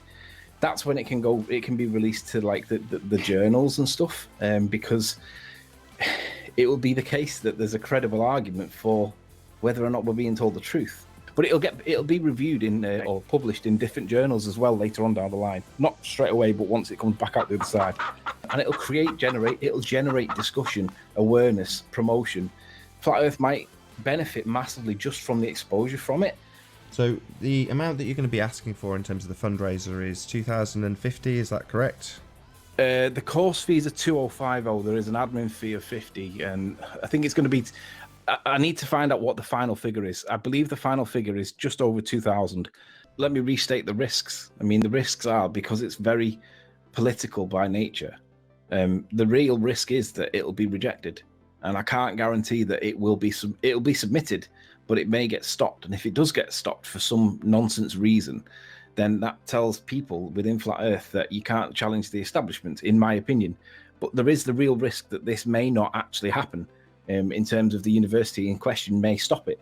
that's when it can go. It can be released to like the journals and stuff, because it will be the case that there's a credible argument for whether or not we're being told the truth. But it'll be reviewed in or published in different journals as well later on down the line. Not straight away, but once it comes back out the other side, and it'll generate discussion, awareness, promotion. Flat Earth might benefit massively just from the exposure from it. So the amount that you're going to be asking for in terms of the fundraiser is $2,050. Is that correct? The course fees are $2,050. There is an admin fee of $50, and I think it's going to be. I need to find out what the final figure is. I believe the final figure is just over 2,000. Let me restate the risks. I mean, the risks are because it's very political by nature. The real risk is that it'll be rejected, and I can't guarantee that it'll be submitted, but it may get stopped. And if it does get stopped for some nonsense reason, then that tells people within Flat Earth that you can't challenge the establishment, in my opinion. But there is the real risk that this may not actually happen. In terms of the university in question may stop it.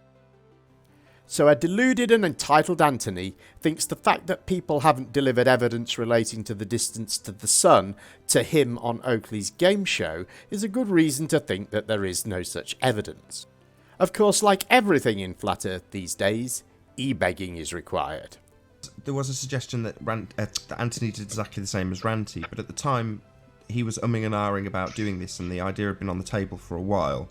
So a deluded and entitled Anthony thinks the fact that people haven't delivered evidence relating to the distance to the sun to him on Oakley's game show is a good reason to think that there is no such evidence. Of course, like everything in Flat Earth these days, e-begging is required. There was a suggestion that Anthony did exactly the same as Ranty, but at the time he was umming and ahhing about doing this, and the idea had been on the table for a while.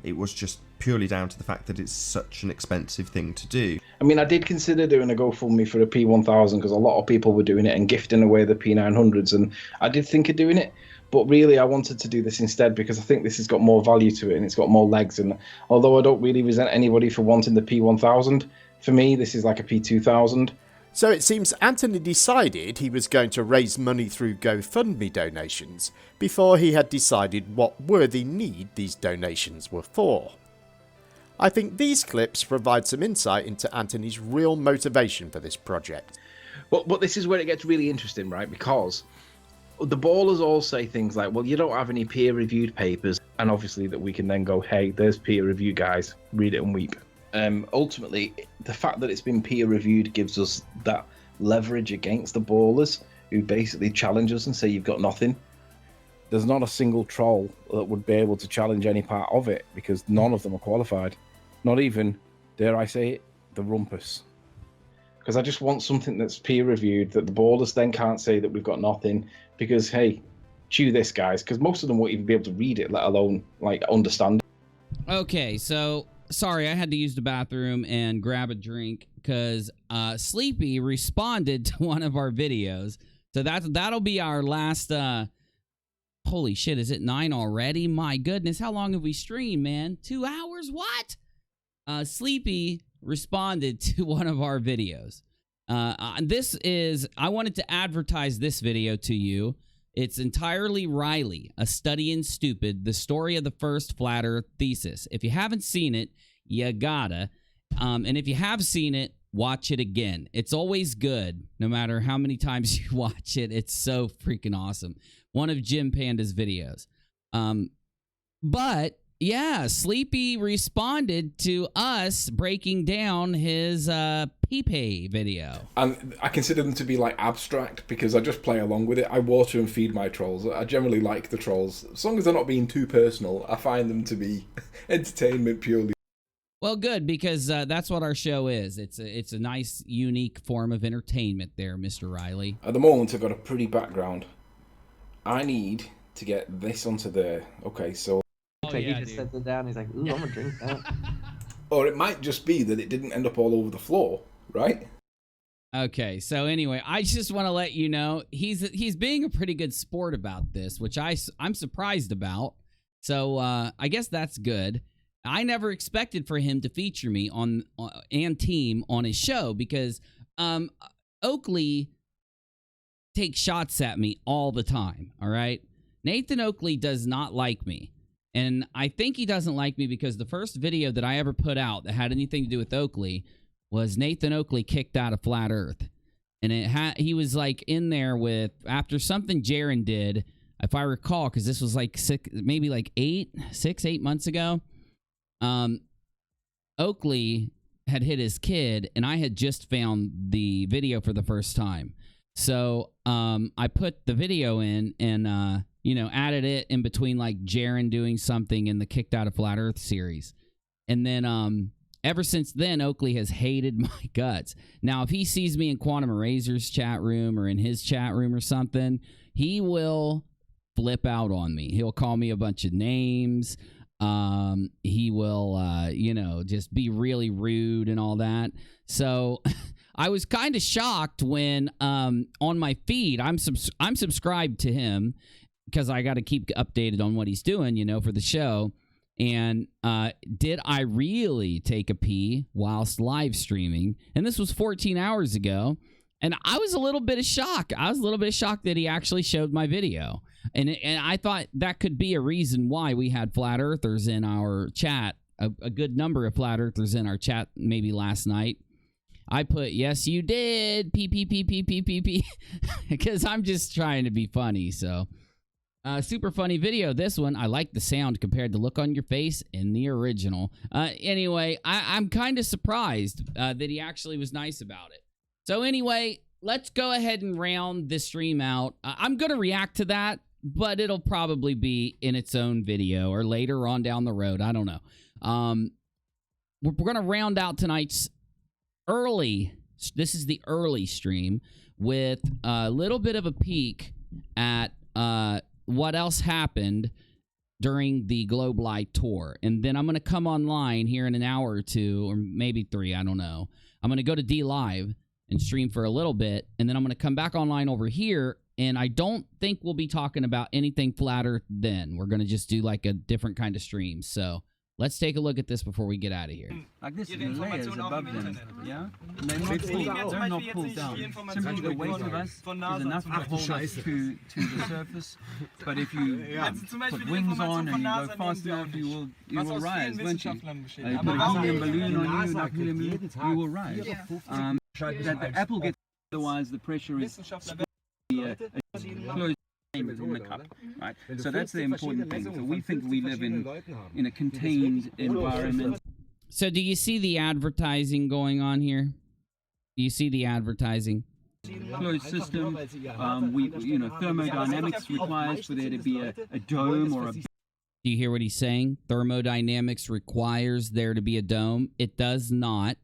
It was just purely down to the fact that it's such an expensive thing to do. I mean, I did consider doing a GoFundMe for a P1000 because a lot of people were doing it and gifting away the P900s, and I did think of doing it. But really, I wanted to do this instead because I think this has got more value to it and it's got more legs. And although I don't really resent anybody for wanting the P1000, for me, this is like a P2000. So it seems Anthony decided he was going to raise money through GoFundMe donations before he had decided what worthy need these donations were for. I think these clips provide some insight into Anthony's real motivation for this project. But this is where it gets really interesting, right? Because the ballers all say things like, well, you don't have any peer-reviewed papers, and obviously that we can then go, hey, there's peer-review, guys, read it and weep. Ultimately, the fact that it's been peer-reviewed gives us that leverage against the ballers who basically challenge us and say you've got nothing. There's not a single troll that would be able to challenge any part of it because none of them are qualified. Not even, dare I say it, the rumpus. Because I just want something that's peer-reviewed that the ballers then can't say that we've got nothing because, hey, chew this, guys, because most of them won't even be able to read it, let alone, like, understand it. Okay, so sorry, I had to use the bathroom and grab a drink because Sleepy responded to one of our videos. So that'll be our last. Holy shit, is it 9 already? My goodness, how long have we streamed, man? 2 hours? What? Sleepy responded to one of our videos. I wanted to advertise this video to you. It's entirely Riley, A Study in Stupid, the story of the first flat earth thesis. If you haven't seen it, you gotta. And if you have seen it, watch it again. It's always good, no matter how many times you watch it. It's so freaking awesome. One of Jim Panda's videos. But yeah, Sleepy responded to us breaking down his Peepay video. And I consider them to be like abstract because I just play along with it. I water and feed my trolls. I generally like the trolls. As long as they're not being too personal, I find them to be entertainment purely. Well, good, because that's what our show is. It's a nice, unique form of entertainment there, Mr. Riley. At the moment, I've got a pretty background. I need to get this onto there. Okay, so... he just sets it down. He's like, ooh, I'm gonna drink that. Or it might just be that it didn't end up all over the floor, right? Okay, so anyway, I just want to let you know he's being a pretty good sport about this, which I'm surprised about. So I guess that's good. I never expected for him to feature me on and team on his show because Oakley takes shots at me all the time. All right, Nathan Oakley does not like me, and I think he doesn't like me because the first video that I ever put out that had anything to do with Oakley was Nathan Oakley kicked out of Flat Earth. And he was like in there with, after something Jaron did, if I recall, because this was like maybe like 8 months ago, Oakley had hit his kid, and I had just found the video for the first time. So I put the video in and, added it in between like Jaron doing something in the Kicked Out of Flat Earth series. And then ever since then, Oakley has hated my guts. Now, if he sees me in Quantum Eraser's chat room or in his chat room or something, he will flip out on me. He'll call me a bunch of names. He will, just be really rude and all that. So I was kind of shocked when on my feed, I'm subscribed to him because I got to keep updated on what he's doing, for the show. And did I really take a pee whilst live streaming? And this was 14 hours ago. And I was a little bit of shock. I was a little bit shocked that he actually showed my video. And I thought that could be a reason why we had Flat Earthers in our chat. A good number of Flat Earthers in our chat maybe last night. I put, yes, you did. P. Because I'm just trying to be funny, so... super funny video, this one. I like the sound compared to look on your face in the original. Anyway, I'm kind of surprised that he actually was nice about it. So anyway, let's go ahead and round this stream out. I'm going to react to that, but it'll probably be in its own video or later on down the road. I don't know. We're going to round out tonight's early. This is the early stream with a little bit of a peek at... what else happened during the Globe Light tour. And then I'm going to come online here in an hour or 2, or maybe 3, I don't know. I'm going to go to D Live and stream for a little bit, and then I'm going to come back online over here, and I don't think we'll be talking about anything Flat Earth then. We're going to just do like a different kind of stream. So let's take a look at this before we get out of here. Like this is the layers above them, yeah? And they're not pulled down. Simply the weight of us is enough to hold us to the surface. But if you put wings on and you go fast enough, you will rise, won't you? You put a helium balloon on you, you will rise. That the apple gets, otherwise the pressure is closed in the cup, right? So that's the important thing. So we think we live in a contained environment. So do you see the advertising going on here? Do you see the advertising? Closed system. Thermodynamics requires for there to be a dome or a... Do you hear what he's saying? Thermodynamics requires there to be a dome. It does not.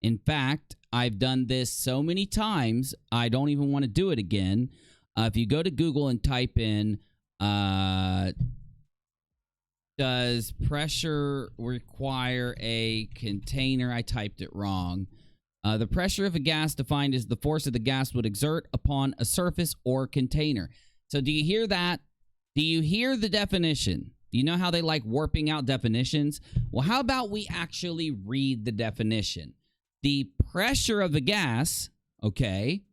In fact, I've done this so many times, I don't even want to do it again. If you go to Google and type in, does pressure require a container? I typed it wrong. The pressure of a gas defined as the force of the gas would exert upon a surface or container. So do you hear that? Do you hear the definition? Do you know how they like warping out definitions? Well, how about we actually read the definition? The pressure of the gas, okay,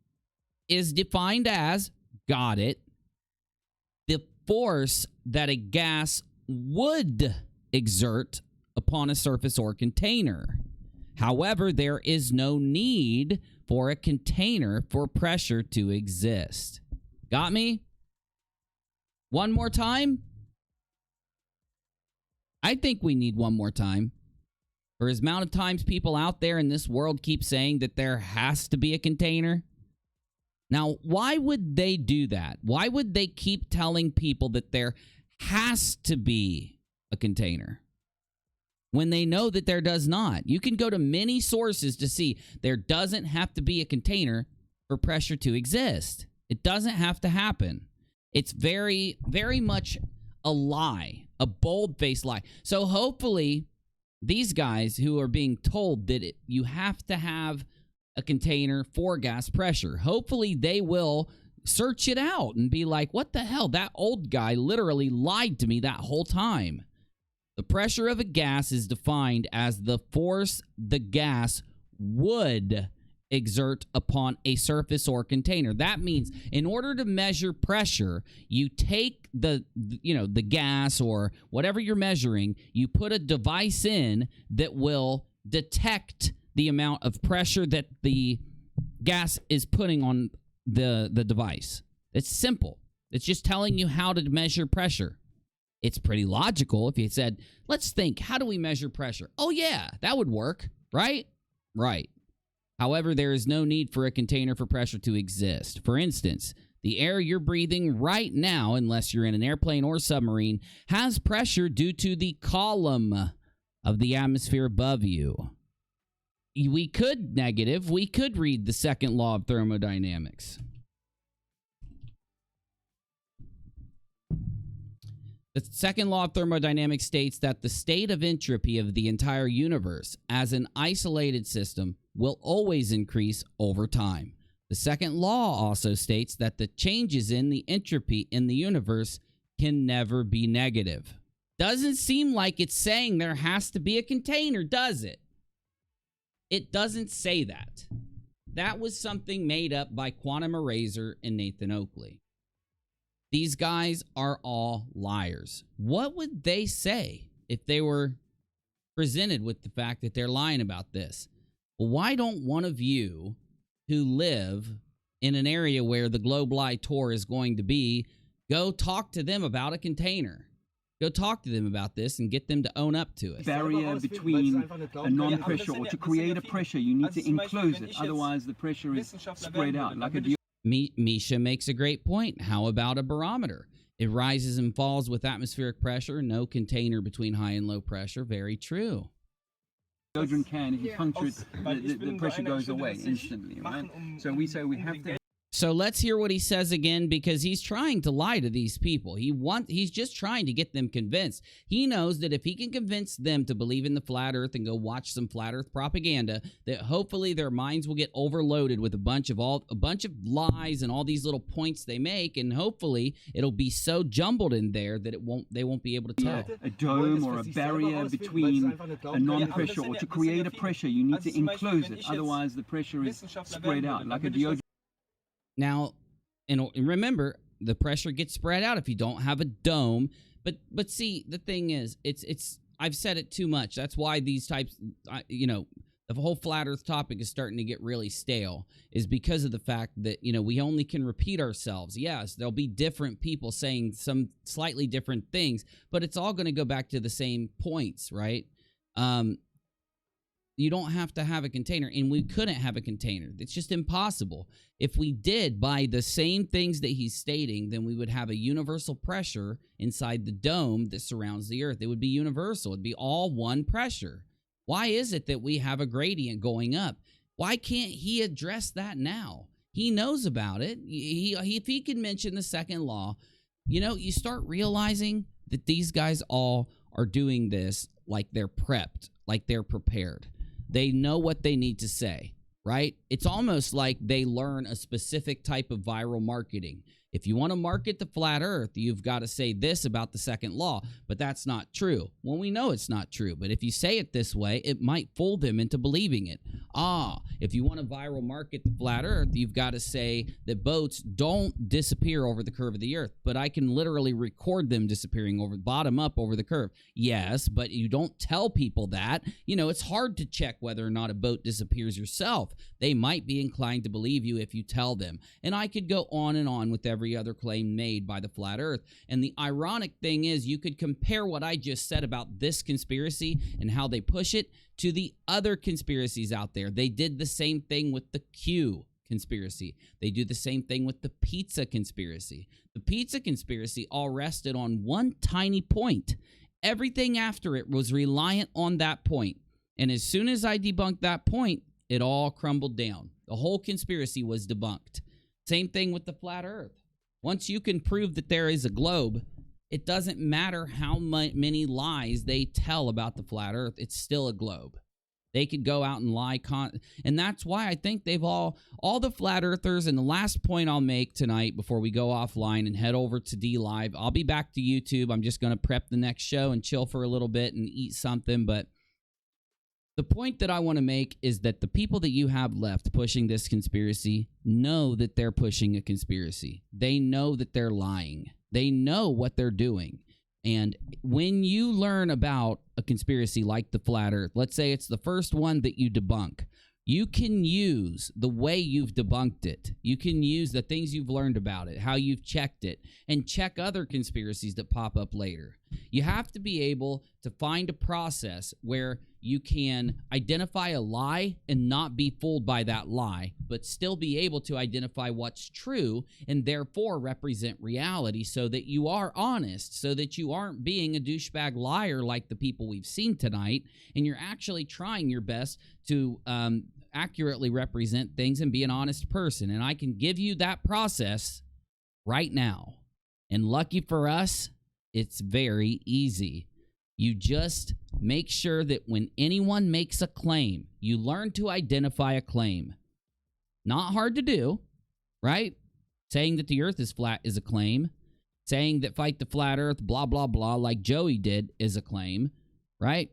is defined as... Got it. The force that a gas would exert upon a surface or container. However, there is no need for a container for pressure to exist. Got me? One more time? I think we need one more time. For as amount of times people out there in this world keep saying that there has to be a container. Now, why would they do that? Why would they keep telling people that there has to be a container when they know that there does not? You can go to many sources to see there doesn't have to be a container for pressure to exist. It doesn't have to happen. It's very, very much a lie, a bold-faced lie. So hopefully these guys who are being told that you have to have a container for gas pressure. Hopefully they will search it out and be like, what the hell? That old guy literally lied to me that whole time. The pressure of a gas is defined as the force the gas would exert upon a surface or container. That means in order to measure pressure, you take the gas or whatever you're measuring, you put a device in that will detect the amount of pressure that the gas is putting on the device. It's simple. It's just telling you how to measure pressure. It's pretty logical. If you said, let's think, how do we measure pressure? Oh yeah, that would work, right? Right. However, there is no need for a container for pressure to exist. For instance, the air you're breathing right now, unless you're in an airplane or submarine, has pressure due to the column of the atmosphere above you. We could read the second law of thermodynamics. The second law of thermodynamics states that the state of entropy of the entire universe as an isolated system will always increase over time. The second law also states that the changes in the entropy in the universe can never be negative. Doesn't seem like it's saying there has to be a container, does it? It doesn't say that. That was something made up by Quantum Eraser and Nathan Oakley. These guys are all liars. What would they say if they were presented with the fact that they're lying about this? Well, why don't one of you who live in an area where the Globe Light Tour is going to be, go talk to them about a container? Go talk to them about this and get them to own up to it. Barrier between a non-pressure, or to create a pressure, you need to enclose it. Otherwise, the pressure is spread out like a Misha makes a great point. How about a barometer? It rises and falls with atmospheric pressure. No container between high and low pressure. Very true. deodorant can, if you puncture it, the pressure goes away instantly, right? So we say we have to... So let's hear what he says again, because he's trying to lie to these people. He's just trying to get them convinced. He knows that if he can convince them to believe in the flat earth and go watch some flat earth propaganda, that hopefully their minds will get overloaded with a bunch of lies and all these little points they make, and hopefully it'll be so jumbled in there that they won't be able to tell. A dome or a barrier between a non-pressure, or to create a pressure, you need to enclose it. Otherwise the pressure is spread out like a deodorant. Now, and remember, the pressure gets spread out if you don't have a dome. But see, the thing is, it's I've said it too much. That's why these types, the whole flat earth topic is starting to get really stale, is because of the fact that, we only can repeat ourselves. Yes, there'll be different people saying some slightly different things, but it's all going to go back to the same points, right? You don't have to have a container, and we couldn't have a container. It's just impossible. If we did by the same things that he's stating, then we would have a universal pressure inside the dome that surrounds the earth. It would be universal. It'd be all one pressure. Why is it that we have a gradient going up? Why can't he address that now? He knows about it. If he can mention the second law, you start realizing that these guys all are doing this like they're prepped, like they're prepared. They know what they need to say, right? It's almost like they learn a specific type of viral marketing. If you want to market the flat earth, you've got to say this about the second law, but that's not true. Well, we know it's not true, but if you say it this way, it might fool them into believing it. If you want to viral market the flat earth, you've got to say that boats don't disappear over the curve of the earth, but I can literally record them disappearing over bottom up over the curve. Yes, but you don't tell people that. It's hard to check whether or not a boat disappears yourself. They might be inclined to believe you if you tell them. And I could go on and on with every other claim made by the flat earth. And the ironic thing is, you could compare what I just said about this conspiracy and how they push it to the other conspiracies out there. They did the same thing with the Q conspiracy. They do the same thing with the pizza conspiracy. The pizza conspiracy all rested on one tiny point. Everything after it was reliant on that point. And as soon as I debunked that point, it all crumbled down. The whole conspiracy was debunked. Same thing with the flat earth. Once you can prove that there is a globe, it doesn't matter how many lies they tell about the flat earth. It's still a globe. They could go out and lie. And that's why I think they've all the flat earthers. And the last point I'll make tonight before we go offline and head over to DLive, I'll be back to YouTube. I'm just going to prep the next show and chill for a little bit and eat something. But the point that I want to make is that the people that you have left pushing this conspiracy know that they're pushing a conspiracy. They know that they're lying. They know what they're doing. And when you learn about a conspiracy like the flat earth, let's say it's the first one that you debunk, you can use the way you've debunked it. You can use the things you've learned about it, how you've checked it, and check other conspiracies that pop up later. You have to be able to find a process where you can identify a lie and not be fooled by that lie, but still be able to identify what's true and therefore represent reality so that you are honest, so that you aren't being a douchebag liar like the people we've seen tonight, and you're actually trying your best to accurately represent things and be an honest person. And I can give you that process right now. And lucky for us, it's very easy. You just make sure that when anyone makes a claim, you learn to identify a claim. Not hard to do, right? Saying that the earth is flat is a claim. Saying that fight the flat earth, blah, blah, blah, like Joey did is a claim, right?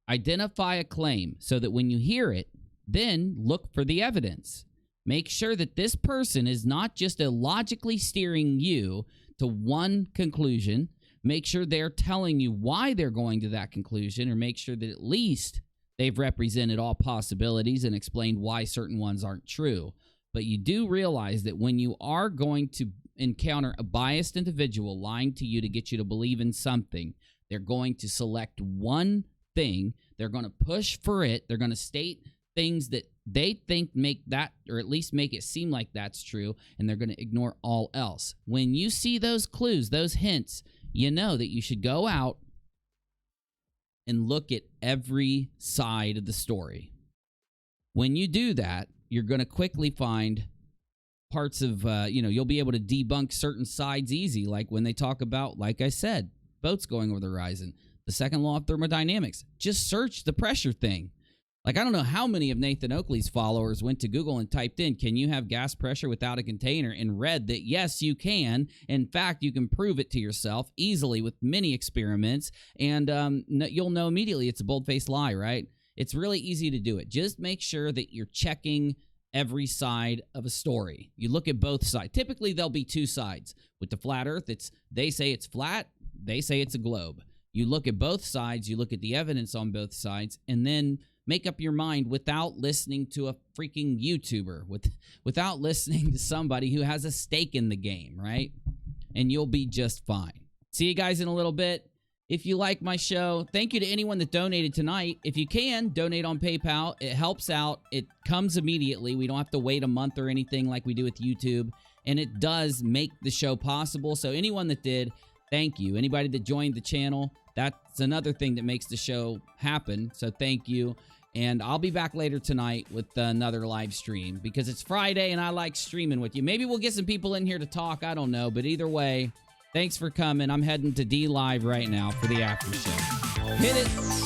Identify a claim so that when you hear it, then look for the evidence. Make sure that this person is not just illogically steering you to one conclusion. Make sure they're telling you why they're going to that conclusion, or make sure that at least they've represented all possibilities and explained why certain ones aren't true. But you do realize that when you are going to encounter a biased individual lying to you to get you to believe in something, they're going to select one thing. They're going to push for it. They're going to state things that they think make that, or at least make it seem like that's true, and they're going to ignore all else. When you see those clues, those hints, you know that you should go out and look at every side of the story. When you do that, you're going to quickly find parts of, you'll be able to debunk certain sides easy, like when they talk about, like I said, boats going over the horizon, the second law of thermodynamics. Just search the pressure thing. Like, I don't know how many of Nathan Oakley's followers went to Google and typed in, can you have gas pressure without a container, and read that, yes, you can. In fact, you can prove it to yourself easily with many experiments, and you'll know immediately it's a bold-faced lie, right? It's really easy to do it. Just make sure that you're checking every side of a story. You look at both sides. Typically, there'll be two sides. With the flat earth, they say it's flat, they say it's a globe. You look at both sides, you look at the evidence on both sides, and then make up your mind without listening to a freaking YouTuber, without listening to somebody who has a stake in the game, right? And you'll be just fine. See you guys in a little bit. If you like my show, thank you to anyone that donated tonight. If you can, donate on PayPal. It helps out. It comes immediately. We don't have to wait a month or anything like we do with YouTube. And it does make the show possible. So anyone that did, thank you. Anybody that joined the channel, that's another thing that makes the show happen. So thank you. And I'll be back later tonight with another live stream because it's Friday and I like streaming with you. Maybe we'll get some people in here to talk. I don't know. But either way, thanks for coming. I'm heading to DLive right now for the after show. Hit it.